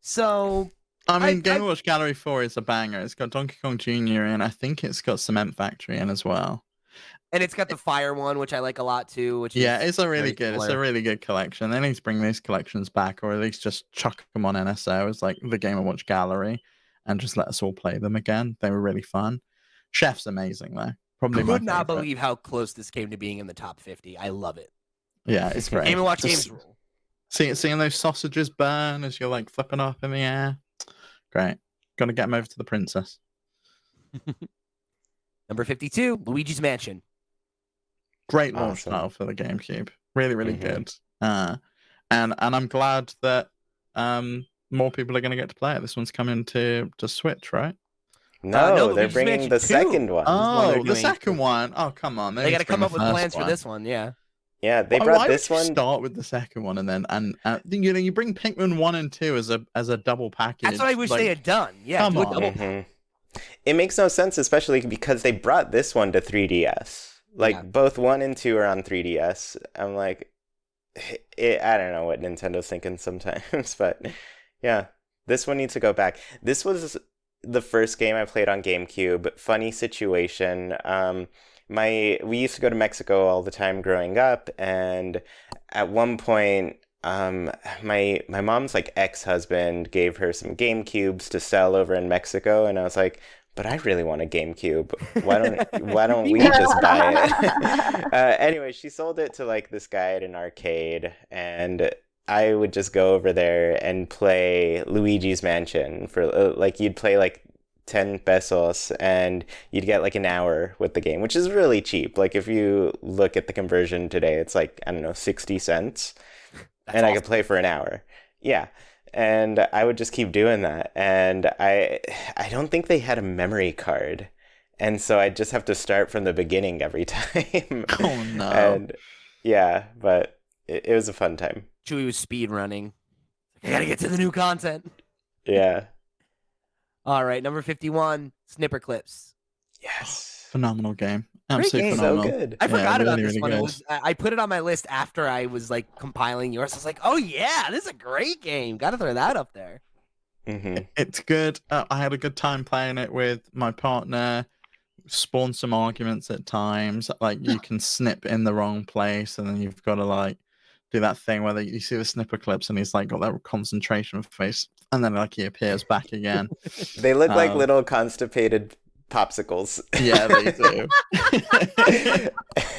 So... I mean, Game & Watch Gallery 4 is a banger. It's got Donkey Kong Jr. in. I think it's got Cement Factory in as well. And it's got the Fire one, which I like a lot too. Which it's a really good. It's a really good collection. They need to bring these collections back, or at least just chuck them on NSO as like the Game & Watch Gallery, and just let us all play them again. They were really fun. Chef's amazing though. Probably could not believe how close this came to being in the top 50. I love it. Yeah, it's great. Game & Watch games rule. Seeing those sausages burn as you're like flipping up in the air. Great. Got to get him over to the princess. Number 52, Luigi's Mansion. Great launch title for the GameCube. Really, really good. And I'm glad that more people are going to get to play it. This one's coming to Switch, right? No, they're bringing the second one. Oh, the second one. Oh, come on. They got to come up with plans for this one, yeah. Yeah, they brought this one. Start with the second one, and then you bring Pikmin 1 and 2 as a double package. That's what I wish they had done. Yeah, come on. It makes no sense, especially because they brought this one to 3DS. Like both 1 and 2 are on 3DS. I'm like, I don't know what Nintendo's thinking sometimes, but yeah, this one needs to go back. This was the first game I played on GameCube. Funny situation. We used to go to Mexico all the time growing up, and at one point, my mom's like ex-husband gave her some GameCubes to sell over in Mexico, and I was like, but I really want a GameCube. Why don't we just buy it? Anyway, she sold it to like this guy at an arcade, and I would just go over there and play Luigi's Mansion for you'd play like 10 pesos and you'd get like an hour with the game, which is really cheap. Like if you look at the conversion today, it's like, I don't know, 60 cents. And awesome. I could play for an hour. Yeah. And I would just keep doing that. And I don't think they had a memory card. And so I'd just have to start from the beginning every time. Oh no. And yeah, but it was a fun time. Chuy was speed running. I gotta get to the new content. Yeah. All right, number 51, Snipper Clips. Yes. Phenomenal game. Absolutely phenomenal. So good. I forgot about this really one. I put it on my list after I was like compiling yours. I was like, oh yeah, this is a great game. Got to throw that up there. It's good. I had a good time playing it with my partner. Spawned some arguments at times. Like you can snip in the wrong place, and then you've got to like do that thing where you see the snipper clips, and he's like got that concentration face, and then like he appears back again. They look like little constipated popsicles. Yeah, they do.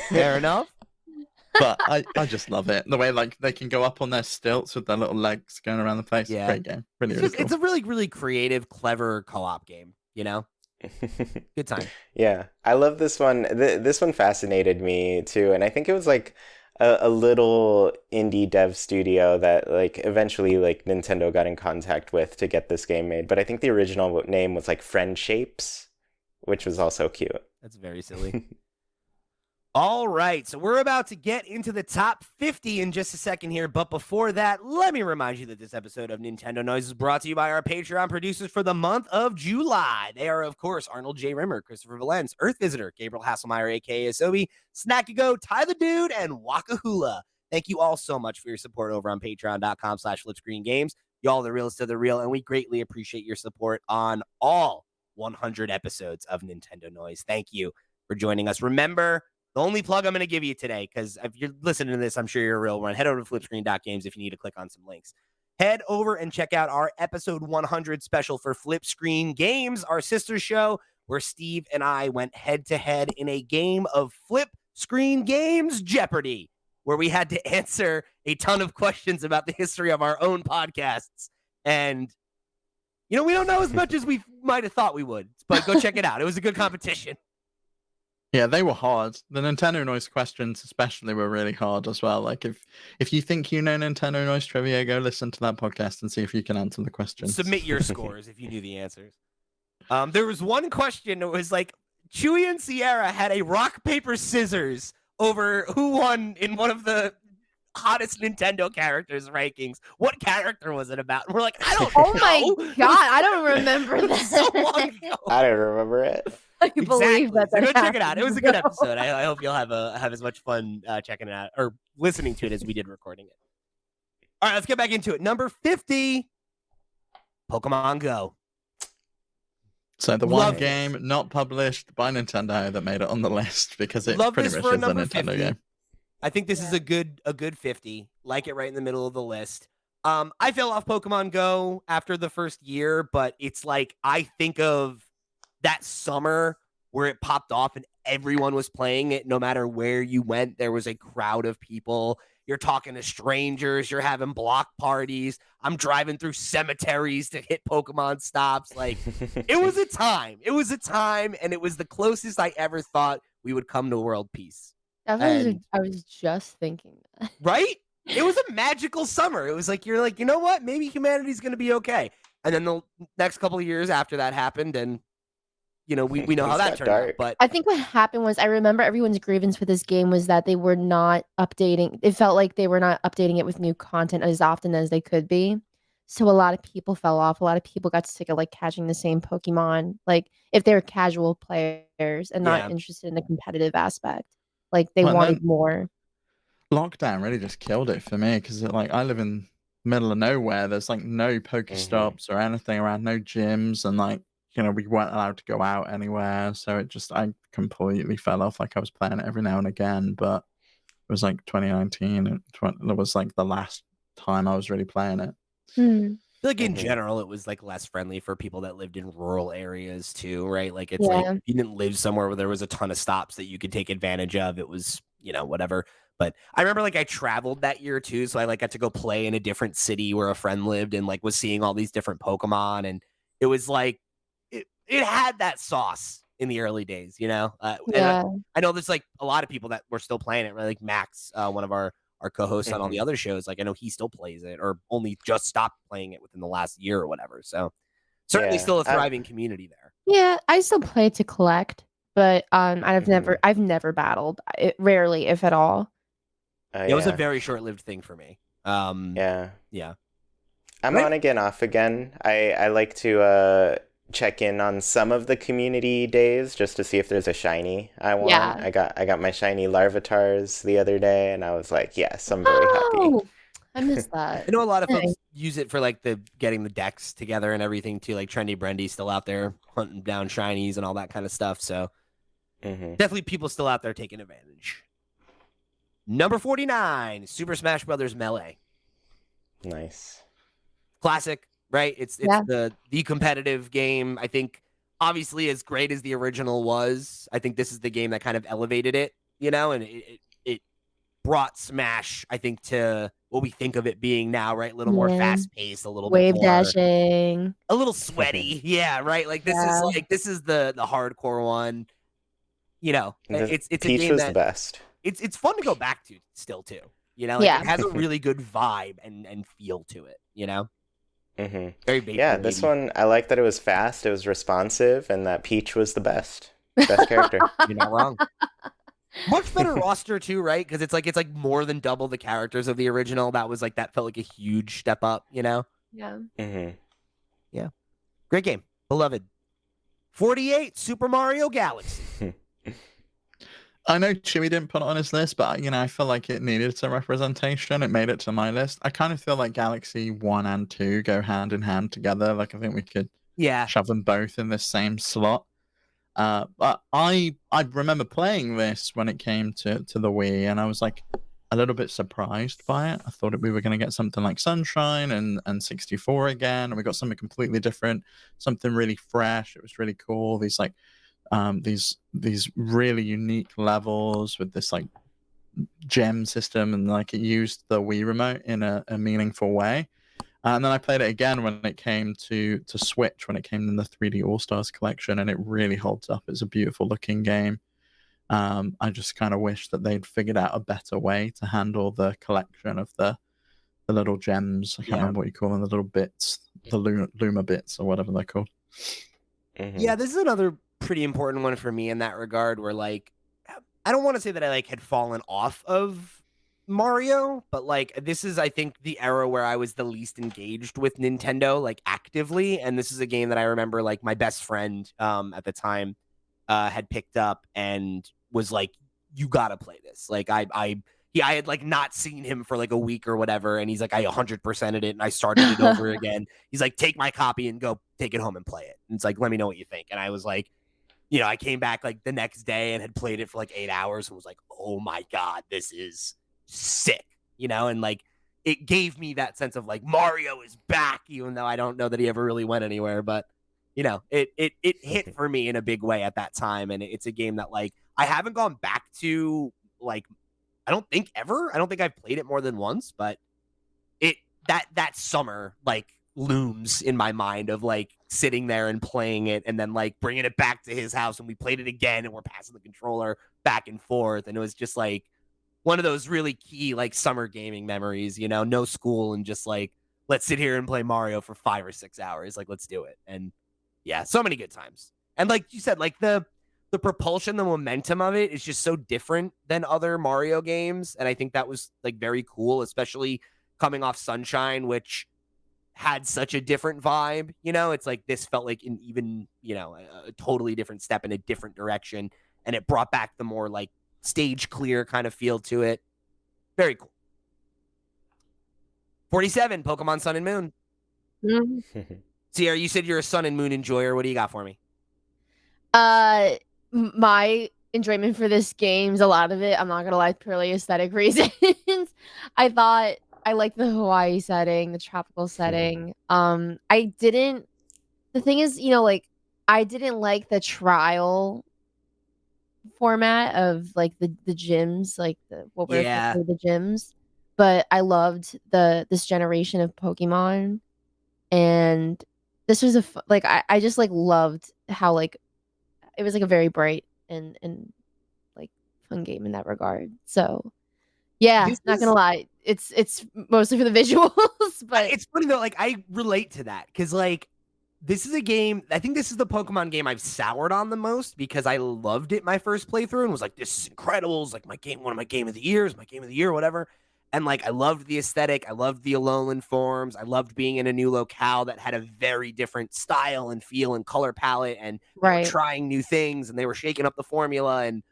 Fair enough. But I just love it. The way like they can go up on their stilts with their little legs going around the place. Yeah. Great game. Really cool. It's a really, really creative, clever co-op game, you know? Good time. Yeah. I love this one. This one fascinated me too. And I think it was like a little indie dev studio that like eventually like Nintendo got in contact with to get this game made. But I think the original name was like Friend Shapes, which was also cute. That's very silly. All right, so we're about to get into the top 50 in just a second here, but before that, let me remind you that this episode of Nintendo Noise is brought to you by our Patreon producers for the month of July. They are, of course, Arnold J. Rimmer, Christopher Valens, Earth Visitor, Gabriel Hasselmeyer, aka Asobi, Snackago, Ty the Dude, and Wakahula. Thank you all so much for your support over on patreon.com/flipscreengames. Y'all are the realest of the real, and we greatly appreciate your support on all 100 episodes of Nintendo Noise. Thank you for joining us. Remember, the only plug I'm going to give you today, because if you're listening to this, I'm sure you're a real one. Head over to flipscreen.games if you need to click on some links. Head over and check out our episode 100 special for Flip Screen Games, our sister show, where Steve and I went head-to-head in a game of Flip Screen Games Jeopardy, where we had to answer a ton of questions about the history of our own podcasts. And, you know, we don't know as much as we might have thought we would, but go check it out. It was a good competition. Yeah, they were hard. The Nintendo Noise questions especially were really hard as well. Like if you think you know Nintendo Noise trivia, go listen to that podcast and see if you can answer the questions. Submit your scores if you knew the answers. There was one question that was like, Chuy and Sierra had a rock, paper, scissors over who won in one of the hottest Nintendo characters rankings. What character was it about? And we're like, I don't know. Oh my god, I don't remember that. So long ago. I don't remember it. I believe that. So go check it out. It was a good episode. I hope you'll have as much fun checking it out or listening to it as we did recording it. All right, let's get back into it. Number 50, Pokemon Go. So the Love one game not published by Nintendo that made it on the list because it Love pretty this much for is a number Nintendo 50. game. I think this is a good 50. Like it right in the middle of the list. I fell off Pokemon Go after the first year, but it's like I think of that summer where it popped off and everyone was playing it. No matter where you went, there was a crowd of people. You're talking to strangers. You're having block parties. I'm driving through cemeteries to hit Pokemon stops. Like, it was a time. It was a time, and it was the closest I ever thought we would come to world peace. I was just thinking that. Right? It was a magical summer. It was like, you're like, you know what? Maybe humanity's going to be okay. And then the next couple of years after that happened, and you know, we know how that turned out. But I think what happened was I remember everyone's grievance with this game was that they were not updating. It felt like they were not updating it with new content as often as they could be. So a lot of people fell off. A lot of people got sick of like catching the same Pokemon. Like if they're casual players and not interested in the competitive aspect, like they wanted more. Lockdown really just killed it for me because like I live in the middle of nowhere. There's like no Pokestops or anything around, no gyms, and like, you know, we weren't allowed to go out anywhere. So I completely fell off. Like I was playing it every now and again, but it was like 2019. And it was like the last time I was really playing it. I feel like in general, it was like less friendly for people that lived in rural areas too, right? Like it's like you didn't live somewhere where there was a ton of stops that you could take advantage of. It was, you know, whatever. But I remember like I traveled that year too. So I like got to go play in a different city where a friend lived and like was seeing all these different Pokemon. And it was like, it had that sauce in the early days, you know? And I know there's like a lot of people that were still playing it, right? Like Max, one of our co-hosts on all the other shows, like I know he still plays it or only just stopped playing it within the last year or whatever. So certainly still a thriving community there. Yeah, I still play to collect, but I've never battled. Rarely, if at all. It was a very short-lived thing for me. Yeah. I'm on again, off again. I like to check in on some of the community days just to see if there's a shiny I want. I got my shiny Larvatars the other day, and I was like, yes, I'm very happy. I missed that. I know a lot of folks use it for like getting the decks together and everything too. Like Trendy Brendy's still out there hunting down shinies and all that kind of stuff. So definitely people still out there taking advantage. Number 49, Super Smash Brothers Melee. Nice. Classic, right? It's the competitive game. I think obviously as great as the original was, I think this is the game that kind of elevated it, you know, and it brought Smash, I think, to what we think of it being now, right? A little more fast paced, a little wave bit more, dashing, a little sweaty. Yeah, right. Like this is the hardcore one. You know, it's Peach a game was that the best. it's fun to go back to still too. You know, like Yeah. it has a really good vibe and feel to it. You know, Mm-hmm. very Yeah, Vaporwave. this one, I like that it was fast, it was responsive, and that Peach was the best. Best character. You're not wrong. Much better roster too, right? Because it's like more than double the characters of the original. That felt like a huge step up. You know. Yeah. Mm-hmm. Great game, beloved. 48 Super Mario Galaxy. I know Chewy didn't put it on his list, but I feel like it needed some representation. It made it to my list. I kind of feel like Galaxy 1 and 2 go hand in hand together. Like I think we could Yeah. shove them both in the same slot. But I remember playing this when it came to the Wii, and I was like a little bit surprised by it. I thought we were going to get something like Sunshine and 64 again, and we got something completely different, something really fresh. It was really cool. These like these really unique levels with this like gem system, and like it used the Wii remote in a meaningful way. And then I played it again when it came to Switch, when it came in the 3D All Stars collection, and it really holds up. It's a beautiful looking game. I just kind of wish that they'd figured out a better way to handle the collection of the little gems. I can't remember what you call them, the little bits, the Luma bits or whatever they're called. Mm-hmm. Yeah, this is another pretty important one for me in that regard, where like I don't want to say that I like had fallen off of Mario, but like this is I think the era where I was the least engaged with Nintendo like actively, and this is a game that I remember like my best friend at the time had picked up and was like, you gotta play this. Like I had like not seen him for like a week or whatever, and he's like, I 100%ed it and I started it over again. He's like, take my copy and go take it home and play it. And it's like, let me know what you think. And I was like, I came back like the next day and had played it for like 8 hours and was like, oh my God, this is sick, and like it gave me that sense of like Mario is back, even though I don't know that he ever really went anywhere. But it hit for me in a big way at that time, and it's a game that like I haven't gone back to like I don't think ever. I don't think I've played it more than once, but that summer like looms in my mind of like sitting there and playing it and then like bringing it back to his house and we played it again and we're passing the controller back and forth, and it was just like one of those really key like summer gaming memories, no school and just like let's sit here and play Mario for 5 or 6 hours, like let's do it. And yeah, so many good times. And like you said, like the propulsion, the momentum of it is just so different than other Mario games, and I think that was like very cool, especially coming off Sunshine, which had such a different vibe. It's like this felt like an even, a totally different step in a different direction, and it brought back the more like stage clear kind of feel to it. Very cool. 47, Pokemon Sun and Moon. Mm-hmm. Sierra, you said you're a Sun and Moon enjoyer. What do you got for me? My enjoyment for this game's a lot of it, I'm not gonna lie, purely aesthetic reasons. I thought I liked the Hawaii setting, the tropical setting. The thing is, like I didn't like the trial format of like the gyms, like what were the gyms, but I loved this generation of Pokemon, and this was I just like loved how like it was like a very bright and like fun game in that regard. So yeah, not gonna lie, it's mostly for the visuals, but it's funny though, like I relate to that because like this is a game, I think this is the Pokemon game I've soured on the most because I loved it my first playthrough and was like, this is incredible. It's like one of my game of the years, my game of the year, whatever. And like I loved the aesthetic, I loved the Alolan forms, I loved being in a new locale that had a very different style and feel and color palette, and they were trying new things and they were shaking up the formula, and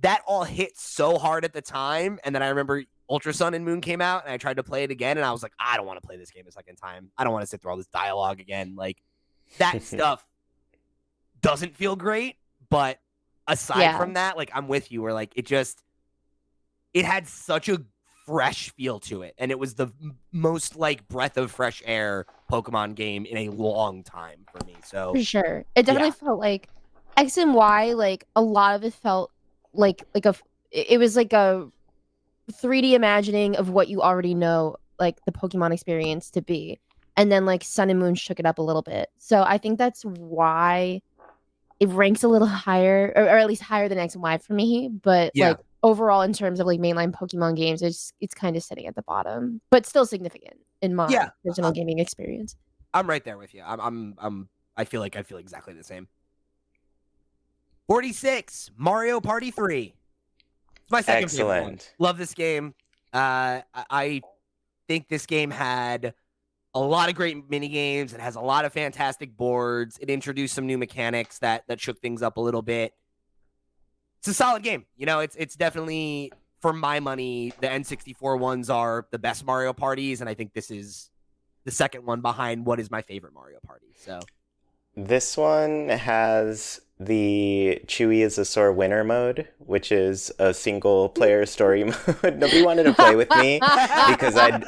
that all hit so hard at the time. And then I remember Ultra Sun and Moon came out and I tried to play it again and I was like, I don't want to play this game a second time. I don't want to sit through all this dialogue again. Like that stuff doesn't feel great, but aside from that, like I'm with you where like it had such a fresh feel to it, and it was the most like breath of fresh air Pokemon game in a long time for me. So for sure, it definitely felt like X and Y. Like a lot of it felt like it was like a 3D imagining of what you already know, like the Pokemon experience to be, and then like Sun and Moon shook it up a little bit. So I think that's why it ranks a little higher, or at least higher than X and Y for me. But like overall in terms of like mainline Pokemon games, it's kind of sitting at the bottom, but still significant in my personal gaming experience. I'm right there with you. I feel exactly the same. 46, Mario Party 3. It's my second favorite one. Love this game. I think this game had a lot of great mini games. It has a lot of fantastic boards. It introduced some new mechanics that shook things up a little bit. It's a solid game. You know, it's definitely, for my money, the N64 ones are the best Mario parties, and I think this is the second one behind what is my favorite Mario Party. So this one has the Chuy is a sore winner mode, which is a single player story mode. Nobody wanted to play with me because I'd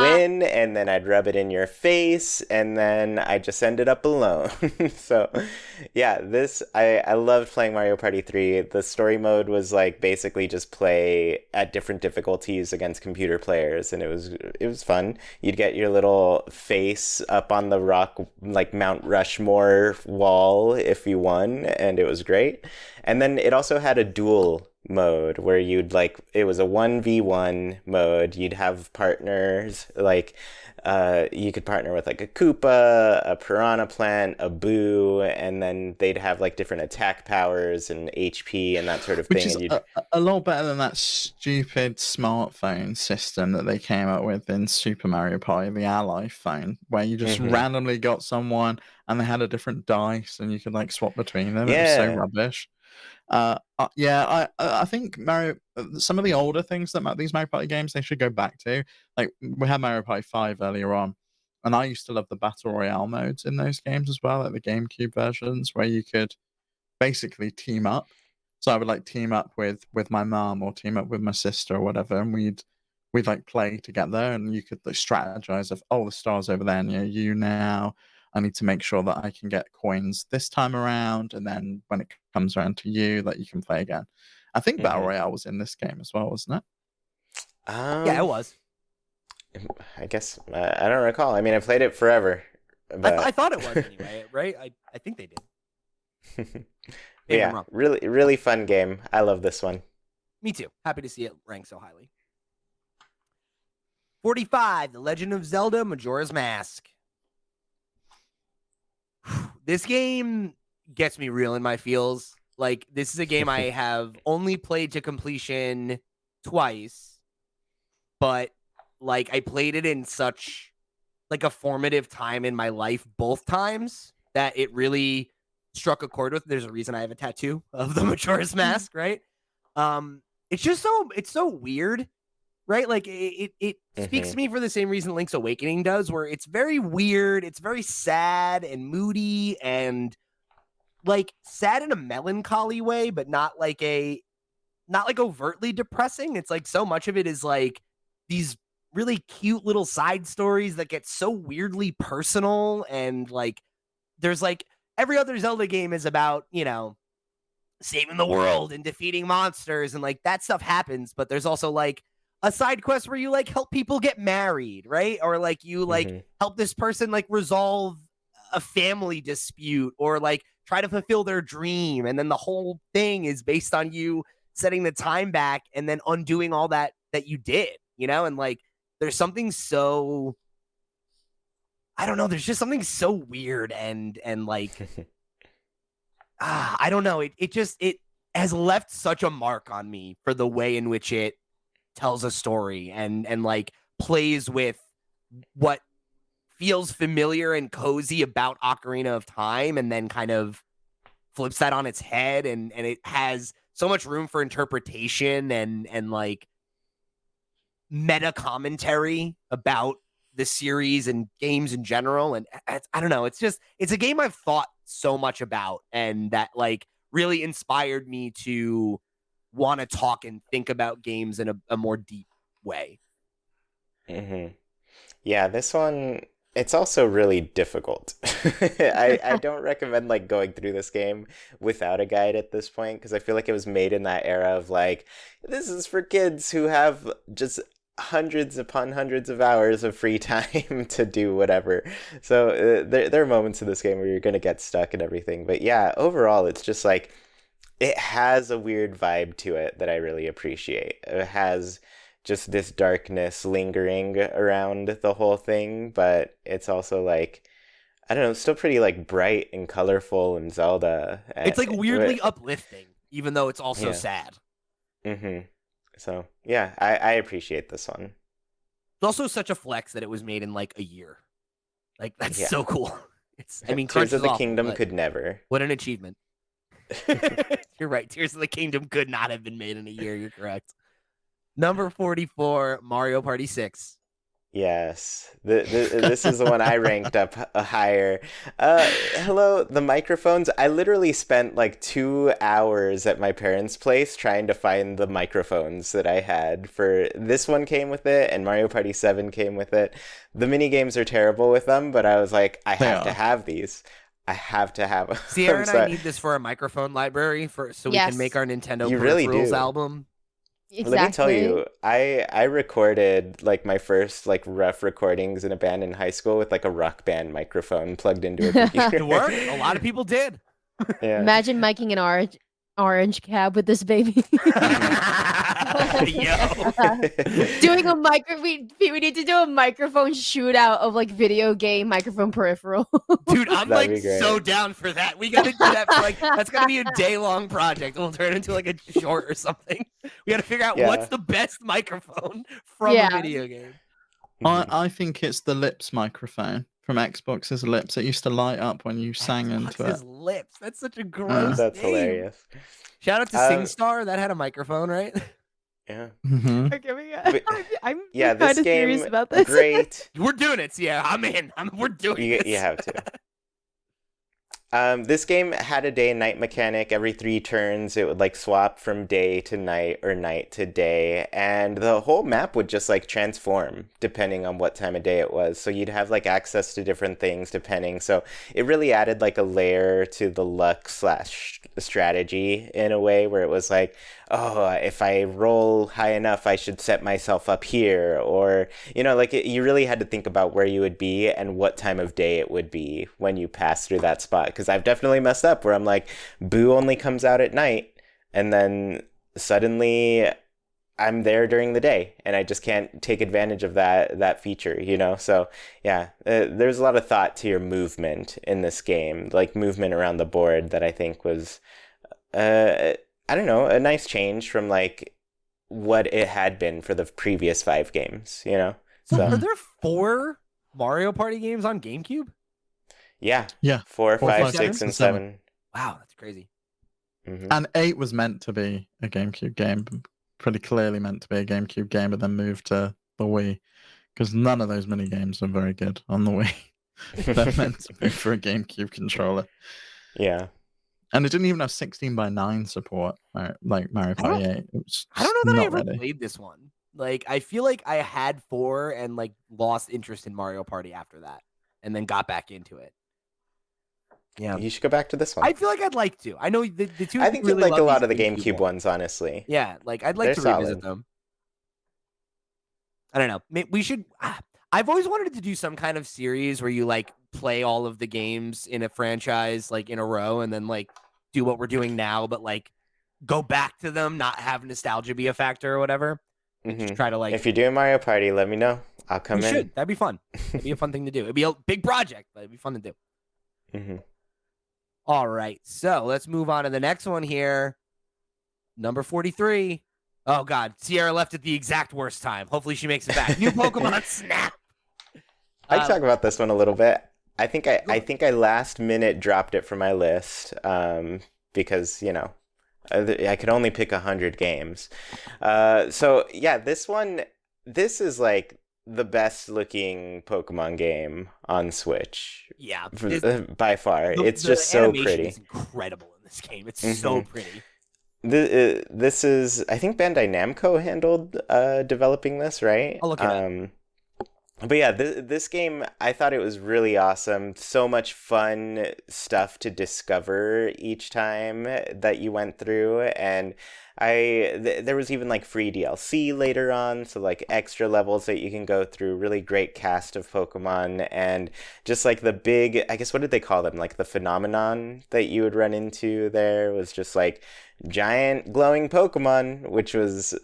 win and then I'd rub it in your face and then I just ended up alone. So yeah, I loved playing Mario Party 3. The story mode was like basically just play at different difficulties against computer players, and it was fun. You'd get your little face up on the rock like Mount Rushmore wall if you won, and it was great. And then it also had a duel mode where it was a 1v1 mode. You'd have partners, like you could partner with like a Koopa, a Piranha Plant, a Boo, and then they'd have like different attack powers and HP and that sort of thing. Which is a lot better than that stupid smartphone system that they came up with in Super Mario Party, the Ally phone, where you just randomly got someone and they had a different dice and you could like swap between them. It was so rubbish. I think some of the older things that these Mario Party games they should go back to. Like we had Mario Party 5 earlier on, and I used to love the Battle Royale modes in those games as well, like the GameCube versions where you could basically team up. So I would like team up with my mom or team up with my sister or whatever, and we'd like play together, and you could like strategize of the stars over there near you now. I need to make sure that I can get coins this time around, and then when it comes around to you, that you can play again. I think Battle Royale was in this game as well, wasn't it? Yeah, it was. I guess I don't recall. I mean, I played it forever. But... I thought it was anyway, right? I think they did. Yeah, really, really fun game. I love this one. Me too. Happy to see it ranked so highly. 45, The Legend of Zelda: Majora's Mask. This game gets me real in my feels. Like, this is a game I have only played to completion twice, but like I played it in such like a formative time in my life both times that it really struck a chord with. There's a reason I have a tattoo of the Majora's Mask, right? It's just so weird, right? Like it speaks to me for the same reason Link's Awakening does, where it's very weird, it's very sad and moody and like sad in a melancholy way, but not like overtly depressing. It's like so much of it is like these really cute little side stories that get so weirdly personal, and like there's like every other Zelda game is about, you know, saving the world and defeating monsters, and like that stuff happens, but there's also like a side quest where you like help people get married, right? Or like you like help this person like resolve a family dispute or like try to fulfill their dream, and then the whole thing is based on you setting the time back and then undoing all that you did, you know? And like there's something so, I don't know, there's just something so weird and like I don't know, it has left such a mark on me for the way in which it tells a story and like plays with what feels familiar and cozy about Ocarina of Time, and then kind of flips that on its head, and it has so much room for interpretation and like meta commentary about the series and games in general. And I don't know, it's a game I've thought so much about, and that like really inspired me to want to talk and think about games in a more deep way. Yeah, this one, it's also really difficult. I don't recommend like going through this game without a guide at this point, because I feel like it was made in that era of like, this is for kids who have just hundreds upon hundreds of hours of free time to do whatever. So there are moments in this game where you're going to get stuck and everything. But yeah, overall, it's just like it has a weird vibe to it that I really appreciate. It has just this darkness lingering around the whole thing, but it's also like, I don't know, it's still pretty like bright and colorful and Zelda. It's like weirdly uplifting, even though it's also Yeah. sad. Mm-hmm. So yeah, I appreciate this one. It's also such a flex that it was made in like a year. Like that's Yeah. so cool. It's I mean, Tears Crunch of is the awful, Kingdom but could never. what an achievement. You're right. Tears of the Kingdom could not have been made in a year. You're correct. Number 44, Mario Party 6. Yes, this is the one I ranked up higher. Hello, the microphones. I literally spent like 2 hours at my parents' place trying to find the microphones that I had. For this one came with it, and Mario Party 7 came with it. The mini games are terrible with them, but I was like, I have to have these. I have to have them. Sierra and So I need this for a microphone library so we can make Yes. our Nintendo You really Peripherals do. album. Exactly. Let me tell you, I recorded like my first like rough recordings in a band in high school with like a Rock Band microphone plugged into a computer. It worked. A lot of people did. Yeah. Imagine miking an orange cab with this baby. Yo. Doing a we need to do a microphone shootout of like video game microphone peripheral. Dude, I'm That'd like be great. so down for that. We gotta do that for like that's gotta be a day-long project. We'll turn it into like a short or something. We gotta figure out Yeah. what's the best microphone from Yeah. a video game. I think it's the Lips microphone from Xbox's Lips. It used to light up when you sang into Xbox's it. lips. That's such a gross That's name. hilarious. Shout out to SingStar. That had a microphone, right? Yeah. Mm-hmm. But- I'm Yeah, this kind of game serious about this. great. We're doing it, Sierra. I'm in. We're doing You this. have to. This game had a day and night mechanic. Every 3 turns, it would like swap from day to night or night to day, and the whole map would just like transform depending on what time of day it was. So you'd have like access to different things depending. So it really added like a layer to the luck slash strategy in a way where it was like, oh, if I roll high enough, I should set myself up here, or like you really had to think about where you would be and what time of day it would be when you pass through that spot. Because I've definitely messed up where I'm like, Boo only comes out at night, and then suddenly I'm there during the day, and I just can't take advantage of that feature, So yeah, there's a lot of thought to your movement in this game, like movement around the board that I think was, I don't know, a nice change from like what it had been for the previous 5 games, So are there 4 Mario Party games on GameCube? Yeah. Yeah. 4, 4, 5, 5, 6, and 7. Wow, that's crazy. Mhm. And 8 was meant to be a GameCube game, pretty clearly meant to be a GameCube game, but then moved to the Wii because none of those mini games are very good on the Wii. They're meant to be for a GameCube controller. Yeah. And it didn't even have 16:9 support, like Mario Party 8. It was I don't know that I not ever ready. played this one. Like, I feel like I had 4 and like lost interest in Mario Party after that, and then got back into it. Yeah, You should go back to this one. I feel like I'd like to. I know the two. I think really you'd like a love lot of the these GameCube ones, honestly. Yeah, like I'd like They're to revisit solid. them. I don't know. We should. I've always wanted to do some kind of series where you like play all of the games in a franchise like in a row, and then like do what we're doing now, but like go back to them, not have nostalgia be a factor or whatever. Mhm. Just try to like. If you're doing Mario Party, let me know. I'll come we in. should. That'd be fun. It'd be a fun thing to do. It'd be a big project, but it'd be fun to do. hmm All right, so let's move on to the next one here. Number 43. Oh, God. Sierra left at the exact worst time. Hopefully she makes it back. New Pokemon Snap. I can talk about this one a little bit. I think I last minute dropped it from my list because, I could only pick 100 games. So, yeah, this is like the best looking Pokemon game on Switch. Yeah. By far. It's The just so animation pretty. is incredible in this game. It's so Mhm. pretty. This is, I think Bandai Namco handled developing this, right? I'll look it up. But yeah, this game, I thought it was really awesome. So much fun stuff to discover each time that you went through. And there was even like free DLC later on, so like extra levels that you can go through. Really great cast of Pokemon, and just like the big, I guess, what did they call them? Like the phenomenon that you would run into there was just like giant glowing Pokemon, which was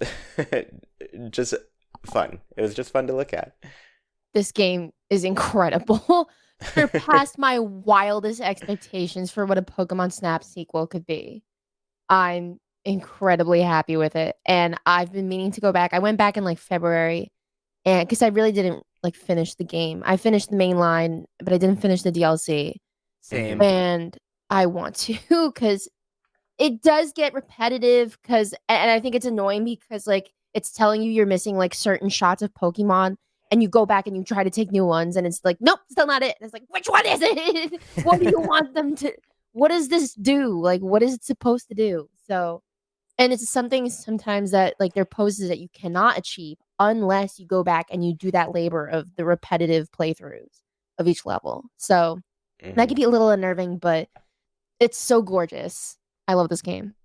just fun. It was just fun to look at. This game is incredible. Surpassed my wildest expectations for what a Pokemon Snap sequel could be. I'm incredibly happy with it, and I've been meaning to go back. I went back in like February, and because I really didn't like finish the game. I finished the main line, but I didn't finish the DLC, Same. and I want to because it does get repetitive. And I think it's annoying because like it's telling you you're missing like certain shots of Pokemon. And you go back and you try to take new ones, and it's like, nope, still not it. And it's like, which one is it? What do you want them to? What does this do? Like, what is it supposed to do? So, and it's something sometimes that like there are poses that you cannot achieve unless you go back and you do that labor of the repetitive playthroughs of each level. So that can be a little unnerving, but it's so gorgeous. I love this game.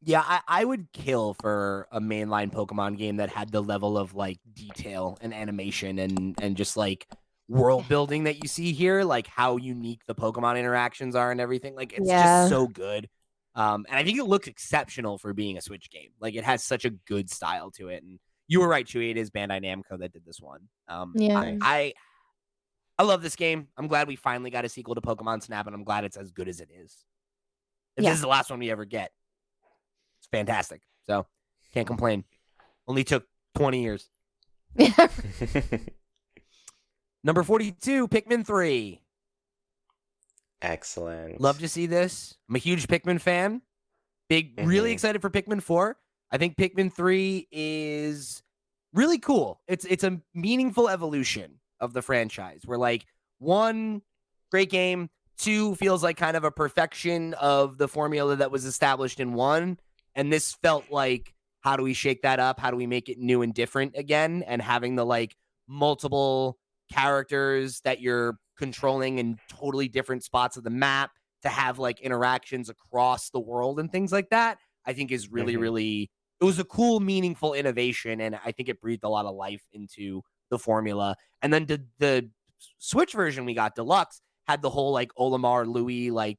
Yeah, I would kill for a mainline Pokemon game that had the level of like detail and animation and just like world building that you see here, like how unique the Pokemon interactions are and everything. Like it's just so good. And I think it looks exceptional for being a Switch game. Like it has such a good style to it. And you were right, Chuy, it is Bandai Namco that did this one. Yeah. I love this game. I'm glad we finally got a sequel to Pokemon Snap, and I'm glad it's as good as it is. If this is the last one we ever get, it's fantastic. So can't complain. Only took 20 years. Number 42, Pikmin 3. Excellent. Love to see this. I'm a huge Pikmin fan. Really excited for Pikmin 4. I think Pikmin 3 is really cool. It's a meaningful evolution of the franchise where like 1, great game, 2 feels like kind of a perfection of the formula that was established in 1. And this felt like, how do we shake that up? How do we make it new and different again? And having the like multiple characters that you're controlling in totally different spots of the map to have like interactions across the world and things like that, I think is really, really, it was a cool, meaningful innovation. And I think it breathed a lot of life into the formula. And then the Switch version we got, Deluxe, had the whole like Olimar Louis like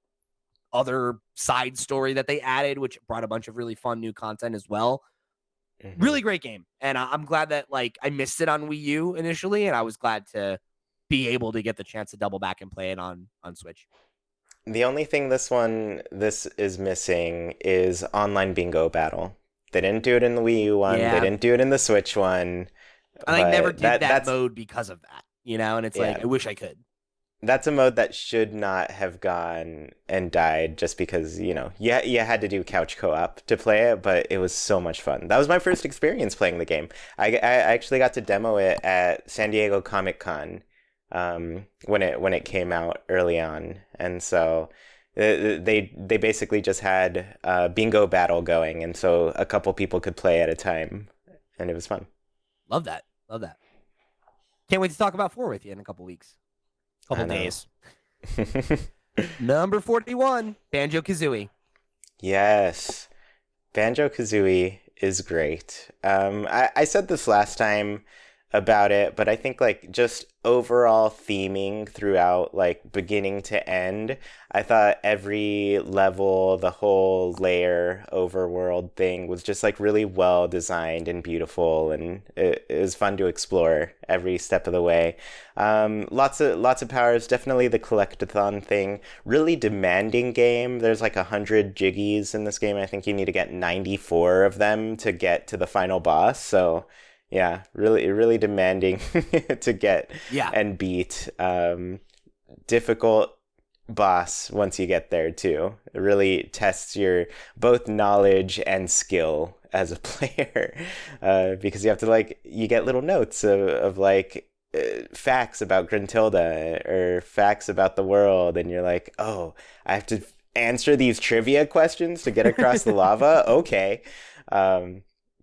other side story that they added, which brought a bunch of really fun new content as well. Really great game. And I'm glad that like I missed it on Wii U initially, and I was glad to be able to get the chance to double back and play it on Switch. The only thing this is missing is online bingo battle. They didn't do it in the Wii U one. They didn't do it in the Switch one. I like never did that mode because of that, you know, and it's like, I wish I could. That's a mode that should not have gone and died just because, you know, you had to do couch co-op to play it, but it was so much fun. That was my first experience playing the game. I actually got to demo it at San Diego Comic-Con when it came out early on. And so they basically just had a bingo battle going, and so a couple people could play at a time, and it was fun. Love that. Can't wait to talk about 4 with you in a couple weeks. Couple days. Number 41, Banjo-Kazooie. Yes. Banjo-Kazooie is great. I said this last time about it, but I think like just overall theming throughout like beginning to end, I thought every level, the whole layer overworld thing was just like really well designed and beautiful, and it was fun to explore every step of the way. Lots of powers, definitely the collectathon thing, really demanding game. There's like 100 jiggies in this game. I think you need to get 94 of them to get to the final boss. So yeah, really demanding to get and beat. Difficult boss once you get there too. It really tests your both knowledge and skill as a player, because you have to you get little notes of facts about Gruntilda or facts about the world, and you're like, oh, I have to answer these trivia questions to get across the lava. Okay.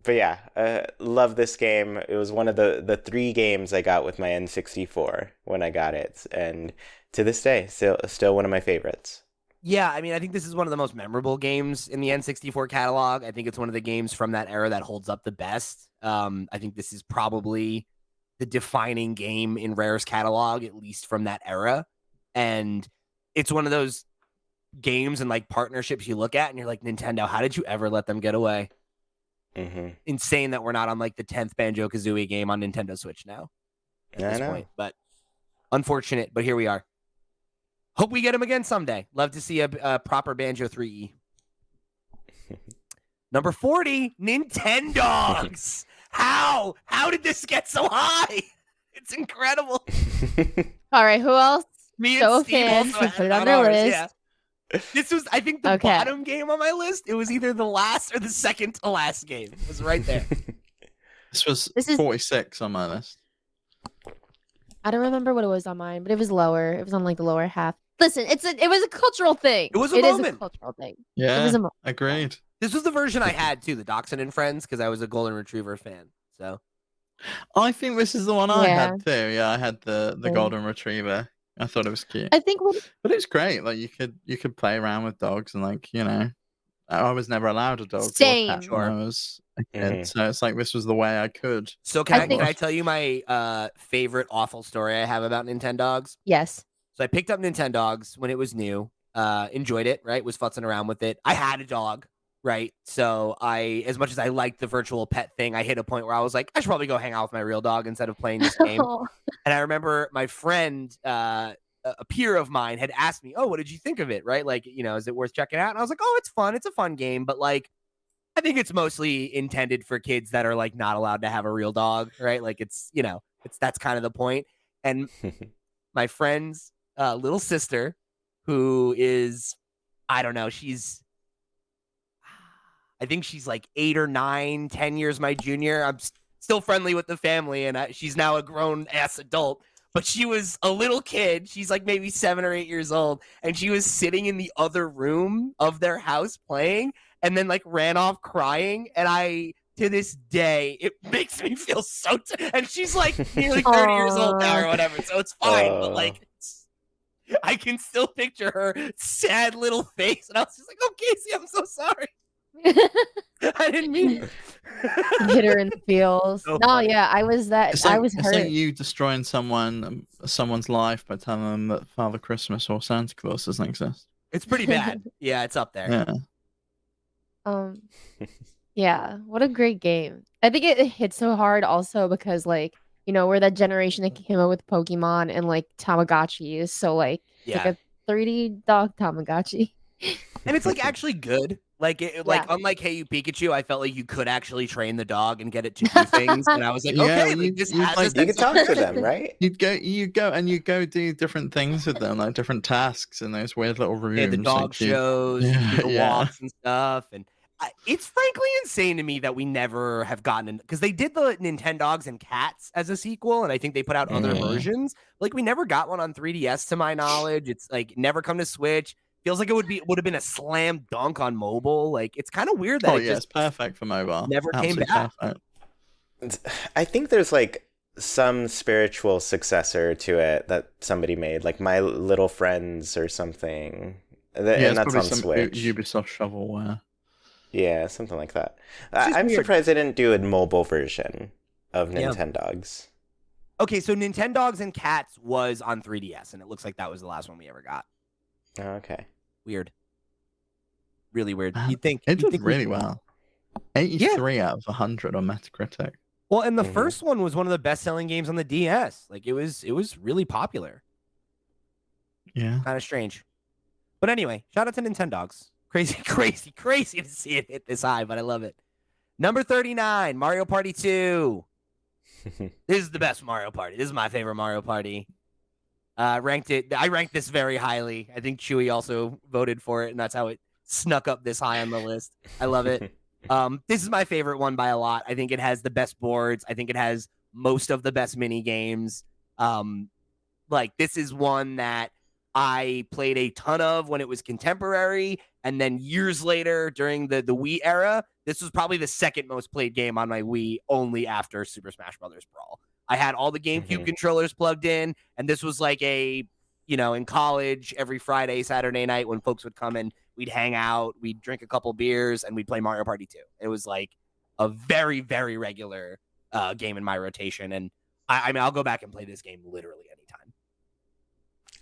but yeah, love this game. It was one of the 3 games I got with my N64 when I got it, and to this day, still one of my favorites. Yeah, I mean, I think this is one of the most memorable games in the N64 catalog. I think it's one of the games from that era that holds up the best. I think this is probably the defining game in Rare's catalog, at least from that era. And it's one of those games and like partnerships you look at and you're like, Nintendo, how did you ever let them get away? Insane that we're not on like the 10th Banjo-Kazooie game on Nintendo Switch now at this point. But unfortunate, but here we are. Hope we get him again someday. Love to see a proper Banjo 3E. Number 40, Nintendogs. How? How did this get so high? It's incredible. All right, who else? Me Show and of Steve hands also to had put it it on their ours, list. yeah. This was, I think, the Okay. bottom game on my list. It was either the last or the second to last game. It was right there. This was This is- 46 on my list. I don't remember what it was on mine, but it was lower. It was on like the lower half. Listen, it was a cultural thing. It was a It is moment. a cultural thing. Yeah, It was a moment. agreed. This was the version I had too, the Dachshund and Friends, because I was a Golden Retriever fan. So I think this is the one I Yeah. had too. Yeah, I had the Yeah. golden retriever. I thought it was cute, I think what but it's great. Like you could play around with dogs and like I was never allowed a dog or a cat Same. when Sure. I was a kid, so it's like this was the way I could. So I can I think- tell you my favorite awful story I have about Nintendogs? yes. So I picked up Nintendogs when it was new. Enjoyed it, right? Was futzing around with it. I had a dog, right? So as much as I liked the virtual pet thing, I hit a point where I was like, I should probably go hang out with my real dog instead of playing this game. And I remember my friend, a peer of mine, had asked me, "Oh, what did you think of it?" Right? Like, is it worth checking out? And I was like, "Oh, it's fun. It's a fun game, but like, I think it's mostly intended for kids that are like not allowed to have a real dog, right? Like, that's kind of the point." And my friend's little sister, who is, I don't know, I think she's like 8 or 9, 10 years my junior. I'm still friendly with the family, and she's now a grown ass adult. But she was a little kid. She's like maybe 7 or 8 years old, and she was sitting in the other room of their house playing, and then like ran off crying. And to this day, it makes me feel so. And she's like nearly 30 years old now or whatever, so it's fine. But like, I can still picture her sad little face, and I was just like, "Oh, Casey, I'm so sorry. I didn't mean it." Hit her in the feels. So No, funny. yeah, I was that. It's I like, was it's hurt. like you destroying someone's life by telling them that Father Christmas or Santa Claus doesn't exist. It's pretty bad. Yeah, it's up there. Yeah. Yeah, what a great game. I think it hit so hard also because like, we're that generation that came up with Pokemon and like Tamagotchis. So like it's Yeah. like a 3D dog Tamagotchi. And it's like actually good. Like unlike Hey You Pikachu, I felt like you could actually train the dog and get it to do things, and I was like, Yeah, okay, you- like, this you has like- a You sense can of talk to progression. them, right? You go do different things with them, like different tasks in those weird little rooms. Yeah, the dog like you- shows, Yeah, the yeah. walks and stuff, and it's frankly insane to me that we never have gotten, because they did the Nintendogs and Cats as a sequel, and I think they put out other Yeah. versions. Like we never got one on 3DS to my knowledge. It's like never come to Switch. Feels like it would have been a slam dunk on mobile. Like it's kind of weird that Oh it yeah, just it's perfect for mobile. never came Absolutely back. perfect. I think there's like some spiritual successor to it that somebody made, like My Little Friends or something. Yeah, And it's that's probably on some Switch. Ubisoft shovelware. Yeah, something like that. just I'm weird. surprised they didn't do a mobile version of Yeah. Nintendogs. Okay, so Nintendogs and Cats was on 3DS, and it looks like that was the last one we ever got. Oh, okay. Weird. Really weird. Man, You'd think It you'd did think we- really well. 83 out of 100 on Metacritic. Well, and the Mhm. first one was one of the best-selling games on the DS. Like it was really popular. Yeah. Kind of strange. But anyway, shout out to Nintendogs. Crazy, crazy, crazy to see it hit this high, but I love it. Number 39, Mario Party 2. This is the best Mario Party. This is my favorite Mario Party. I ranked this very highly. I think Chuy also voted for it, and that's how it snuck up this high on the list. I love it. This is my favorite one by a lot. I think it has the best boards. I think it has most of the best mini games. Like this is one that I played a ton of when it was contemporary, and then years later during the Wii era, this was probably the second most played game on my Wii, only after Super Smash Brothers Brawl. I had all the GameCube controllers plugged in, and this was like a, in college, every Friday, Saturday night when folks would come and we'd hang out, we'd drink a couple beers, and we'd play Mario Party 2. It was like a very, very regular game in my rotation, and I mean, I'll go back and play this game literally anytime.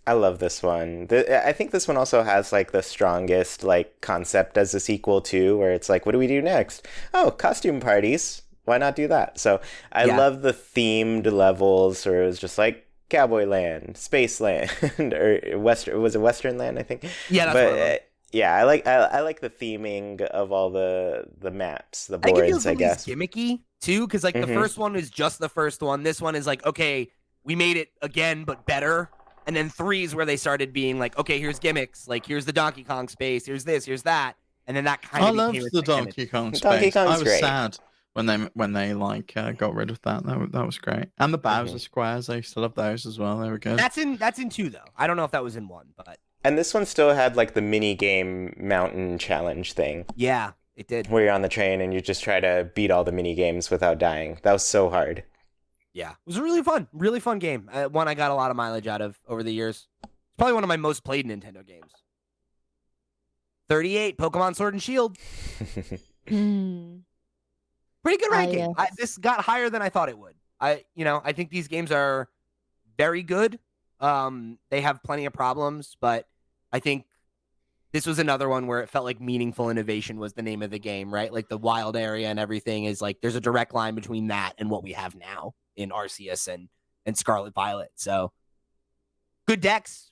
I love this one. I think this one also has like the strongest like concept as a sequel too, where it's like, what do we do next? Oh, costume parties. Why not do that? So I love the themed levels, or it was just like Cowboy Land, Space Land, or Western. Was it Western Land? I think. Yeah, that's but yeah, I like the theming of all the maps, the boards. I think it feels I guess gimmicky too, because like the first one is just the first one. This one is like, okay, we made it again but better. And then 3 is where they started being like, okay, here's gimmicks. Like, here's the Donkey Kong space. Here's this. Here's that. And then that kind of I became loved the Donkey Kong space. Donkey Kong's I was great. sad when they like got rid of that. That was great. And the Bowser squares, I used to love those as well. They were good. That's in 2 though. I don't know if that was in 1, but And this one still had like the mini game mountain challenge thing. Yeah, it did. Where you're on the train and you just try to beat all the mini games without dying. That was so hard. Yeah, it was a really fun game. One I got a lot of mileage out of over the years. It's probably one of my most played Nintendo games. 38, Pokemon Sword and Shield. Pretty good ranking. This got higher than I thought it would. I think these games are very good. They have plenty of problems, but I think this was another one where it felt like meaningful innovation was the name of the game, right? Like the wild area and everything is like, there's a direct line between that and what we have now in Arceus and Scarlet Violet. So good decks.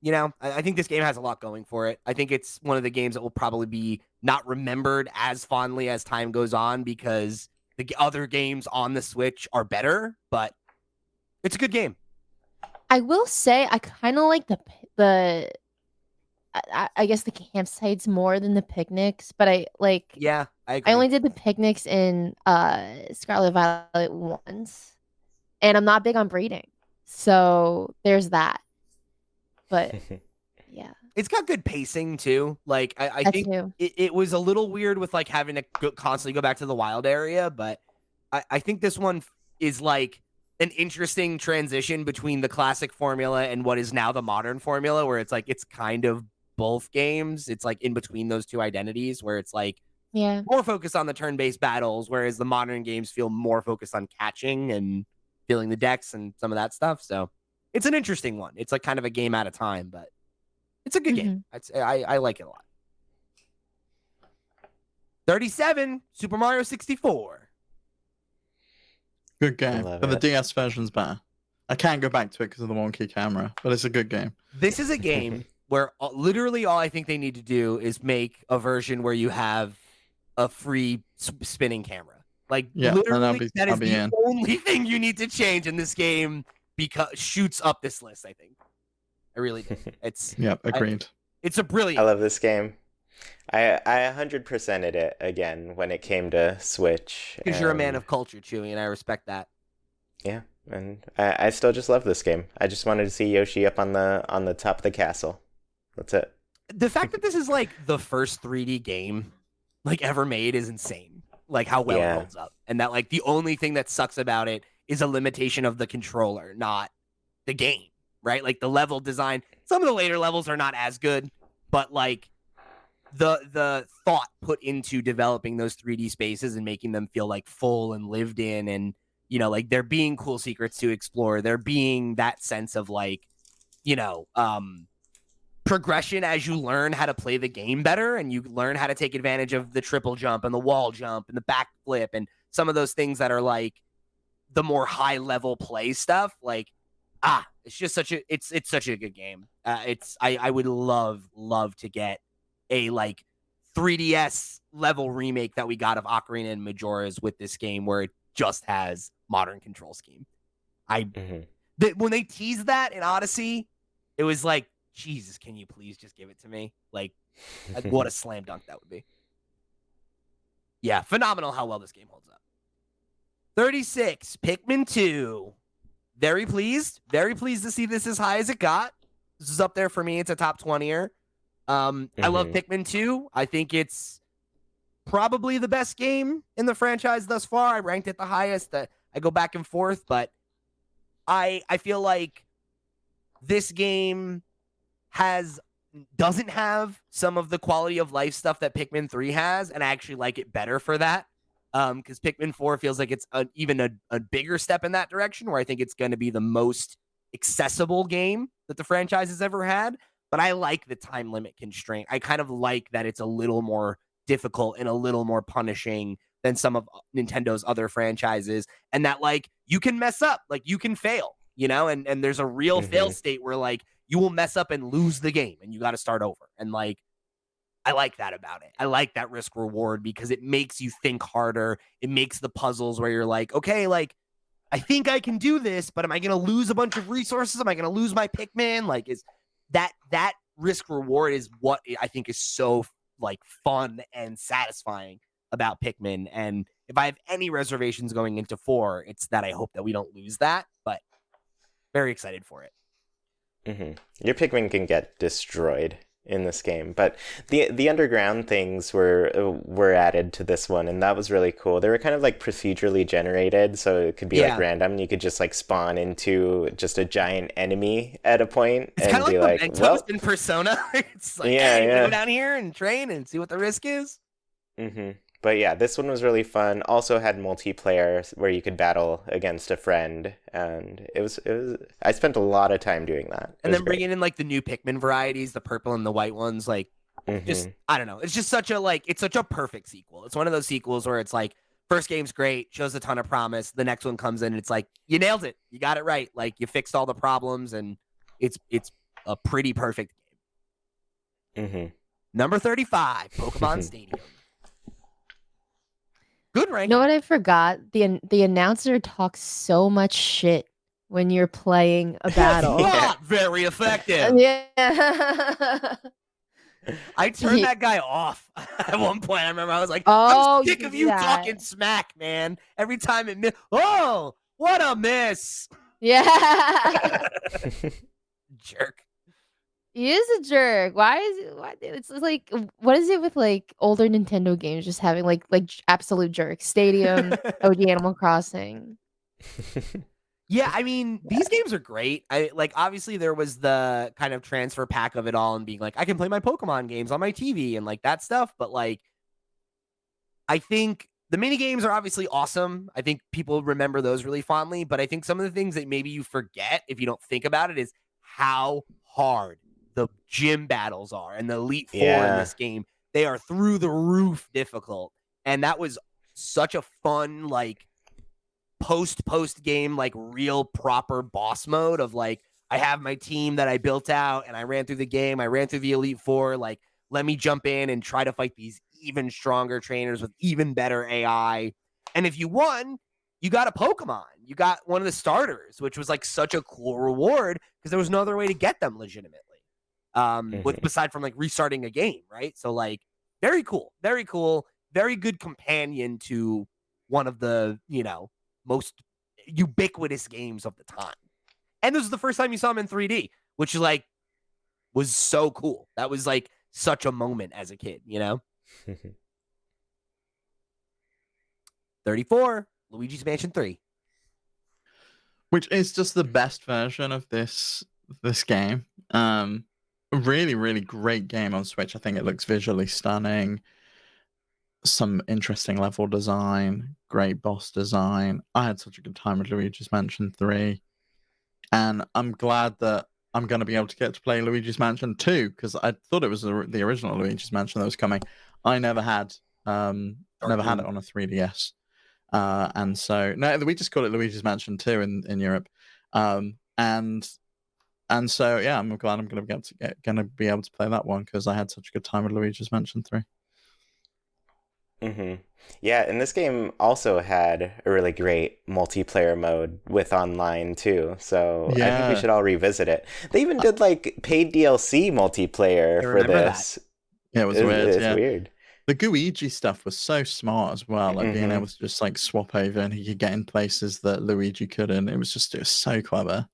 I think this game has a lot going for it. I think it's one of the games that will probably be not remembered as fondly as time goes on because the other games on the Switch are better, but it's a good game. I will say I kind of like I guess the campsites more than the picnics, but I agree. I only did the picnics in Scarlet Violet once, and I'm not big on breeding, so there's that. But yeah, it's got good pacing too. Like I think it was a little weird with like having to constantly go back to the wild area, but I think this one is like an interesting transition between the classic formula and what is now the modern formula, where it's like it's kind of both games. It's like in between those two identities, where it's like more focused on the turn-based battles, whereas the modern games feel more focused on catching and feeling the decks and some of that stuff. So it's an interesting one. It's like kind of a game at a time, but it's a good game. I like it a lot. 37, Super Mario 64. Good game, but the DS version's better. I can't go back to it because of the wonky camera, but it's a good game. This is a game where literally all I think they need to do is make a version where you have a free spinning camera. Like, literally, that is the only thing you need to change in this game because shoots up this list, I think. I really do. It's agreed. It's a brilliant. I love this game. I 100%ed it again when it came to Switch. Because you're a man of culture, Chuy, and I respect that. Yeah, and I still just love this game. I just wanted to see Yoshi up on the top of the castle. That's it. The fact that this is like the first 3D game like ever made is insane. Like how well it holds up, and that like the only thing that sucks about it is a limitation of the controller, not the game. Right? Like the level design. Some of the later levels are not as good, but like the thought put into developing those 3D spaces and making them feel like full and lived in, and like there being cool secrets to explore, there being that sense of like progression as you learn how to play the game better and you learn how to take advantage of the triple jump and the wall jump and the back flip and some of those things that are like the more high level play stuff. Like it's just such a good game. I would love to get a like 3DS level remake that we got of Ocarina and Majora's with this game where it just has modern control scheme. When they teased that in Odyssey, it was like, Jesus, can you please just give it to me? Like, what a slam dunk that would be. Yeah, phenomenal how well this game holds up. 36, Pikmin 2. Very pleased to see this as high as it got. This is up there for me. It's a top 20er. I love Pikmin 2. I think it's probably the best game in the franchise thus far. I ranked it the highest. I go back and forth, but I feel like this game doesn't have some of the quality of life stuff that Pikmin 3 has, and I actually like it better for that. Because Pikmin 4 feels like it's even a bigger step in that direction, where I think it's going to be the most accessible game that the franchise has ever had. But I like the time limit constraint. I kind of like that it's a little more difficult and a little more punishing than some of Nintendo's other franchises, and that like you can mess up, like you can fail, and there's a real fail state where like you will mess up and lose the game and you got to start over. And like I like that about it. I like that risk reward because it makes you think harder. It makes the puzzles where you're like, okay, like I think I can do this, but am I going to lose a bunch of resources? Am I going to lose my Pikmin? Like is that risk reward is what I think is so like fun and satisfying about Pikmin. And if I have any reservations going into 4, it's that I hope that we don't lose that, but very excited for it. Your Pikmin can get destroyed in this game, but the underground things were added to this one, and that was really cool. They were kind of like procedurally generated, so it could be like random. You could just like spawn into just a giant enemy at a point. It's kind of like Mementos in Persona. It's like, go down here and train and see what the risk is. But yeah, this one was really fun. Also had multiplayer where you could battle against a friend, and it was. I spent a lot of time doing that. And then bringing in like the new Pikmin varieties, the purple and the white ones, like just I don't know. It's just such a perfect sequel. It's one of those sequels where it's like first game's great, shows a ton of promise. The next one comes in, and it's like you nailed it, you got it right, like you fixed all the problems, and it's a pretty perfect game. Number 35, Pokemon Stadium. Good rank. You know what I forgot? The announcer talks so much shit when you're playing a battle. Not very effective. Yeah. I turned that guy off at one point. I remember I was like, oh, I'm sick of you talking smack, man. Every time it missed. Oh, what a miss. Yeah. Jerk. He is a jerk. Why is it? Why it's like what is it with like older Nintendo games just having like absolute jerks? Stadium, OG Animal Crossing. Yeah, I mean, these games are great. Obviously there was the kind of transfer pack of it all and being like, I can play my Pokemon games on my TV and like that stuff, but like I think the mini games are obviously awesome. I think people remember those really fondly, but I think some of the things that maybe you forget if you don't think about it is how hard the gym battles are, and the Elite Four in this game. They are through the roof difficult. And that was such a fun, like post game, like real proper boss mode of like, I have my team that I built out and I ran through the game. I ran through the Elite Four. Like, let me jump in and try to fight these even stronger trainers with even better AI. And if you won, you got a Pokemon. You got one of the starters, which was like such a cool reward because there was no other way to get them legitimately. Beside from like restarting a game, right? So like very cool, very good companion to one of the, most ubiquitous games of the time. And this is the first time you saw him in 3D, which like was so cool. That was like such a moment as a kid, 34, Luigi's Mansion 3. Which is just the best version of this game. Really, really great game on Switch. I think it looks visually stunning. Some interesting level design, great boss design. I had such a good time with Luigi's Mansion 3. And I'm glad that I'm going to be able to get to play Luigi's Mansion 2, because I thought it was the original Luigi's Mansion that was coming. I never had it on a 3DS. And so, no, we just call it Luigi's Mansion 2 in Europe. And so, yeah, I'm glad I'm going to be able to play that one because I had such a good time with Luigi's Mansion 3. Yeah, and this game also had a really great multiplayer mode with online too. So I think we should all revisit it. They even did like paid DLC multiplayer for this. Yeah, it was weird. It's weird. The Guigi stuff was so smart as well, like being able to just like swap over and he could get in places that Luigi couldn't. It was so clever.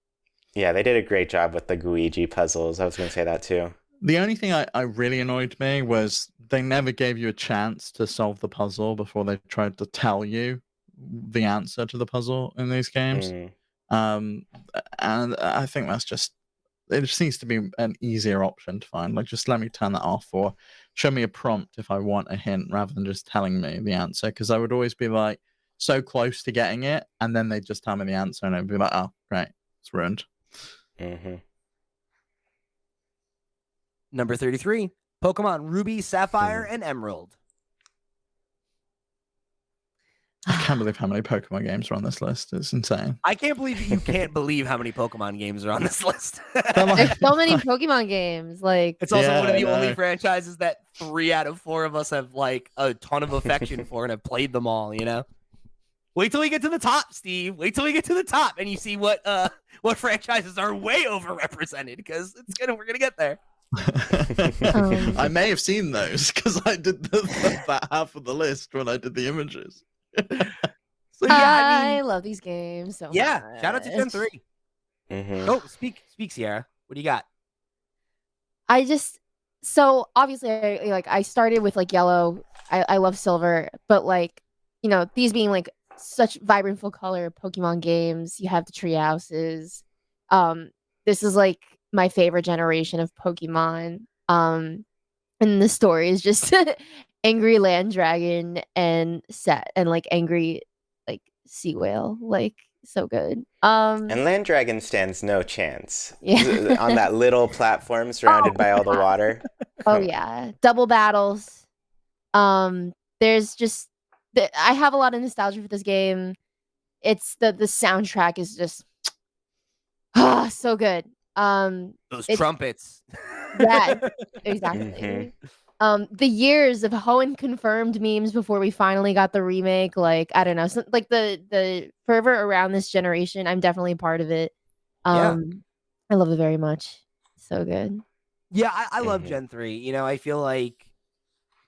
Yeah, they did a great job with the Guiji puzzles. I was going to say that too. The only thing I really annoyed me was they never gave you a chance to solve the puzzle before they tried to tell you the answer to the puzzle in these games. Mm. And I think that's just, it just needs to be an easier option to find. Like, just let me turn that off, or show me a prompt if I want a hint rather than just telling me the answer. Because I would always be like so close to getting it, and then they'd just tell me the answer, and I'd be like, oh, great, it's ruined. Mm-hmm. Number 33, Pokemon Ruby, Sapphire, and Emerald. I can't believe how many Pokemon games are on this list. It's insane. I can't believe that you can't believe how many Pokemon games are on this list. There's so many Pokemon games. Like, It's also Yeah, one of the I only know. franchises that 3 out of 4 of us have like a ton of affection for and have played them all, you know? Wait till we get to the top, Steve. Wait till we get to the top and you see what franchises are way overrepresented, because we're gonna get there. I may have seen those because I did that half of the list when I did the images. So yeah, I I mean, love these games so yeah, much. shout out to Gen 3. Mm-hmm. Oh, speak, Sierra. What do you got? So obviously I started with like yellow. I love silver, but like, these being like such vibrant full color Pokemon games, you have the tree houses. This is like my favorite generation of Pokemon. And the story is just angry land dragon and set and like angry like sea whale, like so good. And Land Dragon stands no chance. Yeah. On that little platform surrounded by all the water. Oh yeah, double battles. There's just I have a lot of nostalgia for this game. It's the soundtrack is just so good. Those It's- trumpets. Yeah, exactly. Mhm. The years of Hoenn confirmed memes before we finally got the remake, like I don't know, like the fervor around this generation. I'm definitely part of it. Yeah. I love it very much. So good. Yeah, I love Mhm. Gen 3. You know, I feel like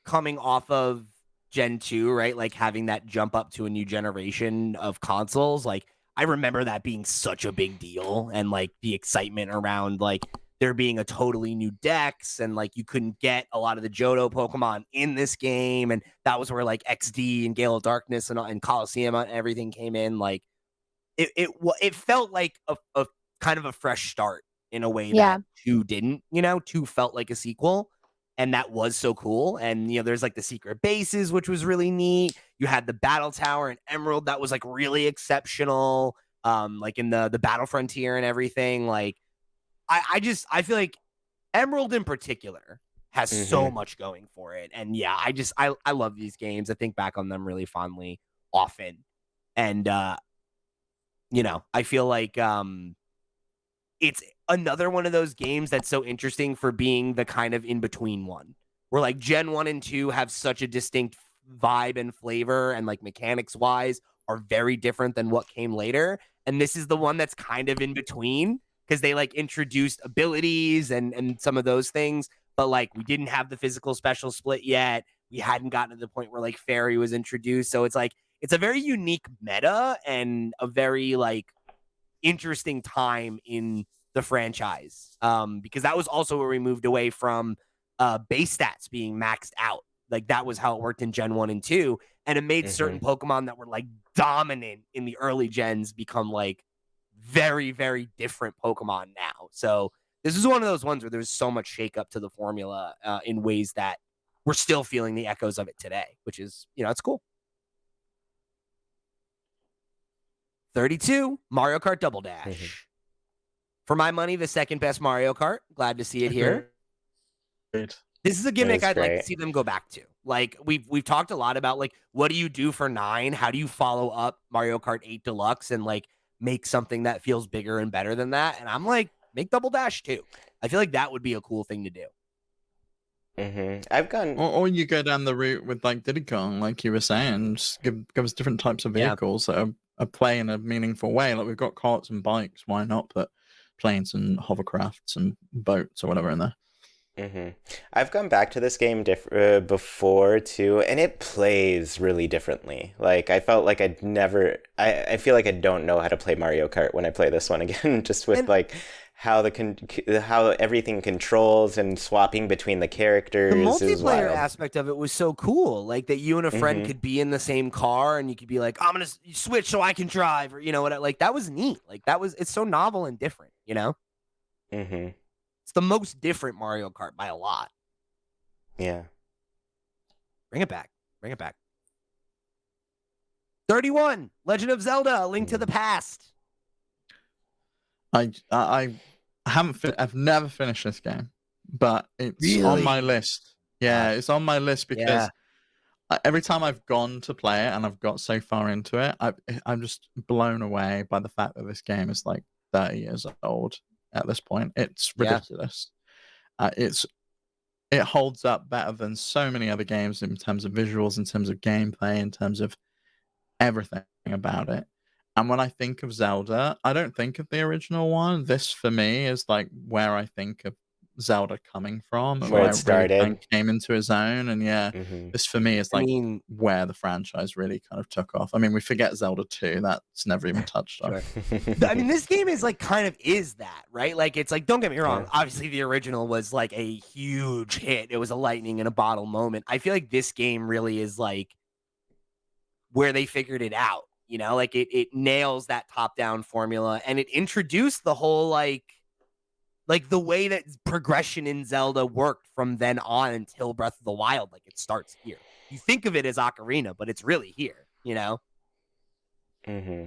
coming off of Gen 2, right? Like having that jump up to a new generation of consoles, like I remember that being such a big deal, and like the excitement around like there being a totally new dex, and like you couldn't get a lot of the Johto Pokemon in this game, and that was where like XD and Gale of Darkness and Coliseum and everything came in. Like it felt like a kind of a fresh start in a way Yeah. that 2 didn't. 2 felt like a sequel, and that was so cool. And there's like the secret bases, which was really neat. You had the battle tower and Emerald that was like really exceptional. Like in the battle frontier and everything. Like I feel like Emerald in particular has so much going for it. And yeah, I love these games. I think back on them really fondly often. And I feel like it's another one of those games that's so interesting for being the kind of in-between one, where like Gen 1 and 2 have such a distinct vibe and flavor, and like mechanics wise are very different than what came later. And this is the one that's kind of in between, because they like introduced abilities and some of those things, but like we didn't have the physical special split yet. We hadn't gotten to the point where like Fairy was introduced. So it's like it's a very unique meta and a very like interesting time in the franchise, because that was also where we moved away from base stats being maxed out. Like that was how it worked in Gen 1 and 2, and it made certain Pokemon that were like dominant in the early gens become like very, very different Pokemon now. So this is one of those ones where there's so much shakeup to the formula in ways that we're still feeling the echoes of it today, which is, it's cool. 32, Mario Kart Double Dash. For my money, the second best Mario Kart. Glad to see it here. Great. This is a gimmick I'd like to great. see them go back to. Like we've talked a lot about like what do you do for 9? How do you follow up Mario Kart 8 Deluxe and like make something that feels bigger and better than that? And I'm like, make Double Dash too. I feel like that would be a cool thing to do. I've gone. Or you go down the route with like Diddy Kong, like you were saying, just give us different types of vehicles that are play in a meaningful way. Like we've got carts and bikes, why not put planes and hovercrafts and boats or whatever in there? I've gone back to this game before too, and it plays really differently. Like I felt like I'd never. I feel like I don't know how to play Mario Kart when I play this one again. Just with And like how how everything controls and swapping between the the characters is multiplayer wild. aspect of it was so cool. Like that you and a friend hmm could be in the same car and you could be like, I'm gonna switch so I can drive, or you know what? Like that was neat. Like that was it's so novel and different. You know, hmm it's the most different Mario Kart by a lot. Yeah. Bring it back. Bring it back. 31. Legend of Zelda: A Link to the Past. I haven't. I've never finished this game, but it's on my Really? list. Yeah, it's on my list Yeah. because every time I've gone to play it and I've got so far into it, I'm just blown away by the fact that this game is like 30 years old at this point. It's Yeah. ridiculous. It holds up better than so many other games in terms of visuals, in terms of gameplay, in terms of everything about it. And when I think of Zelda, I don't think of the original one. This for me is like where I think of Zelda coming from, and Where where it it really kind started. of came into its own. And yeah, hmm this for me is I like mean, where the franchise really kind of took off. I mean, we forget Zelda 2, that's never even touched on. sure. I mean, this game is like kind of is that, right? Like it's like, don't get me wrong. Yeah. Obviously, the original was like a huge hit. It was a lightning in a bottle moment. I feel like this game really is like where they figured it out. You know, like it nails that top down formula, and it introduced the whole like the way that progression in Zelda worked from then on until Breath of the Wild. Like it starts here. You think of it as Ocarina, but it's really here. You know. hmm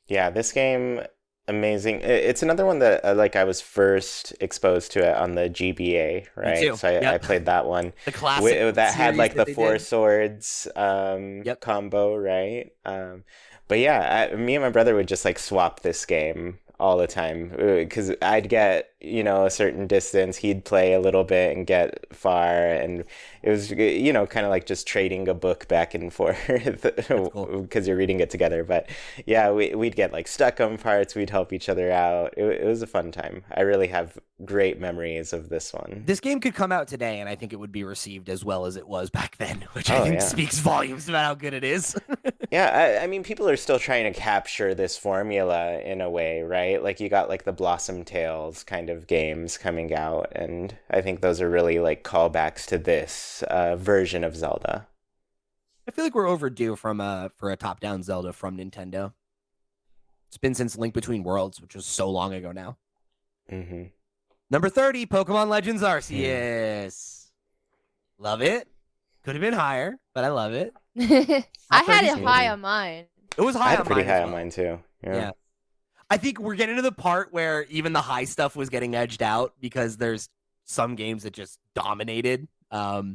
Yeah, this game, amazing. It's another one that like I was first exposed to it on the GBA, Me right? too. So I Yep. played that one The classic that had series like that the they four did. swords Yep. combo, right? But yeah, me and my brother would just like swap this game all the time because I'd get, a certain distance, he'd play a little bit and get far, and it was, kind of like just trading a book back and forth That's cool. because you're reading it together. But yeah, we'd get like stuck on parts, we'd help each other out. It was a fun time. I really have great memories of this one. This game could come out today, and I think it would be received as well as it was back then, which I Oh, think yeah. speaks volumes about how good it is. Yeah, I mean, people are still trying to capture this formula in a way, right? Like you got like the Blossom Tales kind of games coming out, and I think those are really like callbacks to this version of Zelda. I feel like we're overdue for a top-down Zelda from Nintendo. It's been since Link Between Worlds, which was so long ago now. hmm Number 30, Pokemon Legends Arceus. Love it. Could have been higher, but I love it. I had it 36. high on mine. It was I high had it on pretty mine high as on well. mine too. Yeah. I think we're getting to the part where even the high stuff was getting edged out because there's some games that just dominated. hmm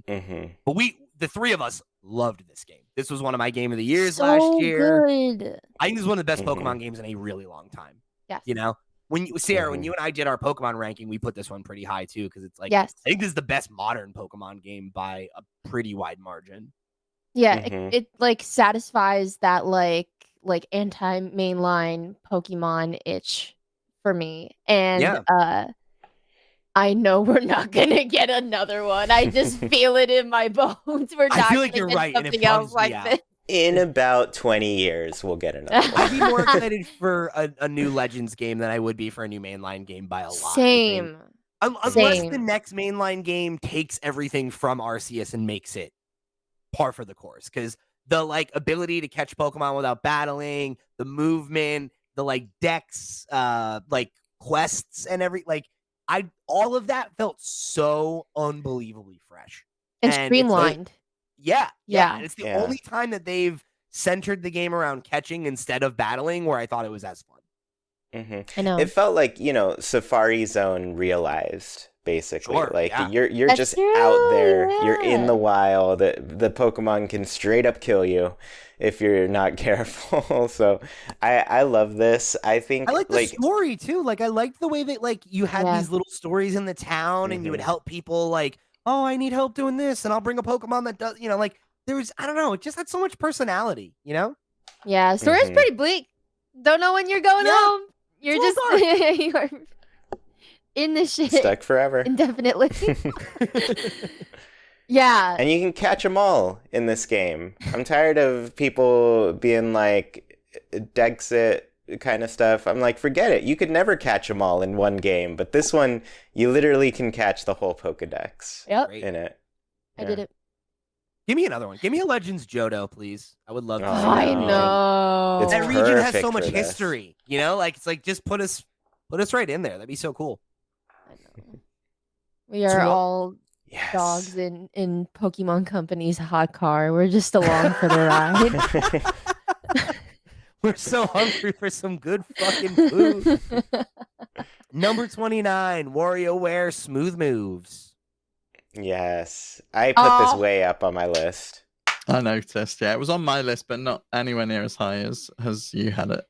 But the three of us, loved this game. This was one of my game of the years last So year. good. I think this is one of the best Mhm. Pokemon games in a really long time. Yes. You know, Sarah, when Mhm. you and I did our Pokemon ranking, we put this one pretty high too because it's like Yes. I think this is the best modern Pokemon game by a pretty wide margin. Yeah, Mhm. it like satisfies that like anti-mainline Pokemon itch for me. And Yeah. I know we're not gonna get another one. I just feel it in my bones. We're I not feel like gonna you're get right, and it something else bums me like out. this. In about 20 years, we'll get another I'd one. be more excited for a new Legends game than I would be for a new mainline game by a lot. I think. Same. Unless the Same. next mainline game takes everything from Arceus and makes it par for the course, because the like ability to catch Pokemon without battling, the movement, the like dex, like quests and all of that felt so unbelievably fresh And it's like- streamlined. yeah. Yeah. And it's the Yeah. only time that they've centered the game around catching instead of battling where I thought it was as fun. hmm I know. It felt like, Safari Zone realized, basically. Sure, Like yeah. you're That's just true, out there, you're in yeah. the wild. The Pokemon can straight up kill you if you're not careful. So I love this. I think I like the story too. Like I liked the way that like you had Yeah. these little stories in the town and you would Mhm. help people like, oh, I need help doing this, and I'll bring a Pokemon that does, like there was, I don't know, it just had so much personality, Yeah, story's Mhm. pretty bleak. Don't know when you're going Yeah, home. You're it's a just little you're in the shit Stuck forever. indefinitely. Yeah. And you can catch them all in this game. I'm tired of people being like, Dexit kind of stuff. I'm like, forget it. You could never catch them all in one game. But this one, you literally can catch the whole Pokedex Yep. in it. I did it. Give me another one. Give me a Legends Johto, please. I would love to. Oh, see I that. know. It's That region has perfect so much for this. history. You know, like it's like just put us right in there. That'd be so cool. I know. We are all Yes. dogs in Pokemon Company's hot car. We're just along for the ride. We're so hungry for some good fucking food. Number 29, WarioWare Smooth Moves. Yes. I put this Oh. way up on my list. I noticed. Yeah, it was on my list, but not anywhere near as high as you had it.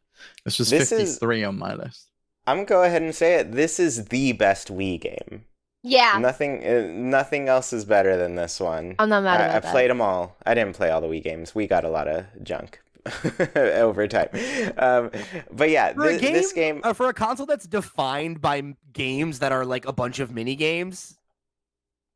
This was This is- 53 on my list. I'm gonna go ahead and say it. This is the best Wii game. Yeah. Nothing else is better than this one. I'm not mad about I that. played them all. I didn't play all the Wii games. We got a lot of junk over time. But yeah, For a game, this game. for a console that's defined by games that are like a bunch of mini games,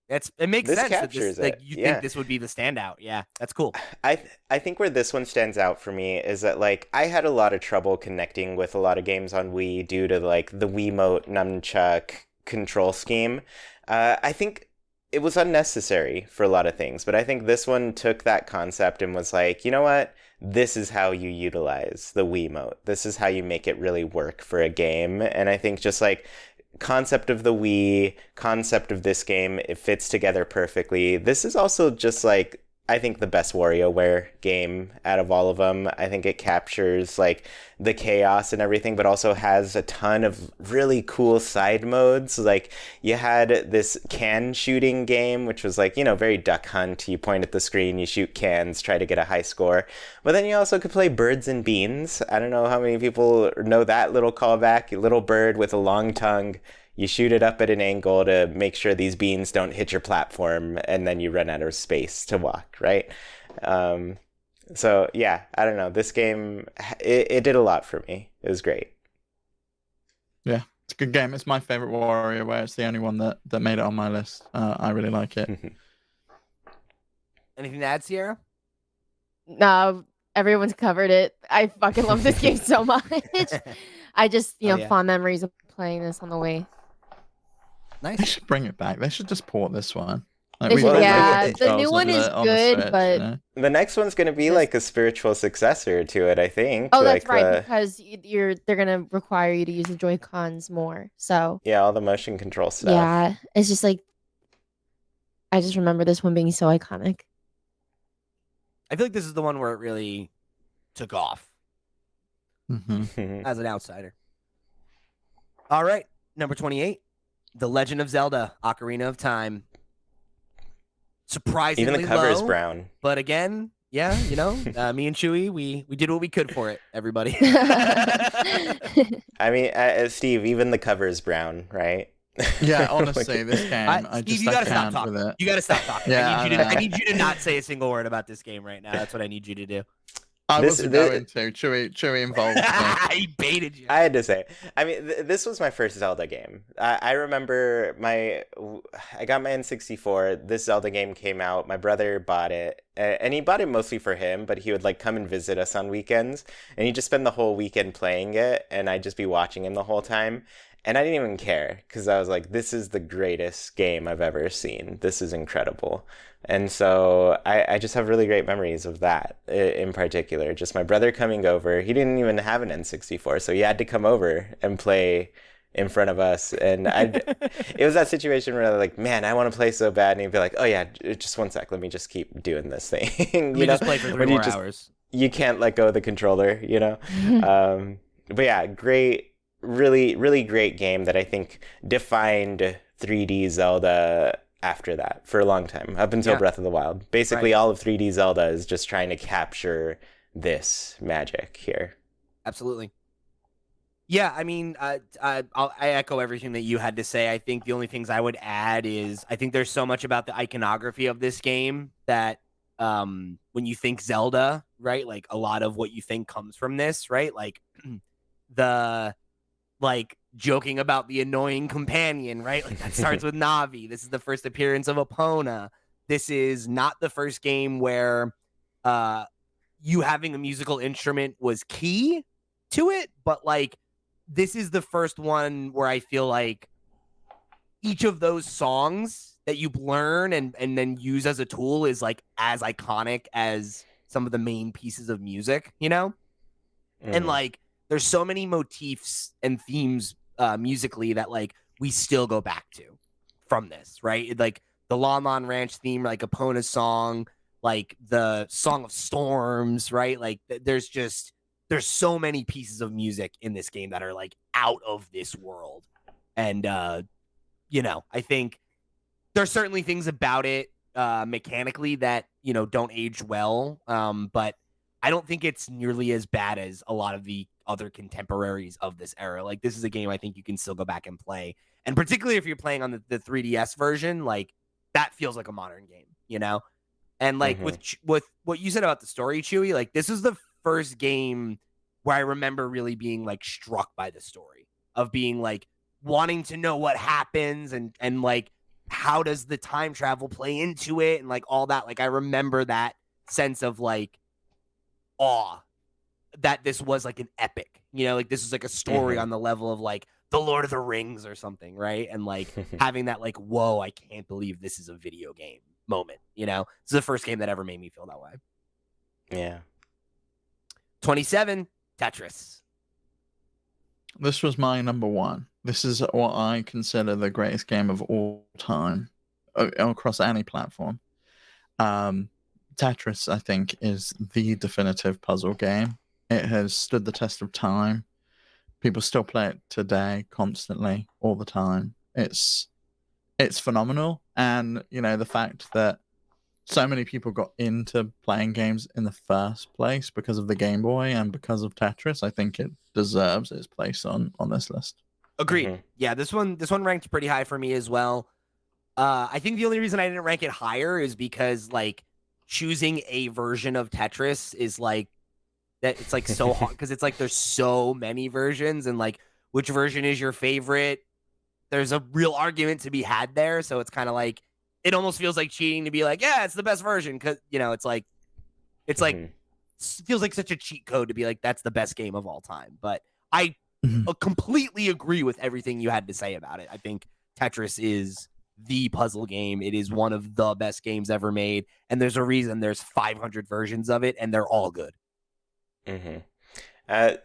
it makes This sense. captures that this, like it, you yeah. think this would be the standout. Yeah, that's cool. I think where this one stands out for me is that like I had a lot of trouble connecting with a lot of games on Wii due to like the Wiimote nunchuck control scheme. I think it was unnecessary for a lot of things, but I think this one took that concept and was like, you know what? This is how you utilize the Wiimote. This is how you make it really work for a game. And I think just like concept of the Wii, concept of this game, it fits together perfectly. This is also just like, I think the best WarioWare game out of all of them. I think it captures like the chaos and everything, but also has a ton of really cool side modes. Like you had this can shooting game, which was like, you know, very Duck Hunt. You point at the screen, you shoot cans, try to get a high score. But then you also could play Birds and Beans. I don't know how many people know that little callback. A little bird with a long tongue. You shoot it up at an angle to make sure these beans don't hit your platform, and then you run out of space to walk, right? So, yeah, I don't know. This game, it did a lot for me. It was great. Yeah, it's a good game. It's my favorite WarioWare. It's the only one that made it on my list. I really like it. Anything to add, Sierra? No, everyone's covered it. I fucking love this game so much. I just, Oh, yeah. fond memories of playing this on the way. They Nice. should bring it back. They should just port this one. Like, They we should- played yeah, it the themselves new one on is the good, Switch, but- you know? The next one's going to be Just- like a spiritual successor to it, I think. Oh, that's like right, because they're gonna require you to use the Joy-Cons more. So Yeah, all the motion control stuff. yeah, it's just like I just remember this one being so iconic. I feel like this is the one where it really took off Mhm. as an outsider. All right, number 28, The Legend of Zelda: Ocarina of Time. Surprisingly Even the cover is low, brown. but again, yeah, me and Chuy, we did what we could for it. Everybody. I mean, Steve, even the cover is brown, right? Yeah, Like- honestly, this game, I Steve, just you I gotta stop can't talking. with it. You gotta stop talking. Yeah, I I know. need you to not say a single word about this game right now. That's what I need you to do. I This- wasn't this- going to. Chewy involved me. He baited you. I had to say. I mean, this was my first Zelda game. I remember I got my N64. This Zelda game came out. My brother bought it, and he bought it mostly for him. But he would like come and visit us on weekends, and he'd just spend the whole weekend playing it, and I'd just be watching him the whole time. And I didn't even care because I was like, this is the greatest game I've ever seen. This is incredible. And so I just have really great memories of that in particular. Just my brother coming over. He didn't even have an N64, so he had to come over and play in front of us. And it was that situation where I'm like, man, I want to play so bad. And he'd be like, oh yeah, just one sec. Let me just keep doing this thing. Let me just play for 3 When you more just- hours. You can't let go of the controller, But yeah, great, really, really great game that I think defined 3D Zelda after that for a long time, up until Yeah. Breath of the Wild. Basically, Right. all of 3D Zelda is just trying to capture this magic here. Absolutely. Yeah, I mean, I echo everything that you had to say. I think the only things I would add is I think there's so much about the iconography of this game that when you think Zelda, right, like a lot of what you think comes from this, right? Like the like joking about the annoying companion, right? Like that starts with Navi. This is the first appearance of Epona. This is not the first game where you having a musical instrument was key to it, but like this is the first one where I feel like each of those songs that you learn and then use as a tool is like as iconic as some of the main pieces of music, you know? And like there's so many motifs and themes musically that like we still go back to from this, right? Like the Lon Lon Ranch theme, like Epona's song, like the Song of Storms, right? Like there's so many pieces of music in this game that are like out of this world. And you know, I think there's certainly things about it mechanically that, you know, don't age well. But I don't think it's nearly as bad as a lot of the other contemporaries of this era. Like this is a game I think you can still go back and play. And particularly if you're playing on the 3DS version, like that feels like a modern game, you know? And like with what you said about the story, Chuy, like this is the first game where I remember really being like struck by the story of being like wanting to know what happens and like how does the time travel play into it and like all that. Like I remember that sense of like awe that this was like an epic, you know, like this is like a story on the level of like the Lord of the Rings or something, right? And like having that like, whoa, I can't believe this is a video game moment, you know? This is the first game that ever made me feel that way. Yeah. 27, Tetris. This was my number one. This is what I consider the greatest game of all time across any platform. Tetris, I think, is the definitive puzzle game. It has stood the test of time. People still play it today, constantly, all the time. It's phenomenal. And, you know, the fact that so many people got into playing games in the first place because of the Game Boy and because of Tetris, I think it deserves its place on this list. Agreed. Yeah, this one ranked pretty high for me as well. I think the only reason I didn't rank it higher is because like choosing a version of Tetris is like that it's like so hard because it's like there's so many versions and like which version is your favorite? There's a real argument to be had there, so it's kind of like it almost feels like cheating to be like, yeah, it's the best version because you know it's like feels like such a cheat code to be like that's the best game of all time. But I completely agree with everything you had to say about it. I think Tetris is the puzzle game. It is one of the best games ever made, and there's a reason there's 500 versions of it, and they're all good.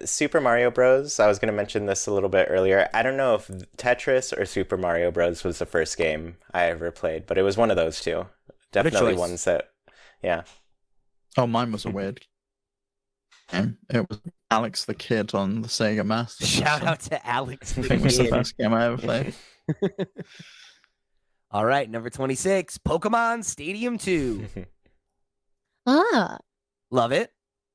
Super Mario Bros. I was going to mention this a little bit earlier. I don't know if Tetris or Super Mario Bros. Was the first game I ever played, but it was one of those two. Definitely ones that, yeah. Oh, mine was a weird game. It was Alex the Kid on the Sega Master System. Shout out to Alex the I think it was the Kid. first game I ever played. All right, number 26, Pokemon Stadium 2. Love it.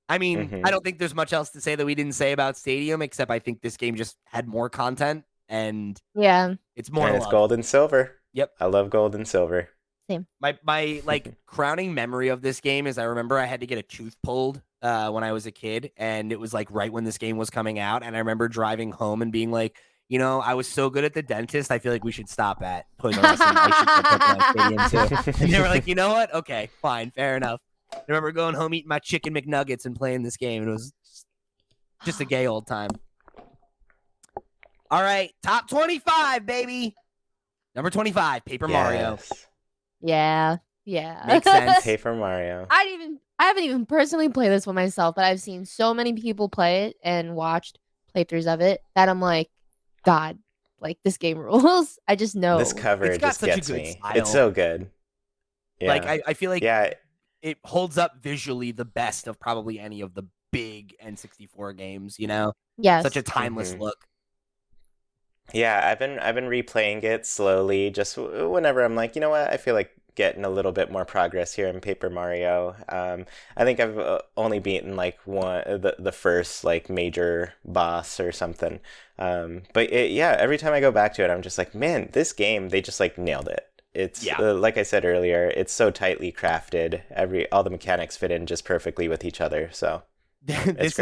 I mean, I don't think there's much else to say that we didn't say about Stadium, except I think this game just had more content and it's more and it's gold and silver. Yep. I love gold and silver. Same. My like crowning memory of this game is I remember I had to get a tooth pulled when I was a kid, and it was like right when this game was coming out, and I remember driving home and being like, you know, I was so good at the dentist, I feel like we should stop at Toys R Us and I should go Pokemon Stadium too. And they were like, you know what? Okay, fine, fair enough. I remember going home, eating my chicken McNuggets and playing this game. It was just a gay old time. All right, top 25, baby. Number 25, Paper Mario. Yeah. Makes sense. Paper Mario. I haven't even personally played this one myself, but I've seen so many people play it and watched playthroughs of it that I'm like, God, like this game rules. I just know This cover just gets me. Style. It's so good. Yeah. Like I feel like it holds up visually the best of probably any of the big N64 games, you know? Yes. Such a timeless look. Yeah, I've been replaying it slowly, just whenever I'm like, you know what, I feel like getting a little bit more progress here in Paper Mario. I think I've only beaten like the first like major boss or something. But every time I go back to it, I'm just like, man, this game, they just like nailed it. It's like I said earlier, it's so tightly crafted. All the mechanics fit in just perfectly with each other. So This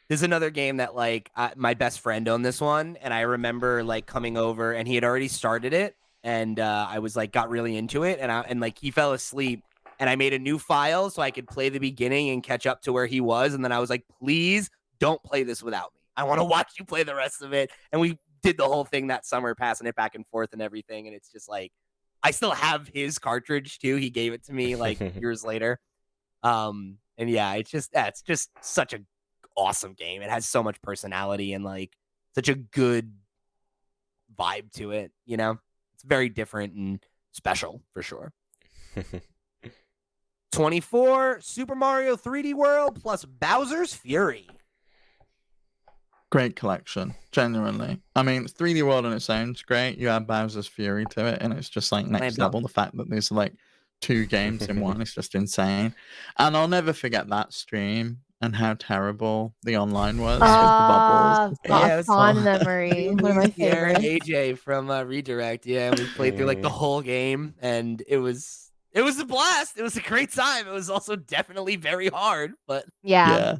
is another game that like my best friend owned this one, and I remember like coming over and he had already started it, and I was like got really into it, and like he fell asleep, and I made a new file so I could play the beginning and catch up to where he was, and then I was like, please don't play this without me. I want to watch you play the rest of it, and we did the whole thing that summer, passing it back and forth and everything, and it's just like I still have his cartridge too. He gave it to me like years later. And yeah, it's just such an awesome game. It has so much personality and like such a good vibe to it, you know? It's very different and special for sure. 24, Super Mario 3D World plus Bowser's Fury. Great collection, genuinely. I mean, 3D World on its own is great. You add Bowser's Fury to it, and it's just like next level. The fact that there's like 2 games in one is just insane. And I'll never forget that stream and how terrible the online was with the bubbles. Yeah, fond memory. One of my favorites. AJ from Redirect. Yeah, we played through like the whole game, and it was a blast. It was a great time. It was also definitely very hard, but yeah.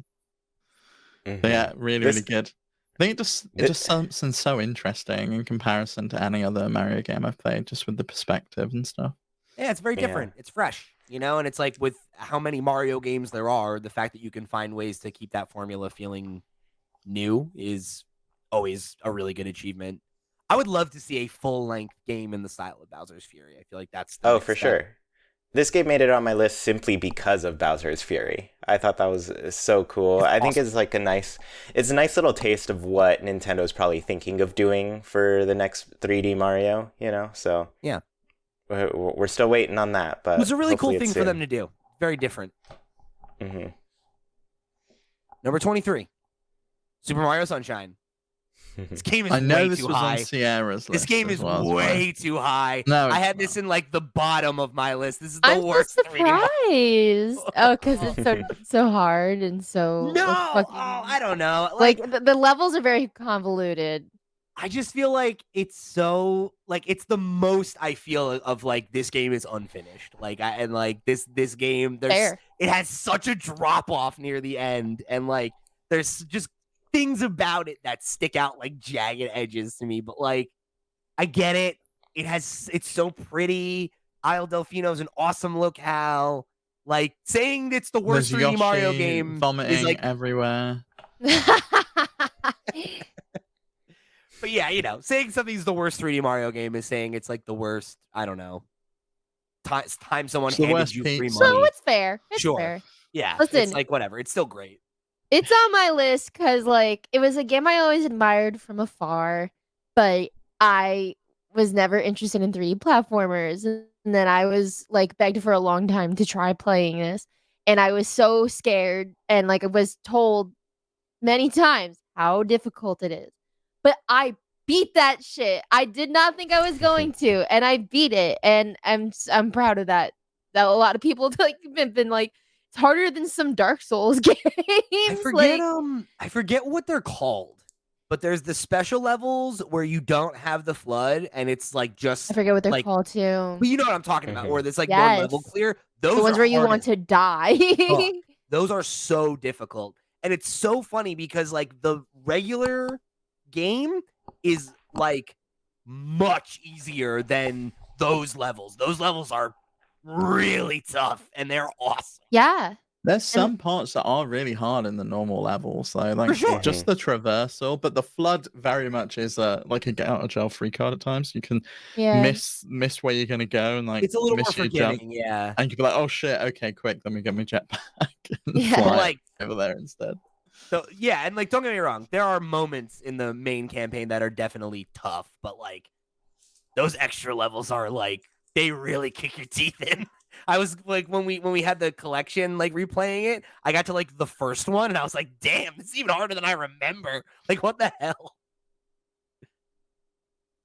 Yeah, really good. I think it just sounds so interesting in comparison to any other Mario game I've played, just with the perspective and stuff. Yeah, it's very different. It's fresh, you know, and it's like with how many Mario games there are, the fact that you can find ways to keep that formula feeling new is always a really good achievement. I would love to see a full-length game in the style of Bowser's Fury. I feel like that's the for sure. This game made it on my list simply because of Bowser's Fury. I thought that was so cool. I think it's like a nice little taste of what Nintendo's probably thinking of doing for the next 3D Mario, you know? So yeah. We're still waiting on that, but it was a really cool thing for them to do. Very different. Number 23, Super Mario Sunshine. This game is way too high. On Sierra's list. This game is way too high. No, I had this in like the bottom of my list. This is the worst. I'm surprised. Because it's so hard and so I don't know. Like the levels are very convoluted. I just feel like it's so like it's the most I feel of like this game is unfinished. Like and like this game it has such a drop off near the end, and like there's just things about it that stick out like jagged edges to me. But like I get it. It's so pretty. Isle Delfino's an awesome locale. Like saying it's the worst 3D Mario game vomiting is like everywhere. But yeah, you know, saying something's the worst 3D Mario game is saying it's like the worst, I don't know, time someone handed you free money. So it's fair. It's sure. fair. Yeah. Listen, it's like whatever. It's still great. It's on my list because like it was a game I always admired from afar, but I was never interested in 3D platformers. And then I was like begged for a long time to try playing this. And I was so scared and like I was told many times how difficult it is. But I beat that shit. I did not think I was going to, and I beat it, and I'm proud of that. That a lot of people like been like, it's harder than some Dark Souls games. I forget what they're called, but there's the special levels where you don't have the flood, and it's like just I forget what they're like, called too. But you know what I'm talking about, where there's like one level clear. Those the ones are where you want to die. Those are so difficult, and it's so funny because like the regular game is like much easier than those levels. Those levels are really tough and they're awesome. Yeah. There's some parts that are really hard in the normal levels, though, like just the traversal. But the flood very much is like a get out of jail free card at times. You can miss where you're gonna go and like it's a little miss more your jump. Yeah, and you can be like, oh shit, okay, quick, let me get my jetpack and Yeah. fly like over there instead. So yeah, and like don't get me wrong, there are moments in the main campaign that are definitely tough, but like those extra levels are like they really kick your teeth in. I was like when we had the collection like replaying it, I got to like the first one and I was like, damn, this is even harder than I remember. Like what the hell?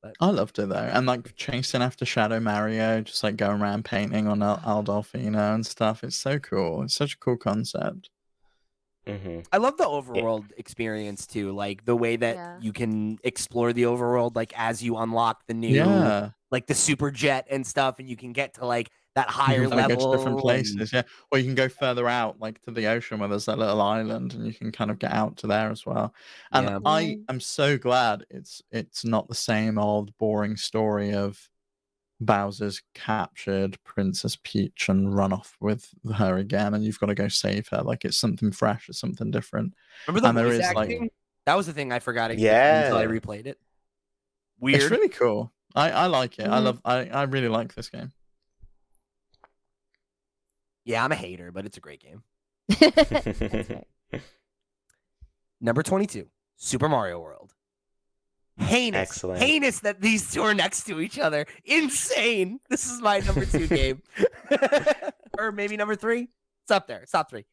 But I loved it though, and like chasing after Shadow Mario, just like going around painting on Al Delfino and stuff. It's so cool. It's such a cool concept. I love the overworld experience too, like the way that you can explore the overworld, like as you unlock the new, like the super jet and stuff, and you can get to like that You higher can go to different level. places, yeah. Or you can go further out, like to the ocean where there's that little island, and you can kind of get out to there as well. And Yeah. I am so glad it's not the same old boring story of Bowser's captured Princess Peach and run off with her again, and you've got to go save her. Like it's something fresh, it's something different. Remember the And there voice is like acting? That was the thing I forgot until I Yeah. replayed it. it's Weird. really cool. I like it. Mhm. I really like this game. Yeah, I'm a hater, but it's a great game. That's fair. Number 22, Super Mario World. Heinous. Excellent. Heinous that these two are next to each other. Insane. This is my number 2 game. Or maybe number 3. It's up there. It's top 3.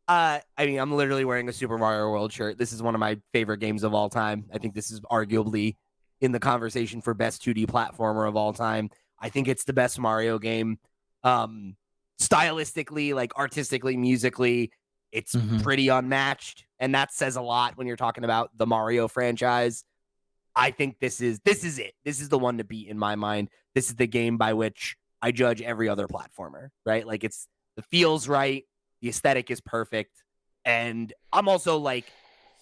I mean, I'm literally wearing a Super Mario World shirt. This is one of my favorite games of all time. I think this is arguably in the conversation for best 2D platformer of all time. I think it's the best Mario game. Stylistically, like artistically, musically, it's pretty unmatched. And that says a lot when you're talking about the Mario franchise. I think this is it. This is the one to beat in my mind. This is the game by which I judge every other platformer, right? Like the feels right. The aesthetic is perfect. And I'm also like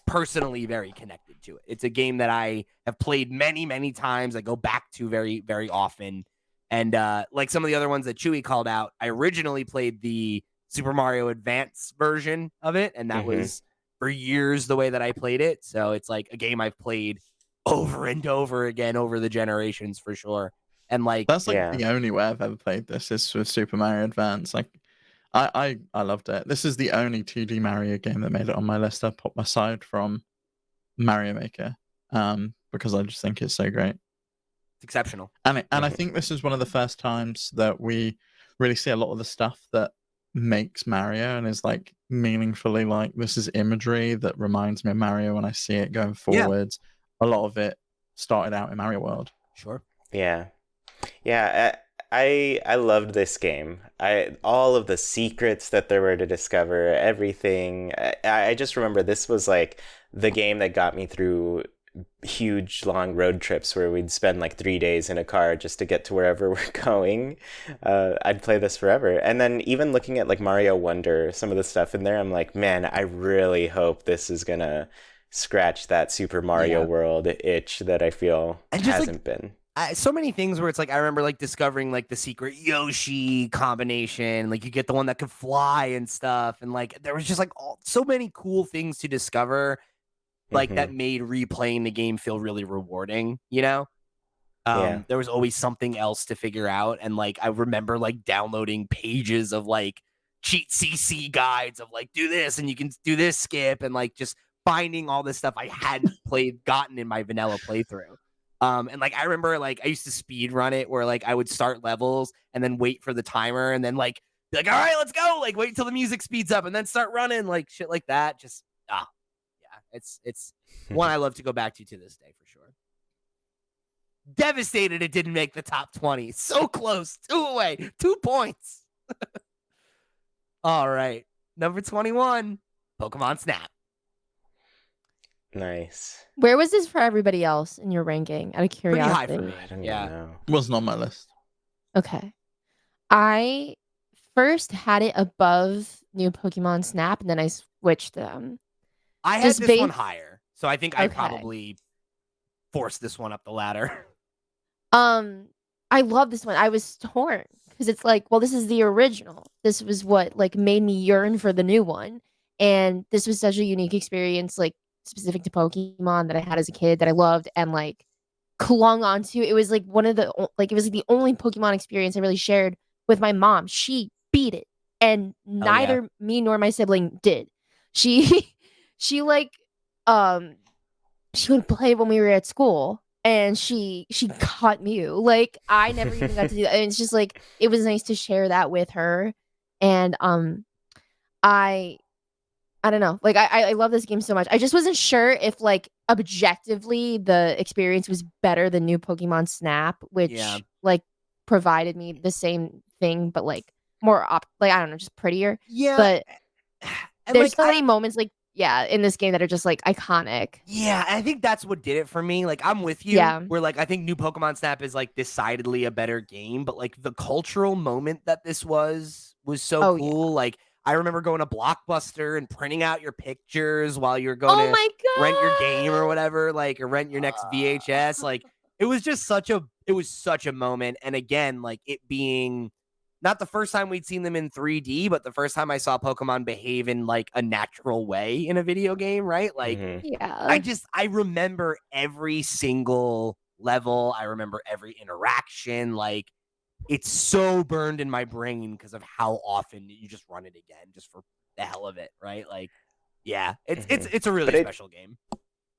personally very connected to it. It's a game that I have played many, many times. I go back to very, very often. And like some of the other ones that Chuy called out, I originally played the Super Mario Advance version of it. And that was for years the way that I played it. So it's like a game I've played over and over again over the generations for sure. And like that's like the only way I've ever played this is with Super Mario Advance. Like I loved it. This is the only 2D Mario game that made it on my list. I popped aside from Mario Maker because I just think it's so great. It's exceptional. And I think this is one of the first times that we really see a lot of the stuff that makes Mario and is like meaningfully like this is imagery that reminds me of Mario when I see it going forwards. A lot of it started out in Mario World. Sure. Yeah. I loved this game. All of the secrets that there were to discover, everything. I just remember this was like the game that got me through huge long road trips where we'd spend like 3 days in a car just to get to wherever we're going. I'd play this forever. And then even looking at like Mario Wonder, some of the stuff in there, I'm like, man, I really hope this is gonna scratch that Super Mario World itch that I feel hasn't been. So many things where it's like I remember like discovering like the secret Yoshi combination, like you get the one that could fly and stuff, and like there was just like so many cool things to discover, like that made replaying the game feel really rewarding, you know? There was always something else to figure out, and like I remember like downloading pages of like cheat CC guides of like do this and you can do this skip, and like just finding all this stuff I hadn't gotten in my vanilla playthrough. And like I remember like I used to speed run it where like I would start levels and then wait for the timer and then like be like, all right, let's go, like wait till the music speeds up and then start running, like shit like that. Just it's one I love to go back to this day for sure. Devastated it didn't make the top 20. So close. 2 away. 2 points. All right. Number 21, Pokemon Snap. Nice. Where was this for everybody else in your ranking? Out of Pretty curiosity. high for me. I don't even Yeah. know. Wasn't on my list. Okay. I first had it above New Pokemon Snap, and then I switched them. I had Just this one higher, so I think I Okay. probably forced this one up the ladder. I love this one. I was torn because it's like, well, this is the original. This was what like made me yearn for the new one, and this was such a unique experience, like specific to Pokemon that I had as a kid that I loved and like clung onto. It was like one of the like it was like the only Pokemon experience I really shared with my mom. She beat it, and neither me nor my sibling did. She she like she would play when we were at school, and she caught Mew. Like I never even got to do that. And it's just like it was nice to share that with her. And I don't know. Like I love this game so much. I just wasn't sure if like objectively the experience was better than New Pokemon Snap, which like provided me the same thing, but like more like I don't know, just prettier. Yeah. But And there's like, so many moments like yeah, in this game that are just like iconic. Yeah, I think that's what did it for me. Like, I'm with you. Yeah. Where like I think New Pokemon Snap is like decidedly a better game, but like the cultural moment that this was so Oh, yeah. cool. Like, I remember going to Blockbuster and printing out your pictures while you're going Oh to my god. rent your game or whatever, like, or rent your next VHS. Like, it was just such a moment. And again, like, it being not the first time we'd seen them in 3D, but the first time I saw Pokemon behave in like a natural way in a video game, right? Like, Yeah. I remember every single level. I remember every interaction. Like, it's so burned in my brain because of how often you just run it again just for the hell of it, right? Like, yeah, it's a really special game.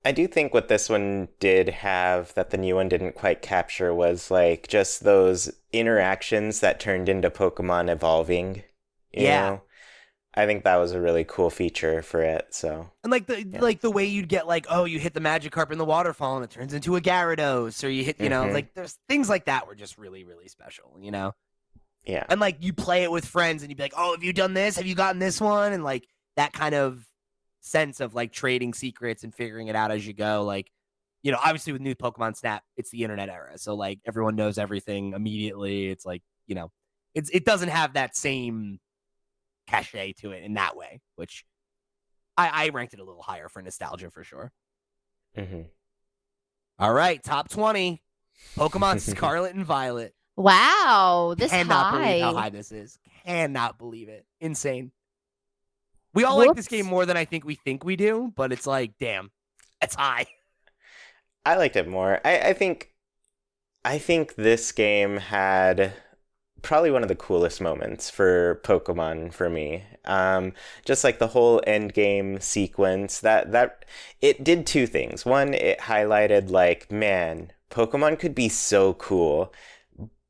I do think what this one did have that the new one didn't quite capture was like just those interactions that turned into Pokemon evolving. You know? I think that was a really cool feature for it. So, and like the way you'd get like, oh, you hit the Magikarp in the waterfall and it turns into a Gyarados, or you hit, you know, like there's things like that were just really, really special, you know? Yeah. And like you play it with friends and you'd be like, oh, have you done this? Have you gotten this one? And like that kind of sense of like trading secrets and figuring it out as you go. Like, you know, obviously with New Pokemon Snap, it's the internet era. So like everyone knows everything immediately. It's like, you know, it doesn't have that same cachet to it in that way, which I ranked it a little higher for nostalgia for sure. All right, top 20, Pokemon Scarlet and Violet. Wow, this Cannot believe how high. high this is. Cannot believe it. Insane. We all like this game more than I think we do, but it's like, damn, it's high. I liked it more. I think this game had probably one of the coolest moments for Pokemon for me. Just like the whole end game sequence that it did two things. One, it highlighted like, man, Pokemon could be so cool.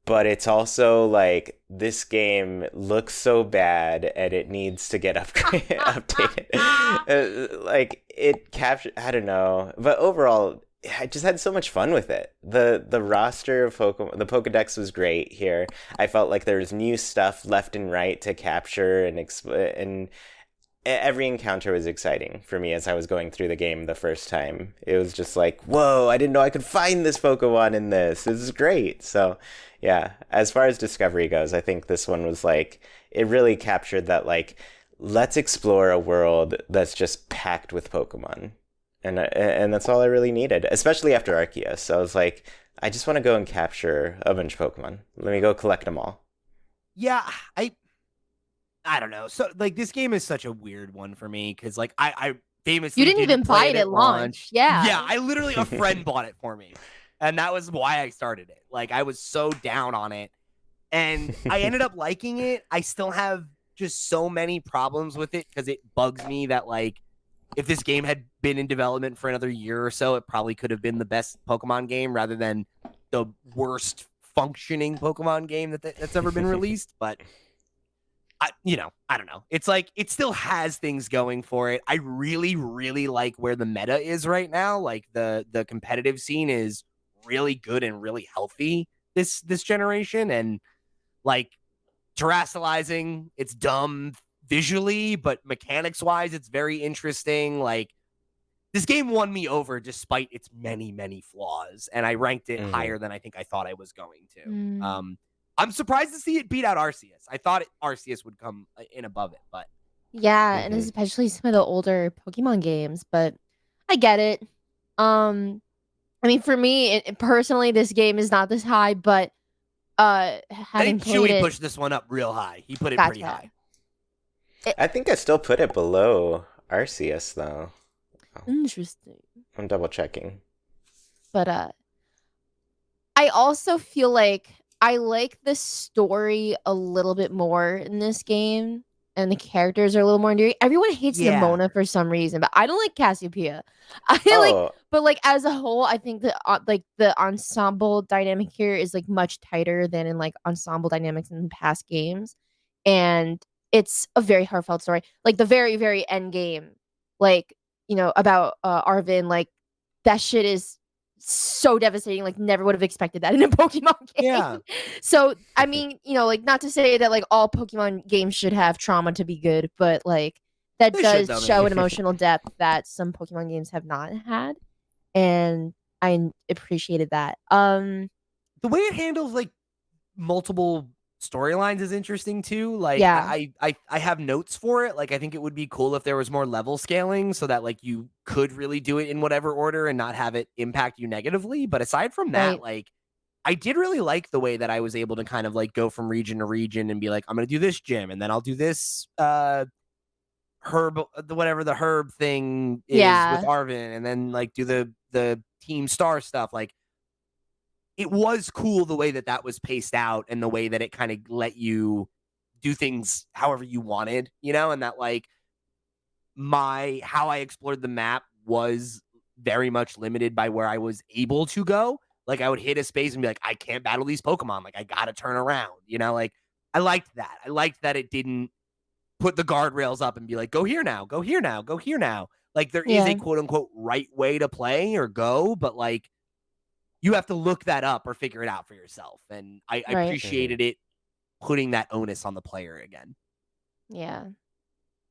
But it's also like this game looks so bad and it needs to get updated. Like it captured, I don't know, but overall, I just had so much fun with it. The roster of Pokemon, the Pokedex was great here. I felt like there was new stuff left and right to capture and every encounter was exciting for me as I was going through the game the first time. It was just like, whoa, I didn't know I could find this Pokemon in this. This is great. So, yeah, as far as discovery goes, I think this one was like, it really captured that, like, let's explore a world that's just packed with Pokemon. And that's all I really needed, especially after Arceus. So I was like, I just want to go and capture a bunch of Pokemon. Let me go collect them all. Yeah, I don't know. So like this game is such a weird one for me because like I famously You didn't even buy it at launch. Yeah. Yeah, I literally a friend bought it for me. And that was why I started it. Like I was so down on it. And I ended up liking it. I still have just so many problems with it because it bugs me that like if this game had been in development for another year or so, it probably could have been the best Pokemon game rather than the worst functioning Pokemon game that's ever been released. But I don't know. It's like it still has things going for it. I really, really like where the meta is right now. Like the competitive scene is really good and really healthy this generation. And like terrestrializing, it's dumb visually, but mechanics wise, it's very interesting. Like this game won me over despite its many, many flaws, and I ranked it higher than I think I thought I was going to. I'm surprised to see it beat out Arceus. I thought Arceus would come in above it, but yeah, and especially some of the older Pokemon games. But I get it. I mean, for me personally, this game is not this high, but I having think played Chuy it, pushed this one up real high. He put it pretty high. I think I still put it below Arceus though. Interesting. I'm double checking. But I also feel like I like the story a little bit more in this game, and the characters are a little more endearing. Everyone hates Nimona for some reason, but I don't like Cassiopeia. But like as a whole, I think that like the ensemble dynamic here is like much tighter than in like ensemble dynamics in past games, and it's a very heartfelt story. Like the very, very end game, like about Arvin, like that shit is so devastating. Like never would have expected that in a Pokemon game. Yeah. So I mean, like not to say that like all Pokemon games should have trauma to be good, but like that They should, does though, show maybe. an emotional depth that some Pokemon games have not had, and I appreciated that. The way it handles like multiple storylines is interesting too. Like Yeah. I have notes for it. Like I think it would be cool if there was more level scaling so that like you could really do it in whatever order and not have it impact you negatively. But aside from that, Right. like I did really like the way that I was able to kind of like go from region to region and be like, I'm gonna do this gym and then I'll do this herb, whatever the herb thing is with Yeah. Arvin, and then like do the team star stuff. Like it was cool the way that that was paced out and the way that it kind of let you do things however you wanted, you know, and that like how I explored the map was very much limited by where I was able to go. Like I would hit a space and be like, I can't battle these Pokemon. Like I gotta turn around, you know, like I liked that. I liked that it didn't put the guardrails up and be like, go here now, go here now, go here now. Like there is a Yeah. quote unquote right way to play or go, but like you have to look that up or figure it out for yourself. And I Right. appreciated it putting that onus on the player again. Yeah.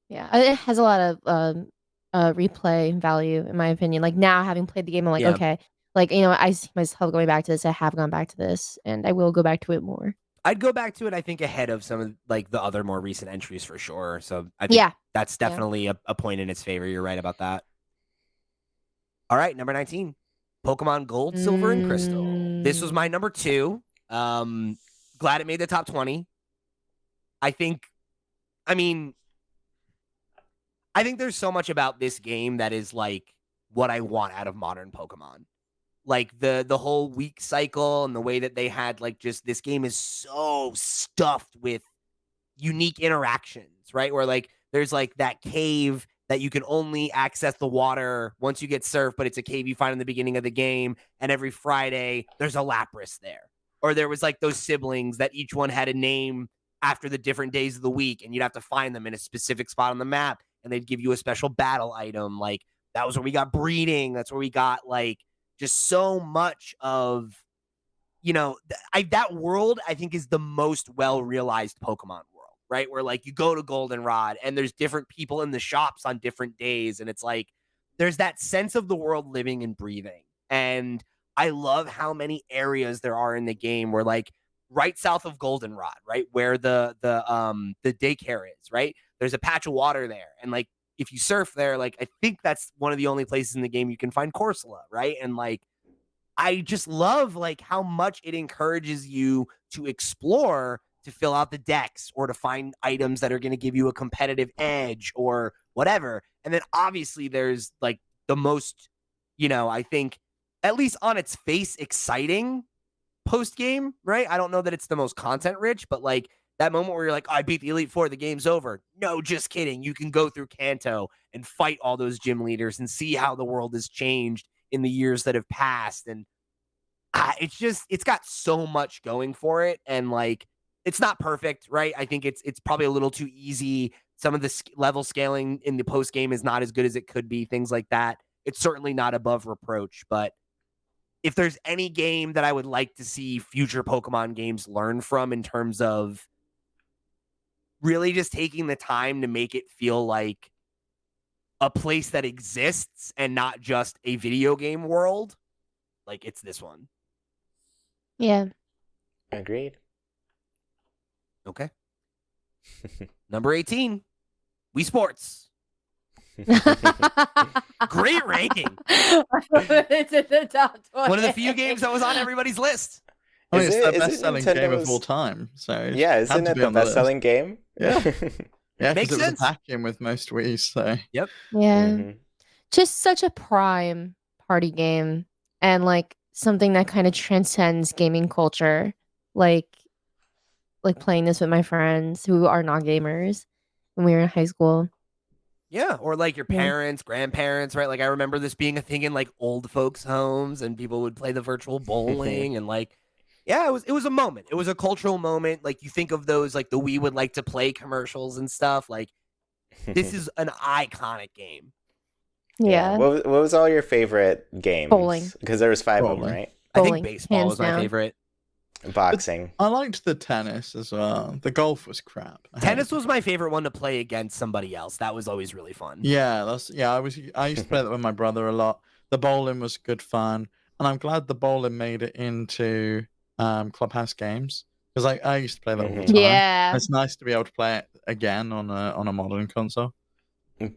Yeah. It has a lot of replay value in my opinion. Like now having played the game, I'm like, Yeah. okay, like you know, I see myself going back to this. I have gone back to this, and I will go back to it more. I'd go back to it, I think, ahead of some of like the other more recent entries for sure. So I think Yeah. that's definitely a point in its favor. You're right about that. All right, number 19. Pokemon Gold, Silver, and Crystal. This was my number 2. Glad it made the top 20. I think there's so much about this game that is like what I want out of modern Pokemon. Like the whole week cycle and the way that they had like just this game is so stuffed with unique interactions, right? Where like there's like that cave that you can only access the water once you get surfed, but it's a cave you find in the beginning of the game, and every Friday there's a Lapras there. Or there was like those siblings that each one had a name after the different days of the week, and you'd have to find them in a specific spot on the map, and they'd give you a special battle item. Like that was where we got breeding. That's where we got like just so much of, you know, that world I think is the most well-realized Pokemon world, right? Where like you go to Goldenrod and there's different people in the shops on different days. And it's like, there's that sense of the world living and breathing. And I love how many areas there are in the game where like right south of Goldenrod, right? Where the daycare is, right? There's a patch of water there. And like, if you surf there, like, I think that's one of the only places in the game you can find Corsola, right? And like, I just love like how much it encourages you to explore, to fill out the decks or to find items that are going to give you a competitive edge or whatever. And then obviously there's like the most, you know, I think at least on its face, exciting post game, right? I don't know that it's the most content rich, but like that moment where you're like, oh, I beat the Elite Four, the game's over. No, just kidding. You can go through Kanto and fight all those gym leaders and see how the world has changed in the years that have passed. And it's got so much going for it. And like, it's not perfect, right? I think it's probably a little too easy. Some of the level scaling in the post game is not as good as it could be, things like that. It's certainly not above reproach, but if there's any game that I would like to see future Pokemon games learn from in terms of really just taking the time to make it feel like a place that exists and not just a video game world, like it's this one. Yeah. Agreed. Okay. Number 18, Wii Sports. Great ranking. It's in the top 20. One of the few games that was on everybody's list. I mean, Is it's it- the is it best-selling game of Nintendo's- all time. So Yeah, it isn't had to it be the on the list. best-selling game? Yeah. Yeah, Makes because it was sense. a pack-in with most Wii's. So Yeah. Mhm. Just such a prime party game, and like something that kind of transcends gaming culture. Like playing this with my friends who are not gamers when we were in high school. Yeah, or like your Yeah. parents, grandparents, right? Like I remember this being a thing in like old folks' homes, and people would play the virtual bowling, and like, yeah, it was a moment. It was a cultural moment. Like you think of those like the We Would Like to Play commercials and stuff. Like this is an iconic game. Yeah. What was all your favorite games? Bowling. Because there was 5 of them, Bowling. right? I think Bowling, baseball hands was my down. favorite. Boxing. I liked the tennis as well. The golf was crap. Tennis was my favorite one to play against somebody else. That was always really fun. Yeah, I used to play that with my brother a lot. The bowling was good fun, and I'm glad the bowling made it into Clubhouse games because I used to play that all the time. Yeah. It's nice to be able to play it again on a modern console.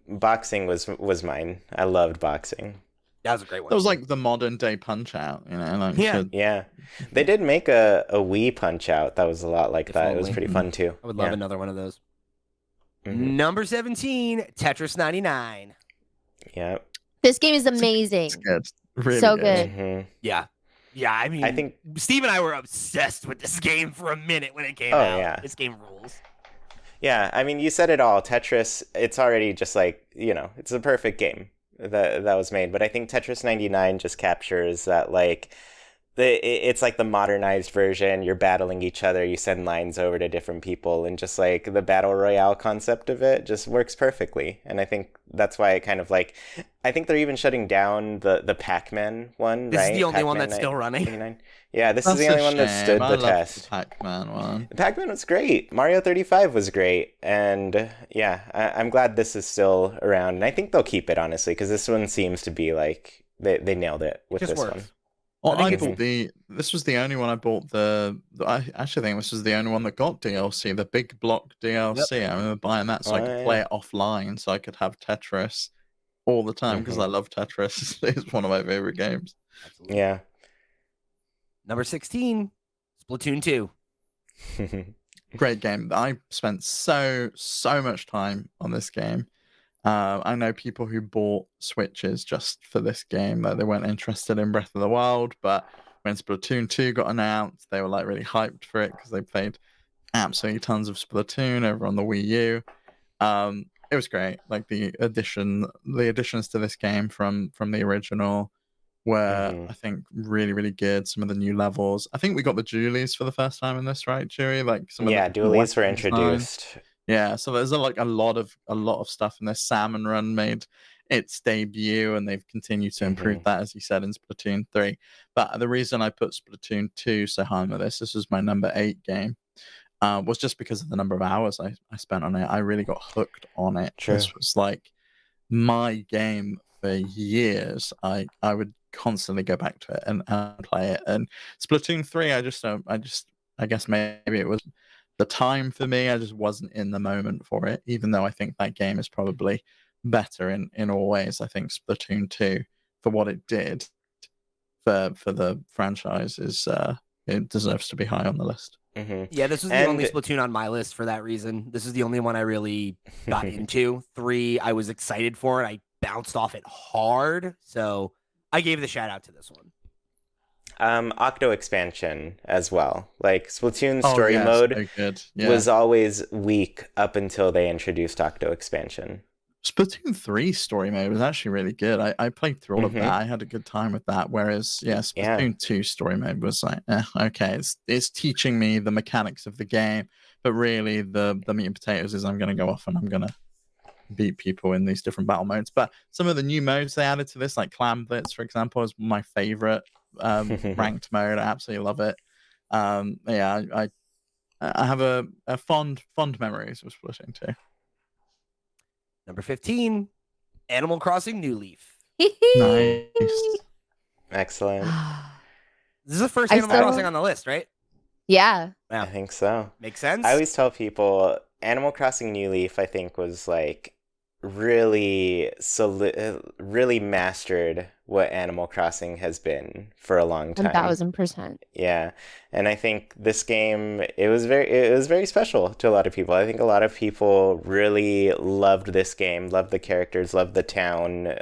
Boxing was mine. I loved boxing. That was a great one. That was like the modern day Punch Out, like Yeah. Yeah, they did make a Wii Punch Out that was a lot like If that. It was only. pretty fun too. I would love Yeah. another one of those. Mhm. Number 17, Tetris 99. Yeah. This game is amazing. It's good. Really So good. good. Mhm. Yeah. Yeah, I mean, I think. Steve and I were obsessed with this game for a minute when it came Oh, out. yeah. This game rules. Yeah, I mean, you said it all. Tetris, it's already just like, it's a perfect game that was made. But I think Tetris 99 just captures that, like, it's like the modernized version. You're battling each other. You send lines over to different people. And just like the battle royale concept of it just works perfectly. And I think that's why it kind of like, I think they're even shutting down the Pac-Man one, This right? is the only one Pac-Man that's still running. 99. Yeah, this is That's the a only one that shame. stood I the loved test. the Pac-Man one. Pac-Man was great. Mario 35 was great. And yeah, I'm glad this is still around. And I think they'll keep it, honestly, because this one seems to be like they nailed it with Just this works. one. Well, I I think bought this was the only one I bought I actually think this was the only one that got DLC, the big block DLC. I remember buying that so I Oh, could yeah. play it offline so I could have Tetris all the time because I love Tetris. It's one of my favorite games. Absolutely. Yeah. Number 16, Splatoon 2. Great game. I spent so much time on this game. I know people who bought Switches just for this game, that they weren't interested in Breath of the Wild, but when Splatoon 2 got announced, they were like really hyped for it because they played absolutely tons of Splatoon over on the Wii U. It was great. Like the additions to this game from the original were, I think, really, really good. Some of the new levels. I think we got the dualies for the first time in this, right, Chewy? Like some of the dualies were weapon design. introduced. Yeah, so there's a lot of stuff in this. Salmon Run made its debut, and they've continued to improve that, as you said, in Splatoon 3. But the reason I put Splatoon 2 so high on this was my number 8 game, was just because of the number of hours I spent on it. I really got hooked on it. True. This was like my game for years. I would constantly go back to it and play it. And Splatoon 3, I guess maybe it was the time for me. I just wasn't in the moment for it, even though I think that game is probably better in all ways. I think Splatoon 2, for what it did for the franchise, it deserves to be high on the list. Yeah, this was the only Splatoon on my list for that reason. This is the only one I really got into. 3, I was excited for it. I bounced off it hard, so I gave the shout out to this one. Octo expansion as well. Like Splatoon story mode was always weak up until they introduced Octo expansion. Splatoon 3 story mode was actually really good. I played through all of that. I had a good time with that. Whereas, Splatoon 2 story mode was like, okay, it's teaching me the mechanics of the game, but really the meat and potatoes is I'm going to go off and I'm going to beat people in these different battle modes. But some of the new modes they added to this, like Clam Blitz, for example, is my favorite ranked mode. I absolutely love it. I have a fond memories of Splatoon 2. Number 15, Animal Crossing New Leaf. Nice. Excellent. This is the first Animal Crossing on the list, right? Yeah. I think so. Makes sense. I always tell people Animal Crossing New Leaf, I think, was like really mastered what Animal Crossing has been for a long time. 1000%. Yeah. And I think this game, it was very special to a lot of people. I think a lot of people really loved this game, loved the characters, loved the town,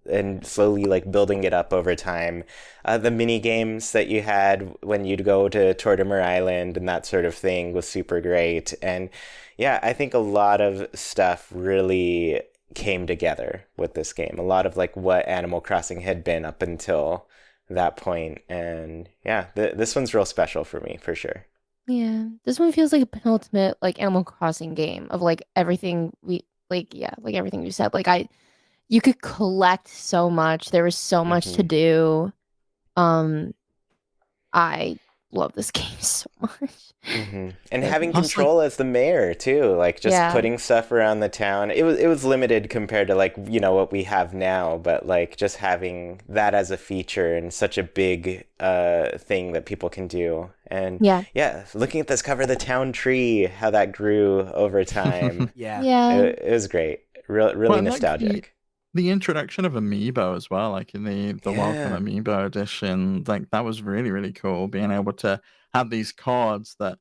and slowly like building it up over time. The mini games that you had when you'd go to Tortimer Island and that sort of thing was super great. And yeah, I think a lot of stuff really came together with this game. A lot of like what Animal Crossing had been up until that point. And yeah, this one's real special for me, for sure. Yeah, this one feels like a penultimate like Animal Crossing game of like everything everything you said. Like you could collect so much. There was so much to do. I love this game so much. And having Plus, control as the mayor too, like just Yeah. putting stuff around the town. It was limited compared to like, you know, what we have now, but like just having that as a feature and such a big thing that people can do. And Yeah. looking at this cover, the town tree, how that grew over time. Yeah. It was great. Really Well, and, like, nostalgic. the introduction of Amiibo as well, like in the Welcome Amiibo edition, like that was really, really cool. Being able to have these cards that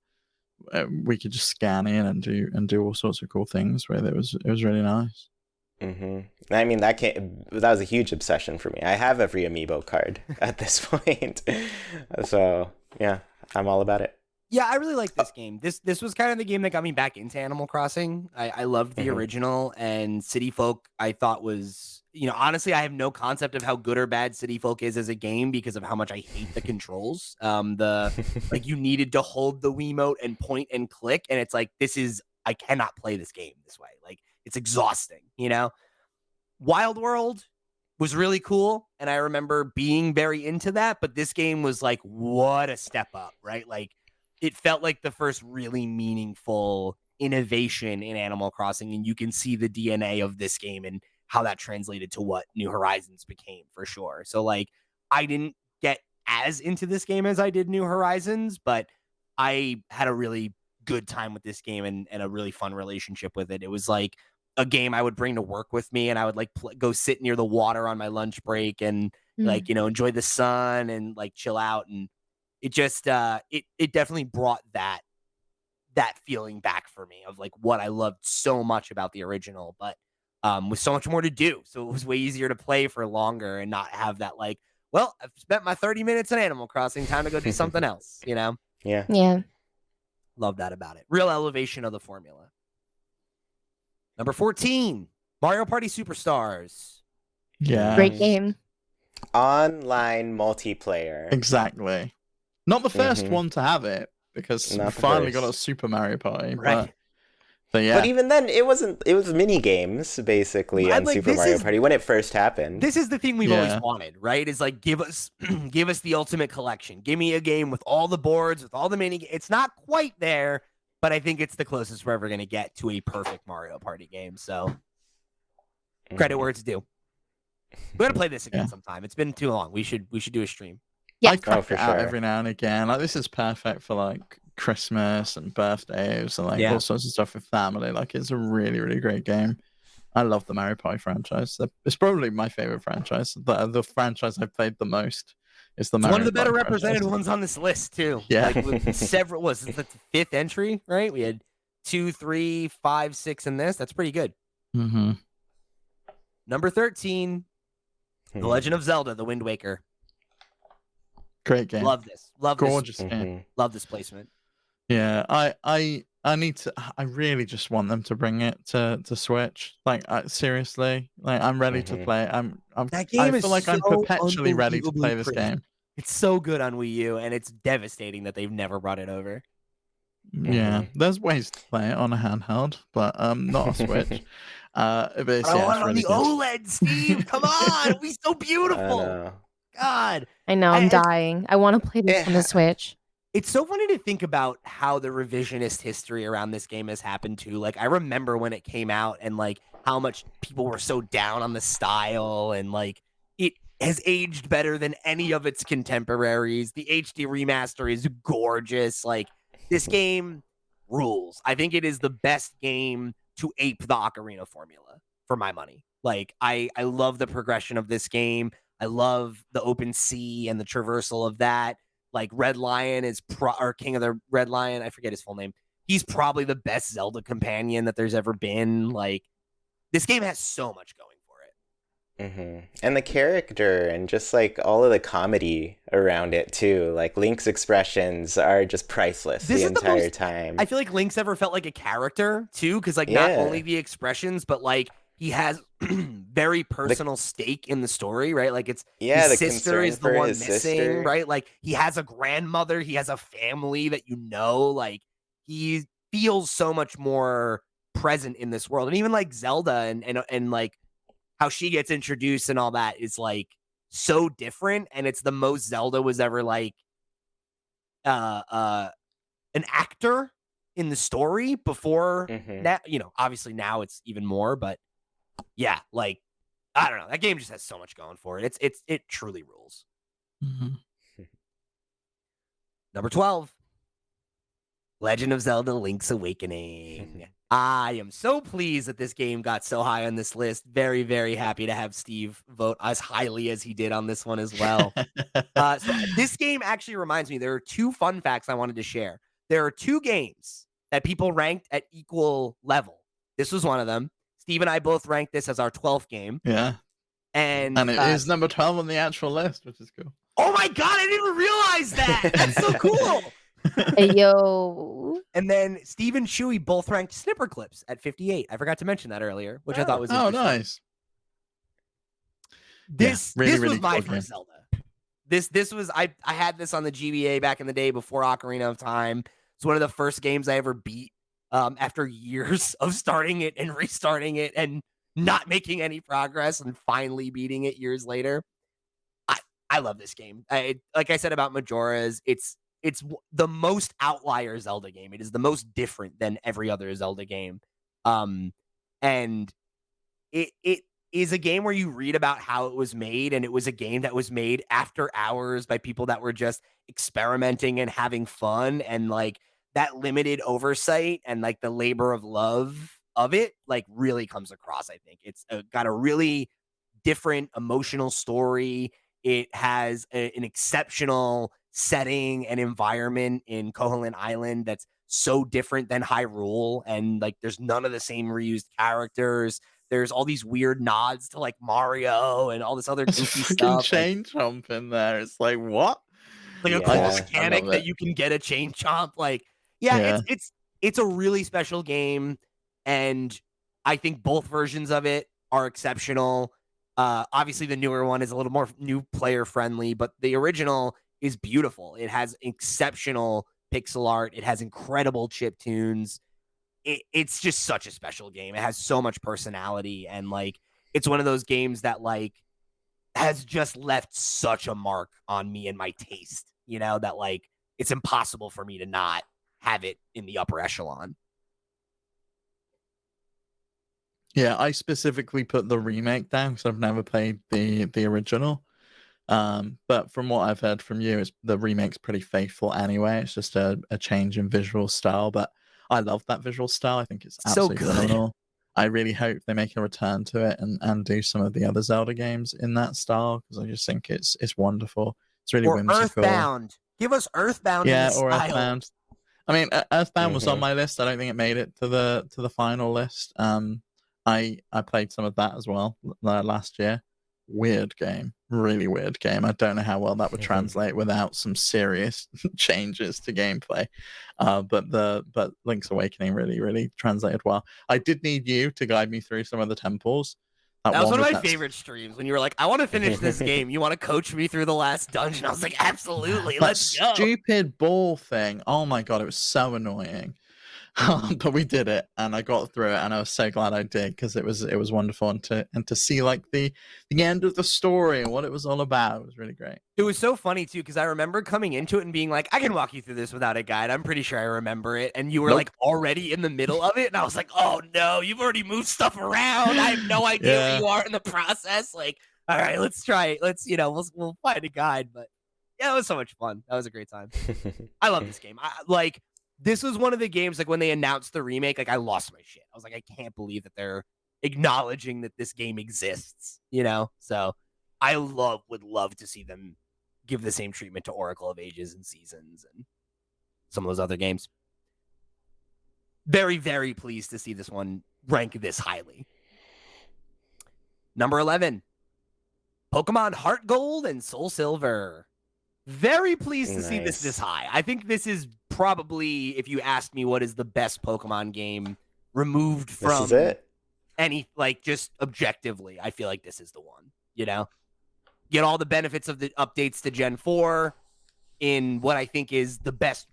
we could just scan in and do all sorts of cool things with. It was really nice. I mean, that was a huge obsession for me. I have every Amiibo card at this point. So yeah, I'm all about it. Yeah, I really like this game. This was kind of the game that got me back into Animal Crossing. I loved the original, and City Folk I thought was, you know, honestly, I have no concept of how good or bad City Folk is as a game because of how much I hate the controls. Like you needed to hold the Wiimote and point and click, and it's like I cannot play this game this way. Like it's exhausting, you know? Wild World was really cool, and I remember being very into that, but this game was like, what a step up, right? Like it felt like the first really meaningful innovation in Animal Crossing, and you can see the DNA of this game and how that translated to what New Horizons became for sure. So like I didn't get as into this game as I did New Horizons, but I had a really good time with this game and a really fun relationship with it. It was like a game I would bring to work with me, and I would like go sit near the water on my lunch break and like, you know, enjoy the sun and like chill out. And it just it definitely brought that feeling back for me of like what I loved so much about the original, but with so much more to do. So it was way easier to play for longer and not have that like, well, I've spent my 30 minutes in Animal Crossing, time to go do something else, you know? Yeah. Love that about it. Real elevation of the formula. Number 14, Mario Party Superstars. Yeah. Great game. Online multiplayer. Exactly. Not the first one to have it, because we finally got a Super Mario Party. Right. But yeah. But even then, it was mini games basically on Super Mario Party when it first happened. This is the thing we've always wanted, right? Is like give us the ultimate collection. Give me a game with all the boards, with all the mini. It's not quite there, but I think it's the closest we're ever going to get to a perfect Mario Party game. So credit where it's due. We got to play this again sometime. It's been too long. We should do a stream. Yeah. I crack it out every now and again. Like this is perfect for like Christmas and birthdays and like all sorts of stuff with family. Like it's a really, really great game. I love the Mario Party franchise. It's probably my favorite franchise. The franchise I've played the most is the Mario One of the better Party represented franchise. ones on this list too. Yeah. Like with several it's the fifth entry, right? We had 2, 3, 5, 6 in this. That's pretty good. Number 13, The Legend of Zelda: The Wind Waker. Great game. Love this. Love Gorgeous this. game. Love this placement. Yeah, I need to. I really just want them to bring it to Switch. Like seriously, like I'm ready to play. That game I is feel like I'm so perpetually ready to play this unbelievably game. It's so good on Wii U, and it's devastating that they've never brought it over. Yeah, there's ways to play it on a handheld, but not a Switch. But it's, I want it's it on really the good. OLED, Steve. Come on, it'll be so beautiful. God, I know. I'm dying. I want to play this on the Switch. It's so funny to think about how the revisionist history around this game has happened too. Like I remember when it came out and like how much people were so down on the style, and like it has aged better than any of its contemporaries. The HD remaster is gorgeous. Like this game rules. I think it is the best game to ape the Ocarina formula for my money. Like I love the progression of this game. I love the open sea and the traversal of that. Like Red Lion is or King of the Red Lion. I forget his full name. He's probably the best Zelda companion that there's ever been. Like this game has so much going for it. And the character and just like all of the comedy around it too. Like Link's expressions are just priceless the entire time. I feel like Link's ever felt like a character too, because like not only the expressions, but like he has very personal stake in the story, right? Like it's his sister is the one missing, right? Like he has a grandmother, he has a family that you know, like he feels so much more present in this world. And even like Zelda and like how she gets introduced and all that is like so different, and it's the most Zelda was ever like an actor in the story before Mhm. that. Obviously now it's even more, but yeah, like I don't know. That game just has so much going for it. It truly rules. Mhm. Number 12, Legend of Zelda: Link's Awakening. I am so pleased that this game got so high on this list. Very, very happy to have Steve vote as highly as he did on this one as well. So this game actually reminds me, there are 2 fun facts I wanted to share. There are 2 games that people ranked at equal level. This was one of them. Steve and I both ranked this as our 12th game. Yeah. And it is number 12 on the actual list, which is cool. Oh my God, I didn't realize that. That's so cool. Hey, yo. And then Steve and Chuy both ranked Snipper Clips at 58. I forgot to mention that earlier, which I thought was interesting. Nice. This really was my cool first Zelda. This was I had this on the GBA back in the day before Ocarina of Time. It's one of the first games I ever beat after years of starting it and restarting it and not making any progress and finally beating it years later. I love this game. Like I said about Majora's, it's the most outlier Zelda game. It is the most different than every other Zelda game. And it is a game where you read about how it was made, and it was a game that was made after hours by people that were just experimenting and having fun, and like that limited oversight and like the labor of love of it like really comes across. I think it's got a really different emotional story. It has an exceptional setting and environment in Koholint Island that's so different than Hyrule, and like there's none of the same reused characters. There's all these weird nods to like Mario and all this other There's a goofy fucking stuff. chain chomp in there. It's like, what? Like a Yeah. cool I mechanic that you can get a chain chomp. Like, yeah, it's a really special game, and I think both versions of it are exceptional. Obviously, the newer one is a little more new player friendly, but the original is beautiful. It has exceptional pixel art. It has incredible chip tunes. It's just such a special game. It has so much personality, and like it's one of those games that like has just left such a mark on me and my taste, that like it's impossible for me to not have it in the upper echelon. Yeah, I specifically put the remake down because I've never played the original. But from what I've heard from you, the remake's pretty faithful anyway. It's just a change in visual style, but I love that visual style. I think it's absolutely phenomenal. I really hope they make a return to it and do some of the other Zelda games in that style, because I just think it's wonderful. It's really whimsical. Earthbound. Give us Earthbound in this style. Earthbound. I mean, Earthbound was on my list. I don't think it made it to the final list. I played some of that as well last year. Weird game, really weird game. I don't know how well that would translate without some serious changes to gameplay. But Link's Awakening really translated well. I did need you to guide me through some of the temples. That was one of my favorite streams when you were like, I want to finish this game. You want to coach me through the last dungeon? I was like, absolutely, let's go. Stupid ball thing. Oh my God, it was so annoying. But we did it, and I got through it, and I was so glad I did, because it was wonderful, and to see like the end of the story and what it was all about. It was really great. It was so funny too, because I remember coming into it and being like, I can walk you through this without a guide. I'm pretty sure I remember it, and you were like already in the middle of it, and I was like, oh no, you've already moved stuff around. I have no idea where you are in the process. Like, all right, let's try it. Let's we'll find a guide. But yeah, it was so much fun. That was a great time. I love this game. This was one of the games, like when they announced the remake, like I lost my shit. I was like, I can't believe that they're acknowledging that this game exists, So I would love to see them give the same treatment to Oracle of Ages and Seasons and some of those other games. Very, very pleased to see this one rank this highly. Number 11, Pokemon Heart Gold and Soul Silver. Very pleased to see this high. I think this is probably, if you asked me what is the best Pokemon game removed from any, like just objectively, I feel like this is the one, Get all the benefits of the updates to Gen 4 in what I think is the best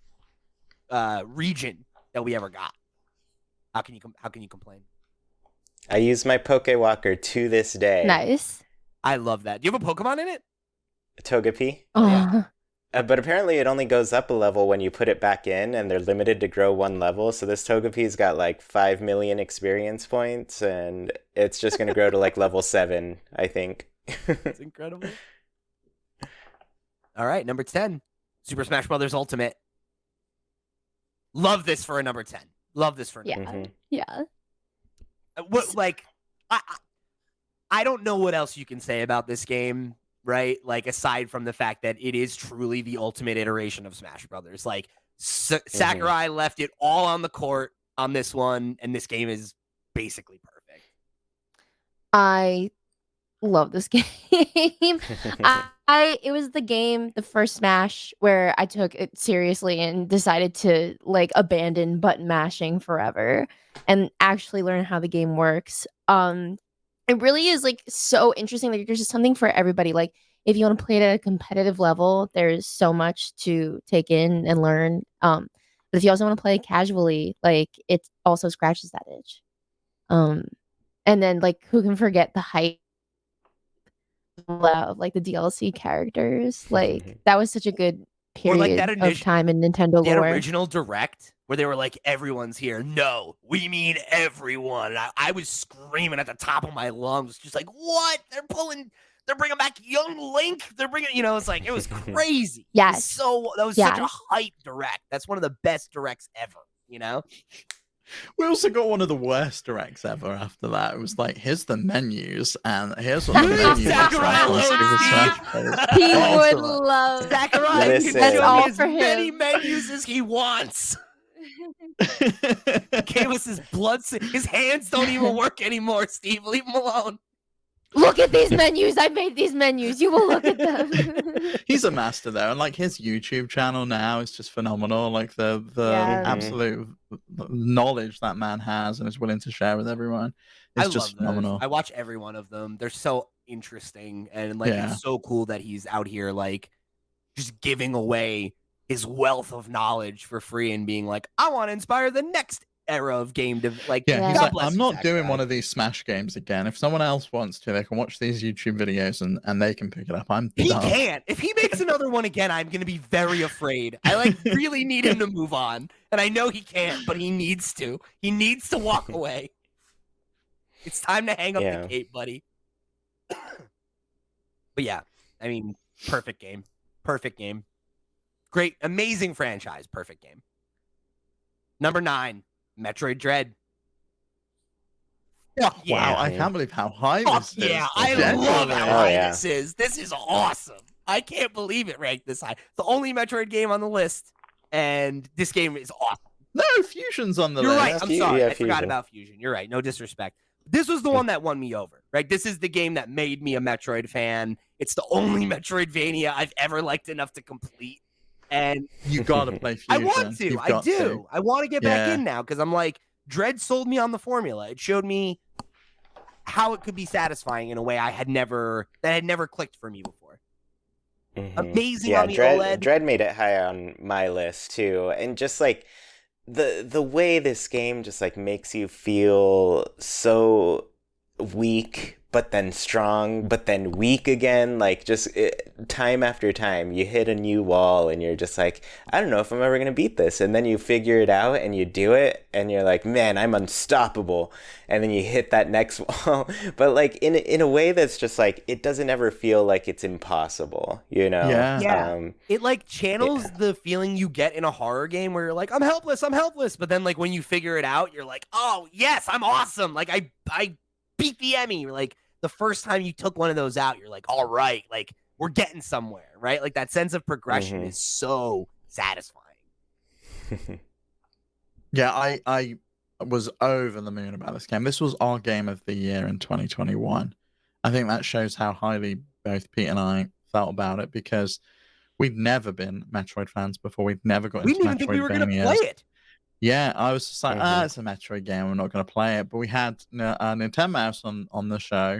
region that we ever got. How can you complain? I use my Pokewalker to this day. Nice. I love that. Do you have a Pokemon in it? Togepi. Oh. But apparently it only goes up a level when you put it back in, and they're limited to grow one level. So this Togepi's got like 5 million experience points, and it's just going to grow to like level 7, I think. It's incredible. All right, number 10, Super Smash Brothers Ultimate. Love this for a number 10. Love this for a number 10. Yeah. What, like, I don't know what else you can say about this game, right? Like, aside from the fact that it is truly the ultimate iteration of Smash Brothers. Like, Sakurai left it all on the court on this one, and this game is basically perfect. I love this game. It was the first Smash where I took it seriously and decided to like abandon button mashing forever and actually learn how the game works. It really is like so interesting. Like there's just something for everybody. Like if you want to play it at a competitive level, there's so much to take in and learn. But if you also want to play casually, like it also scratches that itch. And then like who can forget the hype of like the DLC characters? Like that was such a good period of time in Nintendo lore. That original Direct where they were like, everyone's here. No, we mean everyone. And I was screaming at the top of my lungs, just like, what? They're bringing back young Link. They're bringing, it's like, it was crazy. Yes. That was such a hype Direct. That's one of the best Directs ever, We also got one of the worst directs ever after that. It was like, here's the menus, and here's what the menus are. He would love Sakurai can show me as many menus as he wants. Gave us his blood. His hands don't even work anymore, Steve. Leave him alone. Look at these menus. I made these menus. You will look at them. He's a master though, and like his YouTube channel now is just phenomenal. Like the absolute knowledge that man has and is willing to share with everyone is just phenomenal. I watch every one of them. They're so interesting, and like it's so cool that he's out here like just giving away his wealth of knowledge for free and being like, I want to inspire the next era of game he's like, I'm not doing one of these Smash games again. If someone else wants to, they can watch these YouTube videos and they can pick it up. He can't. If he makes another one again, I'm gonna be very afraid. I like really need him to move on, and I know he can't, but he needs to. He needs to walk away. It's time to hang up the cape, buddy. But yeah, I mean, perfect game. Great, amazing franchise. Perfect game. Number 9. Metroid Dread. Wow, I can't believe how high this is. Yeah, I love how high this is. This is awesome. I can't believe it ranked this high. The only Metroid game on the list, and this game is awesome. No, Fusion's on the list. You're right. I'm sorry. I forgot about Fusion. You're right. No disrespect. This was the one that won me over, right? This is the game that made me a Metroid fan. It's the only Metroidvania I've ever liked enough to complete. And you gotta play Fusion. I want to. I do. I want to get back in now because I'm like, Dread sold me on the formula. It showed me how it could be satisfying in a way that had never clicked for me before. Amazing on the OLED. Dread made it high on my list too, and just like the way this game just like makes you feel so weak, but then strong, but then weak again. Like just time after time, you hit a new wall and you're just like, I don't know if I'm ever going to beat this. And then you figure it out and you do it and you're like, man, I'm unstoppable. And then you hit that next wall. But like in a way that's just like, it doesn't ever feel like it's impossible, Yeah. It like channels the feeling you get in a horror game where you're like, I'm helpless. But then like when you figure it out, you're like, oh yes, I'm awesome. Like I beat the Emmy. Like the first time you took one of those out, you're like, all right, like we're getting somewhere, right? Like that sense of progression is so satisfying. Yeah, I was over the moon about this game. This was our game of the year in 2021. I think that shows how highly both Pete and I felt about it because we'd never been Metroid fans before. We'd never got into Metroid. We didn't think we were going to play it. Yeah, I was just like, it's a Metroid game. We're not going to play it. But we had Nintendo Mouse on the show,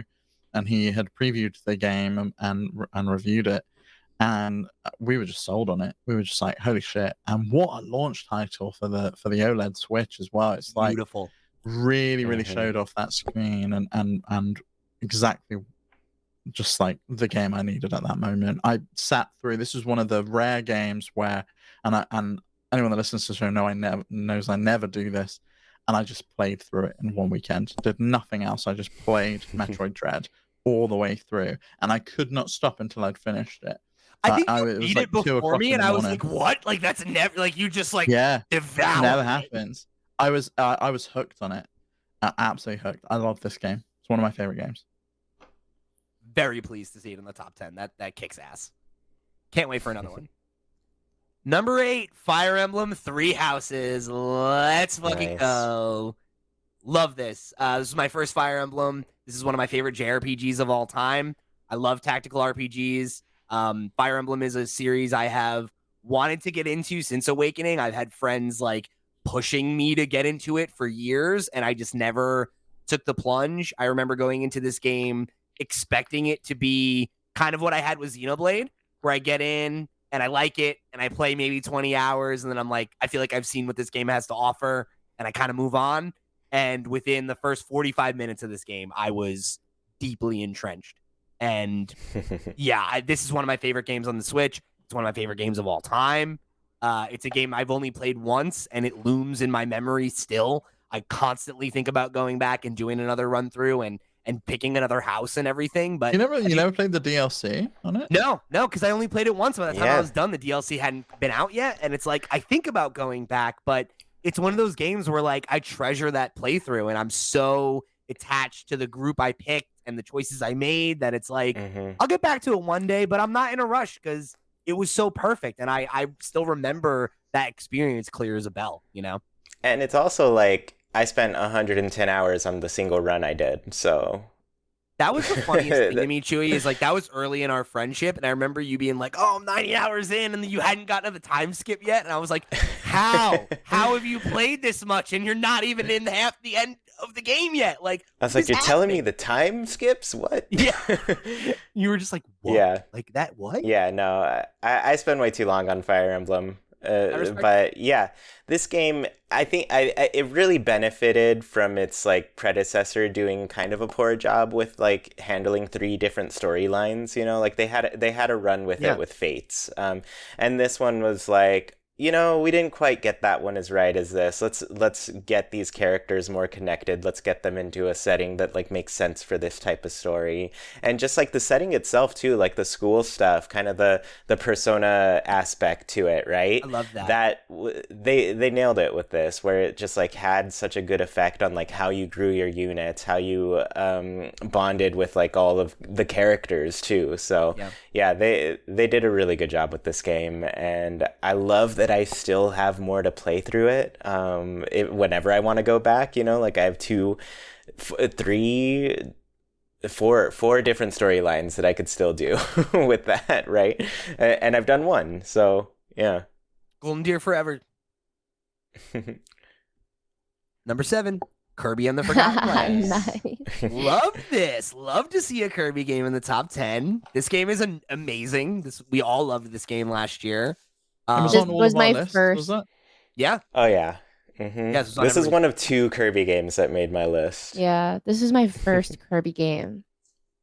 and he had previewed the game and reviewed it, and we were just sold on it. We were just like, holy shit! And what a launch title for the OLED Switch as well. It's like beautiful. Really showed off that screen and exactly just like the game I needed at that moment. I sat through. This was one of the rare games where, and anyone that listens to the show knows I never do this, and I just played through it in one weekend. Did nothing else. I just played Metroid Dread all the way through, and I could not stop until I'd finished it. I think you it was beat like it before me, and I was like, "What? Like that's never like you just like yeah, devoured never it." happens. I was hooked on it, absolutely hooked. I love this game. It's one of my favorite games. Very pleased to see it in the top 10. That kicks ass. Can't wait for another one. Number 8, Fire Emblem 3 Houses. Let's fucking go. Love this. This is my first Fire Emblem. This is one of my favorite JRPGs of all time. I love tactical RPGs. Fire Emblem is a series I have wanted to get into since Awakening. I've had friends like pushing me to get into it for years, and I just never took the plunge. I remember going into this game expecting it to be kind of what I had with Xenoblade, where I get in and I like it and I play maybe 20 hours and then I'm like, I feel like I've seen what this game has to offer and I kind of move on. And within the first 45 minutes of this game, I was deeply entrenched. And yeah, this is one of my favorite games on the Switch. It's one of my favorite games of all time. It's a game I've only played once and it looms in my memory still. I constantly think about going back and doing another run through and picking another house and everything. But you never played the DLC on it? No, because I only played it once. By the time I was done, the DLC hadn't been out yet. And it's like, I think about going back, but it's one of those games where like I treasure that playthrough and I'm so attached to the group I picked and the choices I made that it's like, I'll get back to it one day, but I'm not in a rush because it was so perfect. And I still remember that experience clear as a bell, you know? And it's also like, I spent 110 hours on the single run I did, so... That was the funniest thing to me, Chuy, is like that was early in our friendship, and I remember you being like, "Oh, I'm 90 hours in, and you hadn't gotten to the time skip yet," and I was like, "How? How have you played this much, and you're not even in half the end of the game yet?" Like, I was like, "You're telling me the time skips? What?" Yeah, you were just like, "What? Yeah, like that? What?" Yeah, no, I spend way too long on Fire Emblem. But yeah, this game, I think it really benefited from its like predecessor doing kind of a poor job with like handling 3 different storylines. You know, like they had a run with it with Fates, and this one was like, you know, we didn't quite get that one as right as this. Let's get these characters more connected. Let's get them into a setting that like makes sense for this type of story. And just like the setting itself too, like the school stuff, kind of the persona aspect to it, right? I love that. They nailed it with this, where it just like had such a good effect on like how you grew your units, how you bonded with like all of the characters too. So yeah, they did a really good job with this game, and I love that I still have more to play through it. Whenever I want to go back, you know, like I have 4 different storylines that I could still do with that, right? And I've done one, so yeah. Golden Deer forever. Number 7, Kirby and the Forgotten Land. Nice. Love this. Love to see a Kirby game in the top 10. This game is amazing. We all loved this game last year. This was my first. Was that? Yeah. Oh yeah. Mm-hmm. Yes, this is one of 2 Kirby games that made my list. Yeah, this is my first Kirby game.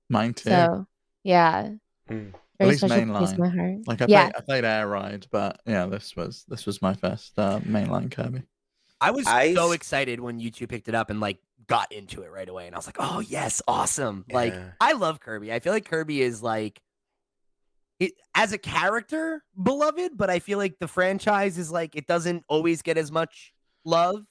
Mine too. So yeah, At least mainline. My heart. Like I played Air Ride, but yeah, this was my first mainline Kirby. I was so excited when you 2 picked it up and like got into it right away, and I was like, "Oh yes, awesome!" Yeah. Like I love Kirby. I feel like Kirby is like, as a character, beloved, but I feel like the franchise is like it doesn't always get as much love.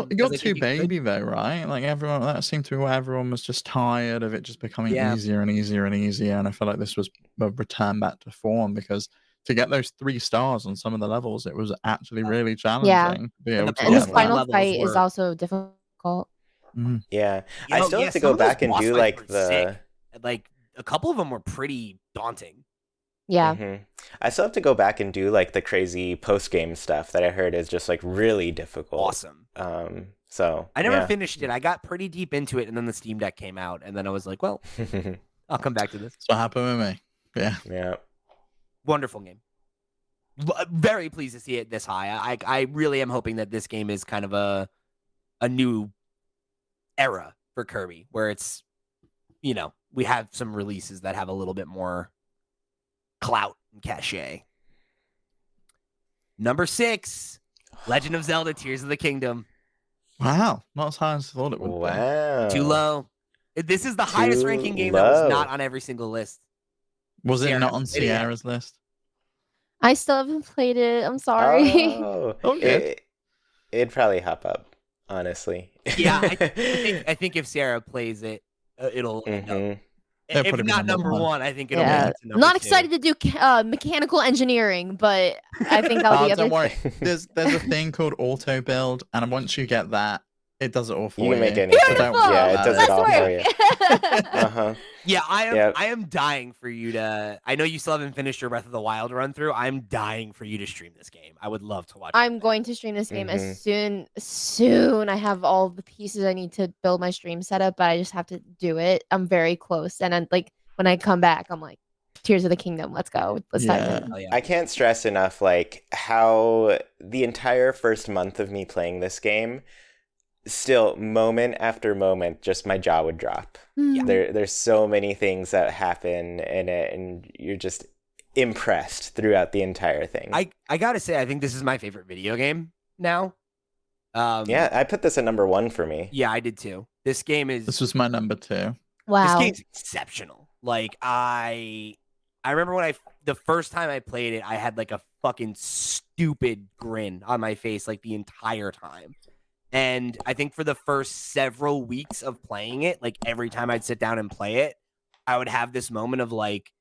You're too baby though, right? Like that seemed to be where everyone was just tired of it just becoming easier and easier and easier, and I feel like this was a return back to form, because to get those 3 stars on some of the levels, it was actually really challenging. Yeah, and the final fight is also difficult. Yeah, I still have to go back and do like like a couple of them were pretty daunting. Yeah. I still have to go back and do like the crazy post-game stuff that I heard is just like really difficult. Awesome. So I never finished it. I got pretty deep into it, and then the Steam Deck came out, and then I was like, well, I'll come back to this. That's what happened with me. Yeah. Wonderful game. Very pleased to see it this high. I really am hoping that this game is kind of a new era for Kirby, where it's, you know, we have some releases that have a little bit more clout and cachet. Number 6, Legend of Zelda: Tears of the Kingdom. Wow, not as high as I thought it would be. Wow. Too low. This is the highest ranking game that was not on every single list. Was it Sierra not on hasn't played it yet. Sierra's list? I still haven't played it. I'm sorry. Oh, Okay. it'd probably hop up, honestly. Yeah, I think if Sierra plays it, it'll end up. It'll If probably be not number number one. 1, I think it'll Yeah. make it to I'm number not 2. excited to do mechanical engineering, but I think that'll be Don't other. worry. There's a thing called auto build, and once you get that, it does it all for you. You can make anything. So don't Beautiful! worry Yeah, it about does it Let's all for you. work. Uh-huh. Yeah, I am. Yep. I am dying for you to. I know you still haven't finished your Breath of the Wild run through. I'm dying for you to stream this game. I would love to watch. I'm going to stream this game Mhm. as soon. I have all the pieces I need to build my stream setup, but I just have to do it. I'm very close, and I'm like, when I come back, I'm like, Tears of the Kingdom. Let's go. Let's dive Yeah. in. Oh, yeah. I can't stress enough like how the entire first month of me playing this game, still moment after moment, just my jaw would drop. Mm. There's so many things that happen in it, and you're just impressed throughout the entire thing. I gotta say, I think this is my favorite video game now. Yeah, I put this at number 1 for me. Yeah, I did too. This game is. This was my number 2. Wow. This game's exceptional. Like I remember when the first time I played it, I had like a fucking stupid grin on my face like the entire time. And I think for the first several weeks of playing it, like every time I'd sit down and play it, I would have this moment of like,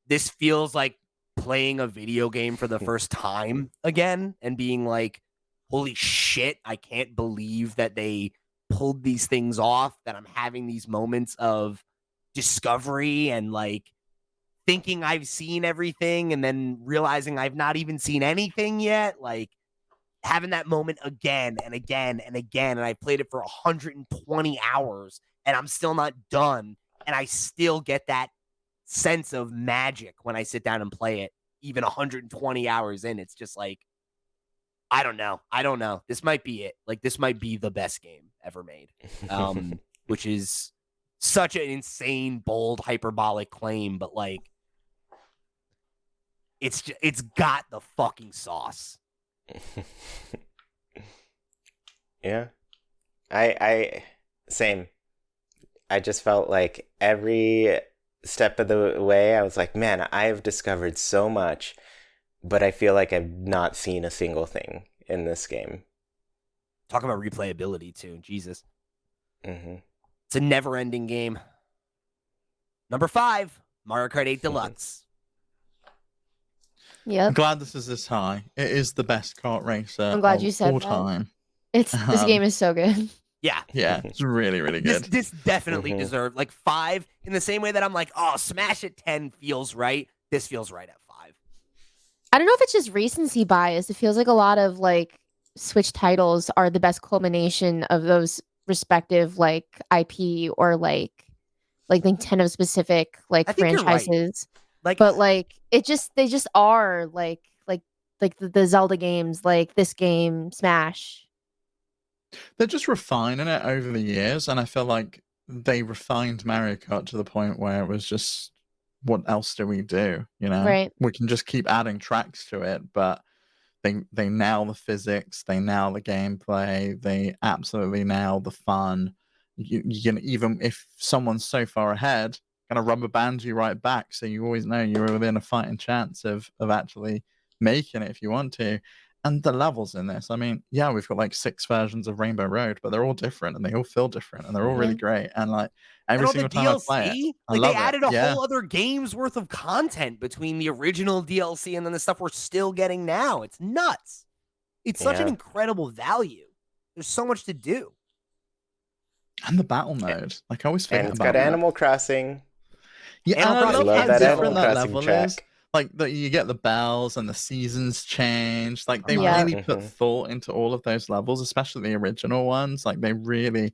this feels like playing a video game for the first time again, and being like, holy shit, I can't believe that they pulled these things off, that I'm having these moments of discovery and like thinking I've seen everything and then realizing I've not even seen anything yet. Like having that moment again and again and again. And I played it for 120 hours and I'm still not done. And I still get that sense of magic when I sit down and play it, even 120 hours in. It's just like, I don't know. This might be it. Like, this might be the best game ever made, which is such an insane, bold, hyperbolic claim. But like, it's got the fucking sauce. Yeah. I same. I just felt like every step of the way, I was like, man, I've discovered so much, but I feel like I've not seen a single thing in this game. Talk about replayability too. Jesus. Mm-hmm. It's a never-ending game. Number 5, Mario Kart 8 Deluxe. I'm Yep. glad this is this high. It is the best kart racer I'm glad of you said all that. time. This game is so good. Yeah. Yeah, it's really, really good. This definitely Mhm. deserved like 5 in the same way that I'm like, oh, Smash at 10 feels right. This feels right at 5. I don't know if it's just recency bias. It feels like a lot of like Switch titles are the best culmination of those respective like IP or like Nintendo specific like I think you're right. franchises. Like, But like they just are like the Zelda games, like this game, Smash. They're just refining it over the years, and I feel like they refined Mario Kart to the point where it was just, what else do we do? You know, Right. we can just keep adding tracks to it, but they nail the physics, they nail the gameplay, they absolutely nail the fun. You can, even if someone's so far ahead, gonna rubber band you right back, so you always know you're within a fighting chance of actually making it if you want to. And the levels in this, I mean, yeah, we've got like 6 versions of Rainbow Road, but they're all different and they all feel different and they're all really great. And like every and all single the time I play it, DLC, I like love they it. added a Yeah. whole other game's worth of content between the original DLC and then the stuff we're still getting now. It's nuts. It's such an Yeah. incredible value. There's so much to do. And the battle mode, like I always forget And it's about got that. Animal Crossing. Yeah, and Animal I Crossing love I how love that different Animal that Crossing level track. is. Like that, you get the bells and the seasons change. Like they Yeah. really put Mhm. thought into all of those levels, especially the original ones. Like they really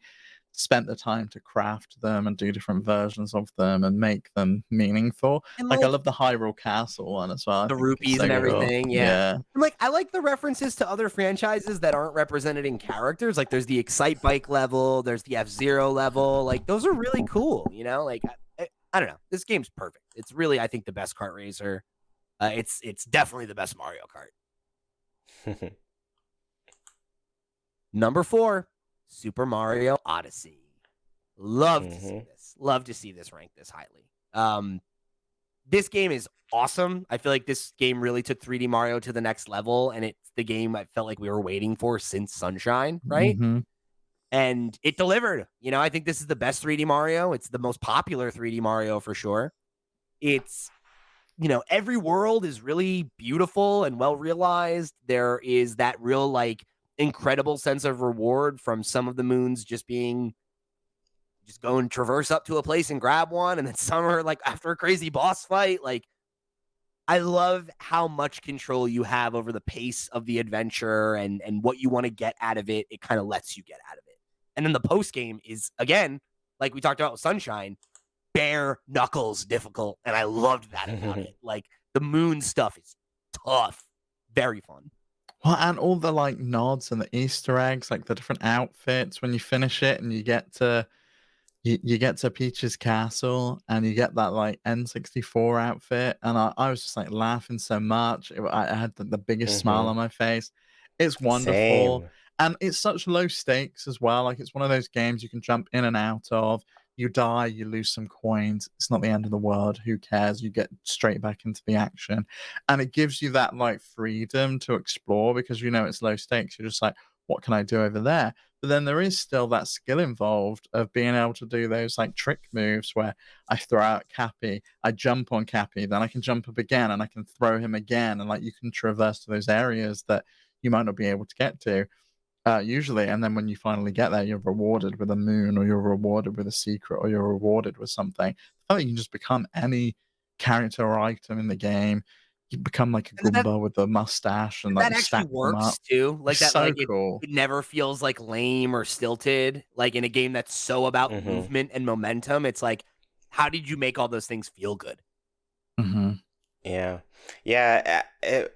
spent the time to craft them and do different versions of them and make them meaningful. And Like I like love the Hyrule Castle one as well. I the think it's rupees so and cool. everything. Yeah. Yeah. And like I like the references to other franchises that aren't represented in characters. Like there's the Excite Bike level, there's the F-Zero level. Like those are really cool, you know? Like I don't know. This game's perfect. It's really, I think, the best kart racer. It's definitely the best Mario Kart. Number 4, Super Mario Odyssey. Love to see this. Love to see this ranked this highly. This game is awesome. I feel like this game really took 3D Mario to the next level, and it's the game I felt like we were waiting for since Sunshine, right? Mm-hmm. And it delivered. You know, I think this is the best 3D Mario. It's the most popular 3D Mario for sure. It's, you know, every world is really beautiful and well realized. There is that real, like, incredible sense of reward from some of the moons just go and traverse up to a place and grab one, and then some are like after a crazy boss fight. Like, I love how much control you have over the pace of the adventure and what you want to get out of it. It kind of lets you get out of it. And then the post game is, again, like we talked about with Sunshine, bare knuckles difficult, and I loved that about it. Like, the moon stuff is tough, very fun. Well, and all the like nods and the Easter eggs, like the different outfits when you finish it, and you get to Peach's castle, and you get that like N64 outfit, and I was just like laughing so much. I had the biggest smile on my face. It's wonderful. Same. And it's such low stakes as well. Like, it's one of those games you can jump in and out of. You die, you lose some coins. It's not the end of the world. Who cares? You get straight back into the action. And it gives you that like freedom to explore because you know it's low stakes. You're just like, what can I do over there? But then there is still that skill involved of being able to do those like trick moves where I throw out Cappy, I jump on Cappy, then I can jump up again and I can throw him again. And like you can traverse to those areas that you might not be able to get to. Usually, and then when you finally get there, you're rewarded with a moon, or you're rewarded with a secret, or you're rewarded with something. I think you can just become any character or item in the game. You become like a Goomba with a mustache, and like that stack actually them up. works too. Like, It's that, so like cool. it never feels like lame or stilted. Like, in a game that's so about movement and momentum, it's like, how did you make all those things feel good? Mm-hmm. Yeah,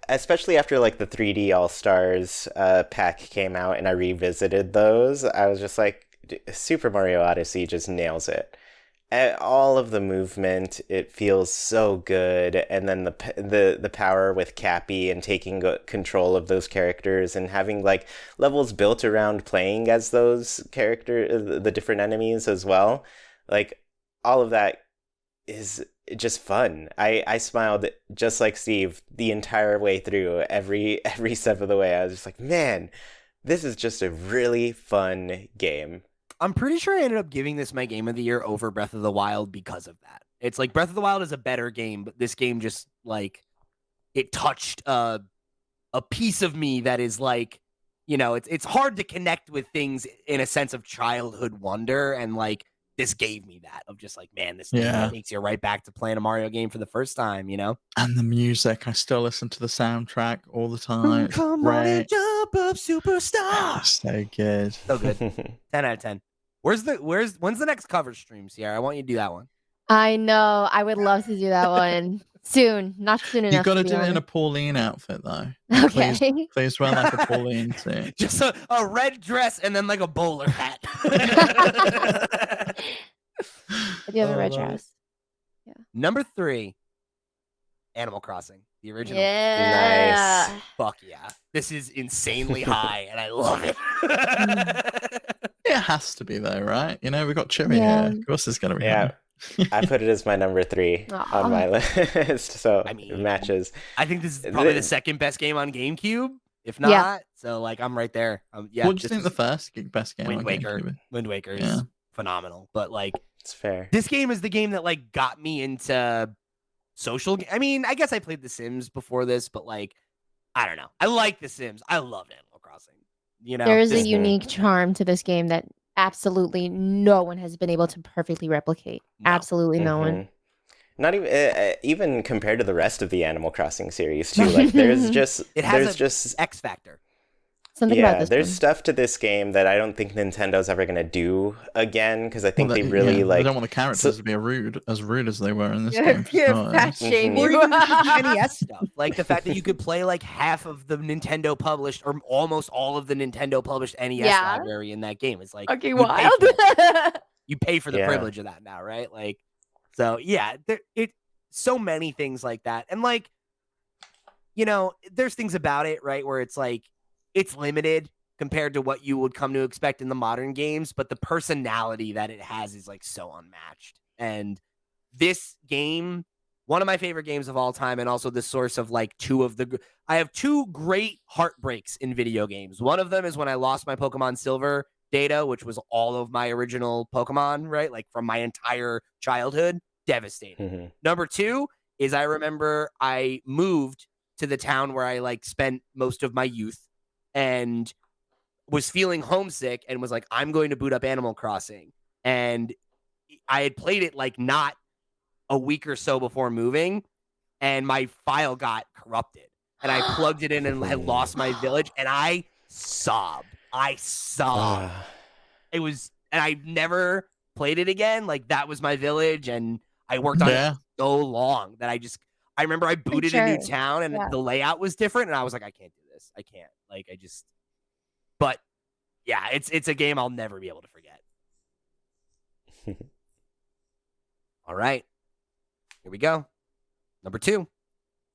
especially after like the 3D All-Stars pack came out and I revisited those, I was just like, Super Mario Odyssey just nails it. All of the movement, it feels so good, and then the power with Cappy and taking control of those characters and having like levels built around playing as those the different enemies as well. Like, all of that is just fun. I smiled just like Steve the entire way through, every step of the way. I was just like, man, this is just a really fun game. I'm pretty sure I ended up giving this my game of the year over Breath of the Wild because of that. It's like Breath of the Wild is a better game, but this game just like it touched a piece of me that is like, you know, it's hard to connect with things in a sense of childhood wonder, and like this gave me that of just like, man, this takes you right back to playing a Mario game for the first time, you know? And the music, I still listen to the soundtrack all the time. Come on and jump up, superstar. So good. So good. 10 out of 10. When's the next cover stream, Sierra? I want you to do that one. I know. I would love to do that one soon. Not soon enough. You got to do it in a Pauline outfit, though. Okay. Please wear like a Pauline too. Just a red dress and then like a bowler hat. I do have a red dress. Yeah. Number 3, Animal Crossing, the original. Yeah. Nice. Fuck yeah. This is insanely high, and I love it. It has to be though, right? You know, we got Chuy here. Of course it's going to be high. I put it as my number 3 on my list, so I mean, it matches. I think this is probably the second best game on GameCube, if not. So like, I'm right there. Yeah. What do you think the first best game Wind on Waker? GameCube? Wind Waker is phenomenal, but like, it's fair. This game is the game that like got me into social. I mean, I guess I played The Sims before this, but like, I don't know. I like The Sims. I loved Animal Crossing. You know, there is a unique charm to this game that absolutely no one has been able to perfectly replicate. No. Absolutely no one. Not even compared to the rest of the Animal Crossing series too. Like, there's just just X factor. Something about this there's one. stuff to this game that I don't think Nintendo's ever gonna do again, because I think they really they don't want the characters to be as rude as they were in this game. Fat shame Or you. even NES stuff, like the fact that you could play like half of the Nintendo published, or almost all of the Nintendo published NES library in that game. It's like, okay, wild. You pay for the privilege of that now, right? Like, So yeah, so many things like that. And like, there's things about it, right, where it's like it's limited compared to what you would come to expect in the modern games, but the personality that it has is like so unmatched. And this game, one of my favorite games of all time, and also the source of like I have two great heartbreaks in video games. One of them is when I lost my Pokemon Silver data, which was all of my original Pokemon, right? Like from my entire childhood. Devastating. Mm-hmm. Number two is I remember I moved to the town where I like spent most of my youth and was feeling homesick and was like, I'm going to boot up Animal Crossing. And I had played it like not a week or so before moving, and my file got corrupted. And I plugged it in and had lost my village, and I sobbed. It was, and I never played it again. Like that was my village, and I worked on it so long that I remember I booted a new town, and the layout was different, and I was like, I can't do this. I can't. Like but yeah, it's a game I'll never be able to forget. All right. Here we go. Number 2,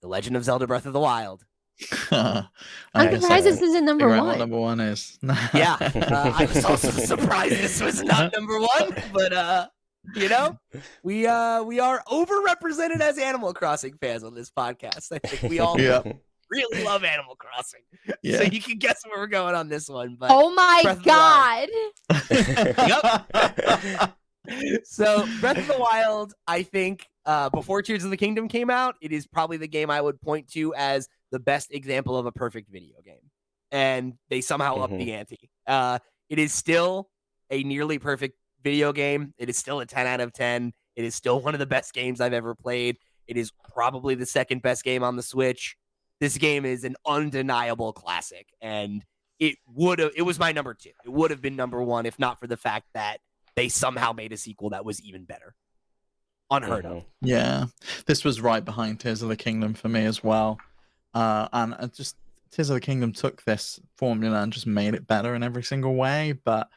The Legend of Zelda Breath of the Wild. I'm surprised this isn't number 1. What number 1 is. Yeah. I was also surprised this was not number 1, but we are overrepresented as Animal Crossing fans on this podcast. I think we all really love Animal Crossing. Yeah. So you can guess where we're going on this one. But oh my God. Yep. So Breath of the Wild, I think before Tears of the Kingdom came out, it is probably the game I would point to as the best example of a perfect video game. And they somehow upped the ante. It is still a nearly perfect video game. It is still a 10 out of 10. It is still one of the best games I've ever played. It is probably the second best game on the Switch. This game is an undeniable classic, and it was my number 2. It would have been number 1 if not for the fact that they somehow made a sequel that was even better. Unheard of. Yeah. This was right behind Tears of the Kingdom for me as well. And just Tears of the Kingdom took this formula and just made it better in every single way, but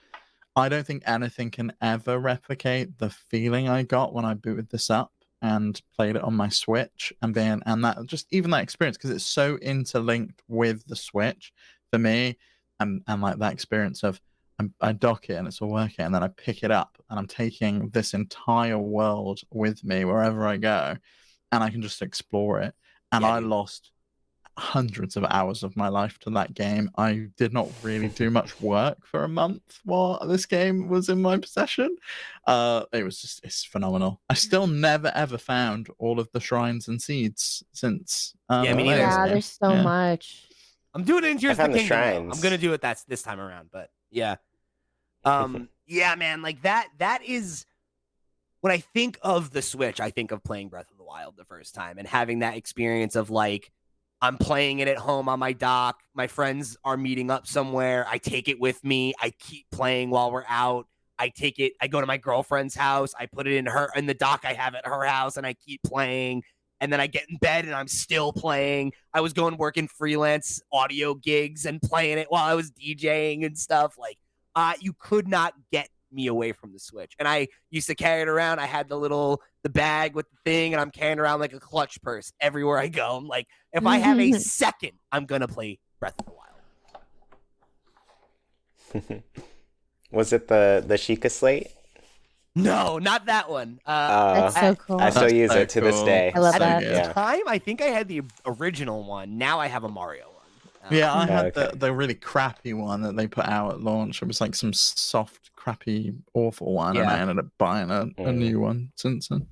I don't think anything can ever replicate the feeling I got when I booted this up and played it on my Switch and that just even that experience, because it's so interlinked with the Switch for me, and like that experience of I dock it and it's all working, and then I pick it up and I'm taking this entire world with me wherever I go, and I can just explore it. And I lost hundreds of hours of my life to that game. I did not really do much work for a month while this game was in my possession. It's phenomenal. I still never ever found all of the shrines and seeds since. Me neither. Yeah, there's so much. I'm doing it in Tears of the Kingdom. Shrines. I'm gonna do it this time around, but yeah. Yeah, man, like that is when I think of the Switch, I think of playing Breath of the Wild the first time and having that experience of like, I'm playing it at home on my dock. My friends are meeting up somewhere. I take it with me. I keep playing while we're out. I go to my girlfriend's house. I put it in the dock I have at her house, and I keep playing. And then I get in bed and I'm still playing. I was working freelance audio gigs and playing it while I was DJing and stuff. Like, you could not get me away from the Switch. And I used to carry it around. I had the bag with the thing, and I'm carrying around like a clutch purse everywhere I go. I'm like, if I have a second, I'm gonna play Breath of the Wild. Was it the Sheikah slate? No, not that one. That's so cool. I still use so it to this cool. day. I love At that. the Yeah. time, I think I had the original one. Now I have a Mario one. Yeah, I had okay. the really crappy one that they put out at launch. It was like some soft, crappy, awful one, and I ended up buying a new one since then.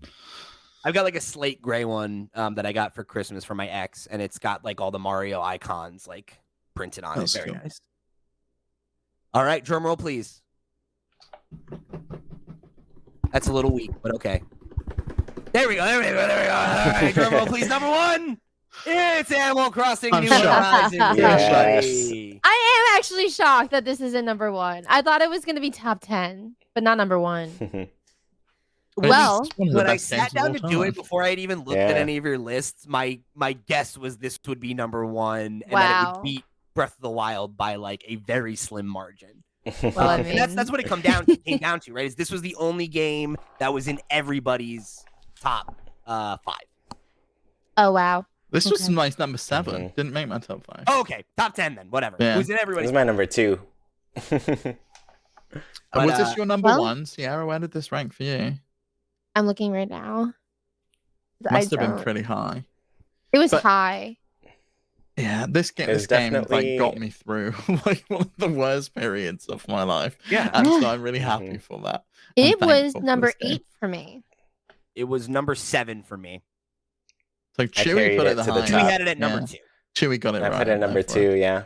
I've got like a slate gray one that I got for Christmas from my ex, and it's got like all the Mario icons like printed on That's it. Very cool. nice. All right, drum roll, please. That's a little weak, but okay. There we go. All right, drum roll, please. Number 1. It's Animal Crossing I'm New shocked. Horizons. Yes. Yay. I am actually shocked that this isn't number 1. I thought it was going to be top 10, but not number 1. Well, It's one of the when I best sat games of down all to do time. it, before I'd even looked at any of your lists, my guess was this would be number 1, and that it Wow. would beat Breath of the Wild by like a very slim margin. well, I And that's mean, what it came down to, right? Is this was the only game that was in everybody's top 5. Oh wow. This was Okay. my number 7. Didn't make my top 5. Oh, okay, top 10 then. Whatever. Yeah. It was in This everybody's. is my number 2. But, was this your number well- 1, Sierra? Where did this rank for you? I'm looking right now. Must have been pretty high. It was but- high. Yeah, this game was like definitely- got me through like one of the worst periods of my life. Yeah. And so I'm really happy for that. I'm It was thankful for number this game. 8 for me. It was number 7 for me. So I Chewy carried put it it the to the highest. Chewy top. had it at number Yeah. 2. Chewy got it I right. put it at number therefore. 2, yeah.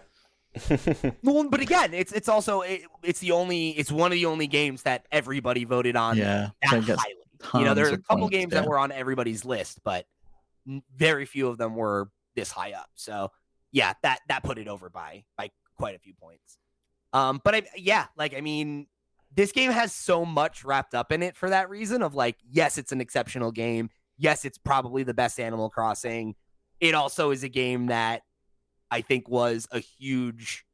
Well, but again, it's also it's one of the only games that everybody voted on Yeah. that So it gets highly. There are tons a of couple points, games yeah. that were on everybody's list, but very few of them were this high up. So yeah, that put it over by quite a few points. But this game has so much wrapped up in it for that reason of like, yes, it's an exceptional game. Yes, it's probably the best Animal Crossing. It also is a game that I think was a huge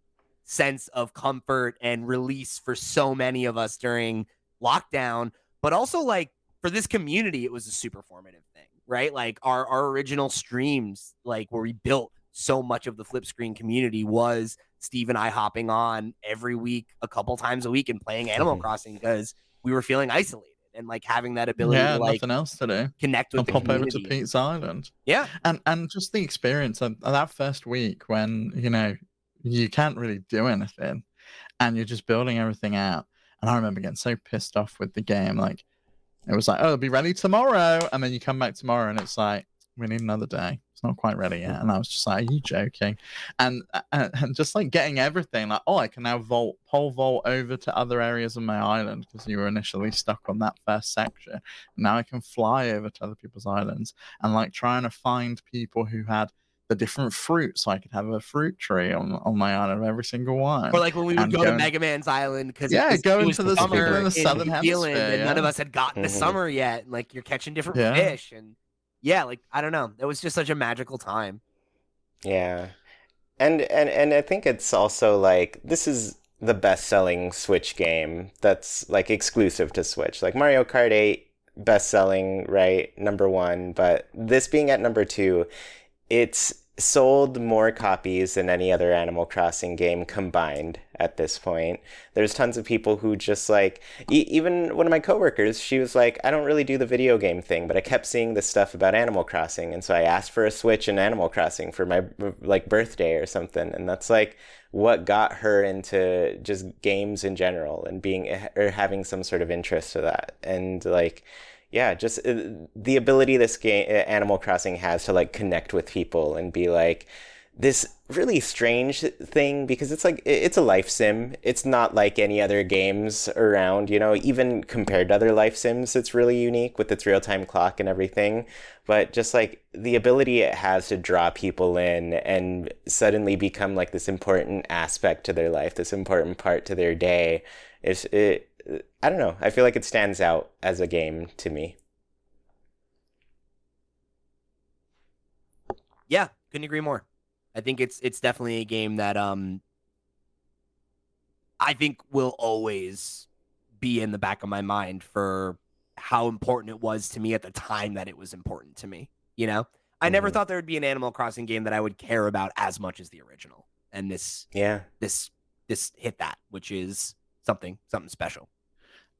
sense of comfort and release for so many of us during lockdown, but also like for this community, it was a super formative thing, right? Like our original streams, like where we built so much of the flip screen community was Steve and I hopping on every week, a couple times a week and playing Animal Crossing because we were feeling isolated and like having that ability Yeah, to like nothing else to do. connect I'll with the pop over to community. Pete's Island. Yeah. And just the experience of that first week when, you can't really do anything and you're just building everything out. And I remember getting so pissed off with the game. Like, it was like, oh, it'll be ready tomorrow. And then you come back tomorrow and it's like, we need another day. It's not quite ready yet. And I was just like, are you joking? And just like getting everything like, oh, I can now pole vault over to other areas of my island because you were initially stuck on that first section. Now I can fly over to other people's islands and like trying to find people who had the different fruits, so I could have a fruit tree on my island of every single one. Or like when we would And go to going- Mega Man's Island because go it was into the summer in the southern New Zealand, hemisphere, and none of yeah. us had gotten to Mhm. summer yet. And like you're catching different Yeah. fish, and yeah, like I don't know, it was just such a magical time. Yeah. And I think it's also like this is the best-selling Switch game that's like exclusive to Switch. Like Mario Kart 8 best-selling, right? Number 1, but this being at number 2, it's sold more copies than any other Animal Crossing game combined at this point. There's tons of people who just like, even one of my coworkers, she was like, I don't really do the video game thing, but I kept seeing this stuff about Animal Crossing. And so I asked for a Switch and Animal Crossing for my like birthday or something. And that's like what got her into just games in general and having some sort of interest to that. And like, yeah, just the ability this game Animal Crossing has to like connect with people and be like this really strange thing because it's like it's a life sim. It's not like any other games around, even compared to other life sims, it's really unique with its real-time clock and everything. But just like the ability it has to draw people in and suddenly become like this important aspect to their life, this important part to their day, I don't know. I feel like it stands out as a game to me. Yeah, couldn't agree more. I think it's definitely a game that I think will always be in the back of my mind for how important it was to me at the time that it was important to me. I never Mhm. thought there would be an Animal Crossing game that I would care about as much as the original, and this hit that, which is something special.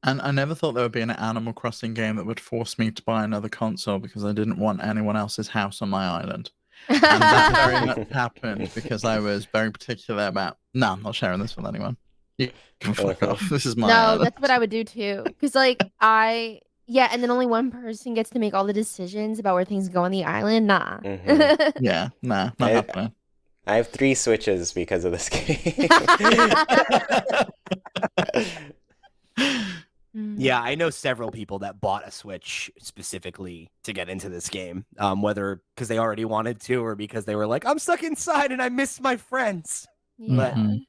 And I never thought there would be an Animal Crossing game that would force me to buy another console because I didn't want anyone else's house on my island. And that very much happened because I was very particular about, no, I'm not sharing this with anyone. You can fuck off. This is my No, island. that's what I would do too. Because and then only one person gets to make all the decisions about where things go on the island. Nah. Mhm. Yeah, nah, not happening. I have 3 Switches because of this game. Yeah, I know several people that bought a Switch specifically to get into this game, whether because they already wanted to or because they were like, I'm stuck inside and I miss my friends. Yeah. Mhm.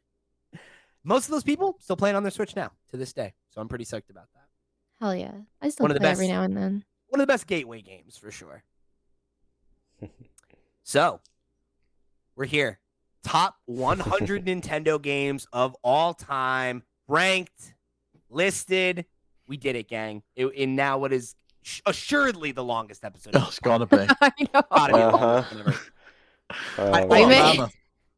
Most of those people still playing on their Switch now to this day, so I'm pretty psyched about that. Hell yeah. I still One of the play every best- now and then. One of the best gateway games for sure. So, we're here. Top 100 Nintendo games of all time, ranked, listed. We did it, gang. In now what is assuredly the longest episode. Oh, it's gotta be. I know. Gotta be the Uh-huh. longest one ever. Oh, Wait a wow. minute. Mama.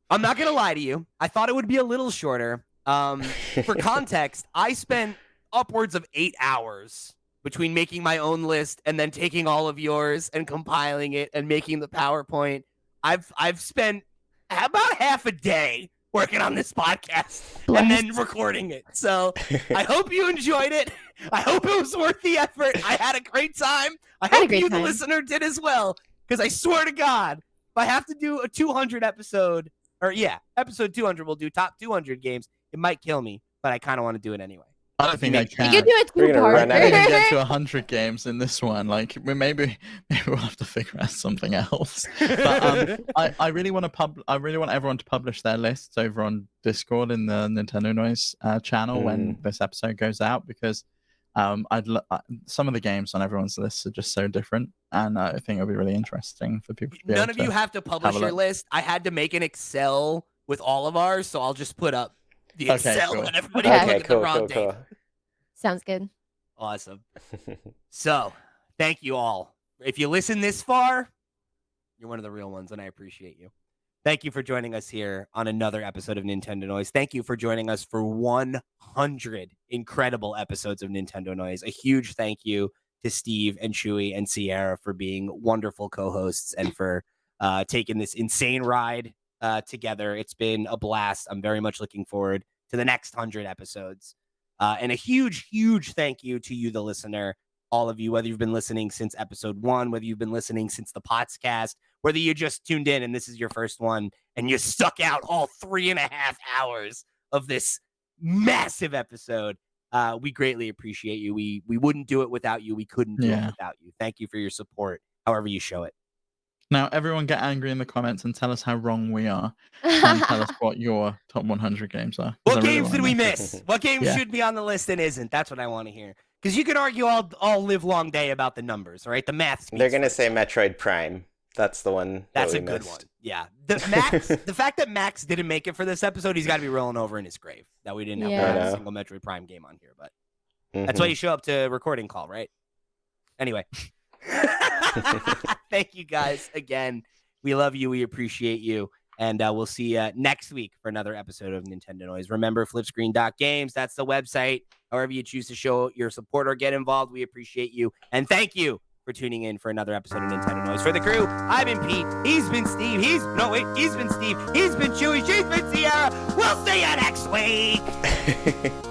I'm not gonna lie to you. I thought it would be a little shorter. For context, I spent upwards of 8 hours between making my own list and then taking all of yours and compiling it and making the PowerPoint. I've spent about half a day working on this podcast and then recording it. So I hope you enjoyed it. I hope it was worth the effort. I had a great time. I Had a hope great you, the time. listener, did as well. Because I swear to God, if I have to do a 200 episode, or episode 200, we'll do top 200 games. It might kill me, but I kind of want to do it anyway. I don't think I You can. could do it We're gonna run I out didn't of- even get two-parter. to 100 games in this one. Like, maybe we'll have to figure out something else. But I really want to I really want everyone to publish their lists over on Discord in the Nintendo Noise channel when this episode goes out, because some of the games on everyone's lists are just so different, and I think it'll be really interesting for people to be None able of to you have to publish a your look. list. I had to make an Excel with all of ours, so I'll just put up the Okay, Excel cool. and everybody Okay. can look Okay, at the cool, raw cool, data. cool. Sounds good. Awesome. So, thank you all. If you listen this far, you're one of the real ones, and I appreciate you. Thank you for joining us here on another episode of Nintendo Noise. Thank you for joining us for 100 incredible episodes of Nintendo Noise. A huge thank you to Steve and Chuy and Sierra for being wonderful co-hosts and for taking this insane ride together. It's been a blast. I'm very much looking forward to the next 100 episodes. And a huge, huge thank you to you, the listener, all of you, whether you've been listening since episode 1, whether you've been listening since the podcast, whether you just tuned in and this is your first one and you stuck out all 3.5 hours of this massive episode. We greatly appreciate you. We wouldn't do it without you. We couldn't do it without you. Thank you for your support, however you show it. Now, everyone get angry in the comments and tell us how wrong we are, and tell us what your top 100 games are. 'cause I What really games wanna did we know. miss? What games Yeah. should be on the list and isn't? That's what I want to hear. Because you can argue all live long day about the numbers, right? The math. They're speaks gonna for say itself. Metroid Prime. That's the one. That's that a we good missed. one. Yeah. The fact that Max didn't make it for this episode, he's got to be rolling over in his grave that we didn't have Yeah. a I know. single Metroid Prime game on here. But that's why you show up to recording call, right? Anyway. Thank you guys again. We love you. We appreciate you. And we'll see you next week for another episode of Nintendo Noise. Remember, flipscreen.games. That's the website. However you choose to show your support or get involved, we appreciate you. And thank you for tuning in for another episode of Nintendo Noise. For the crew, I've been Pete. He's been Steve. He's been Steve. He's been Chuy. She's been Sierra. We'll see you next week.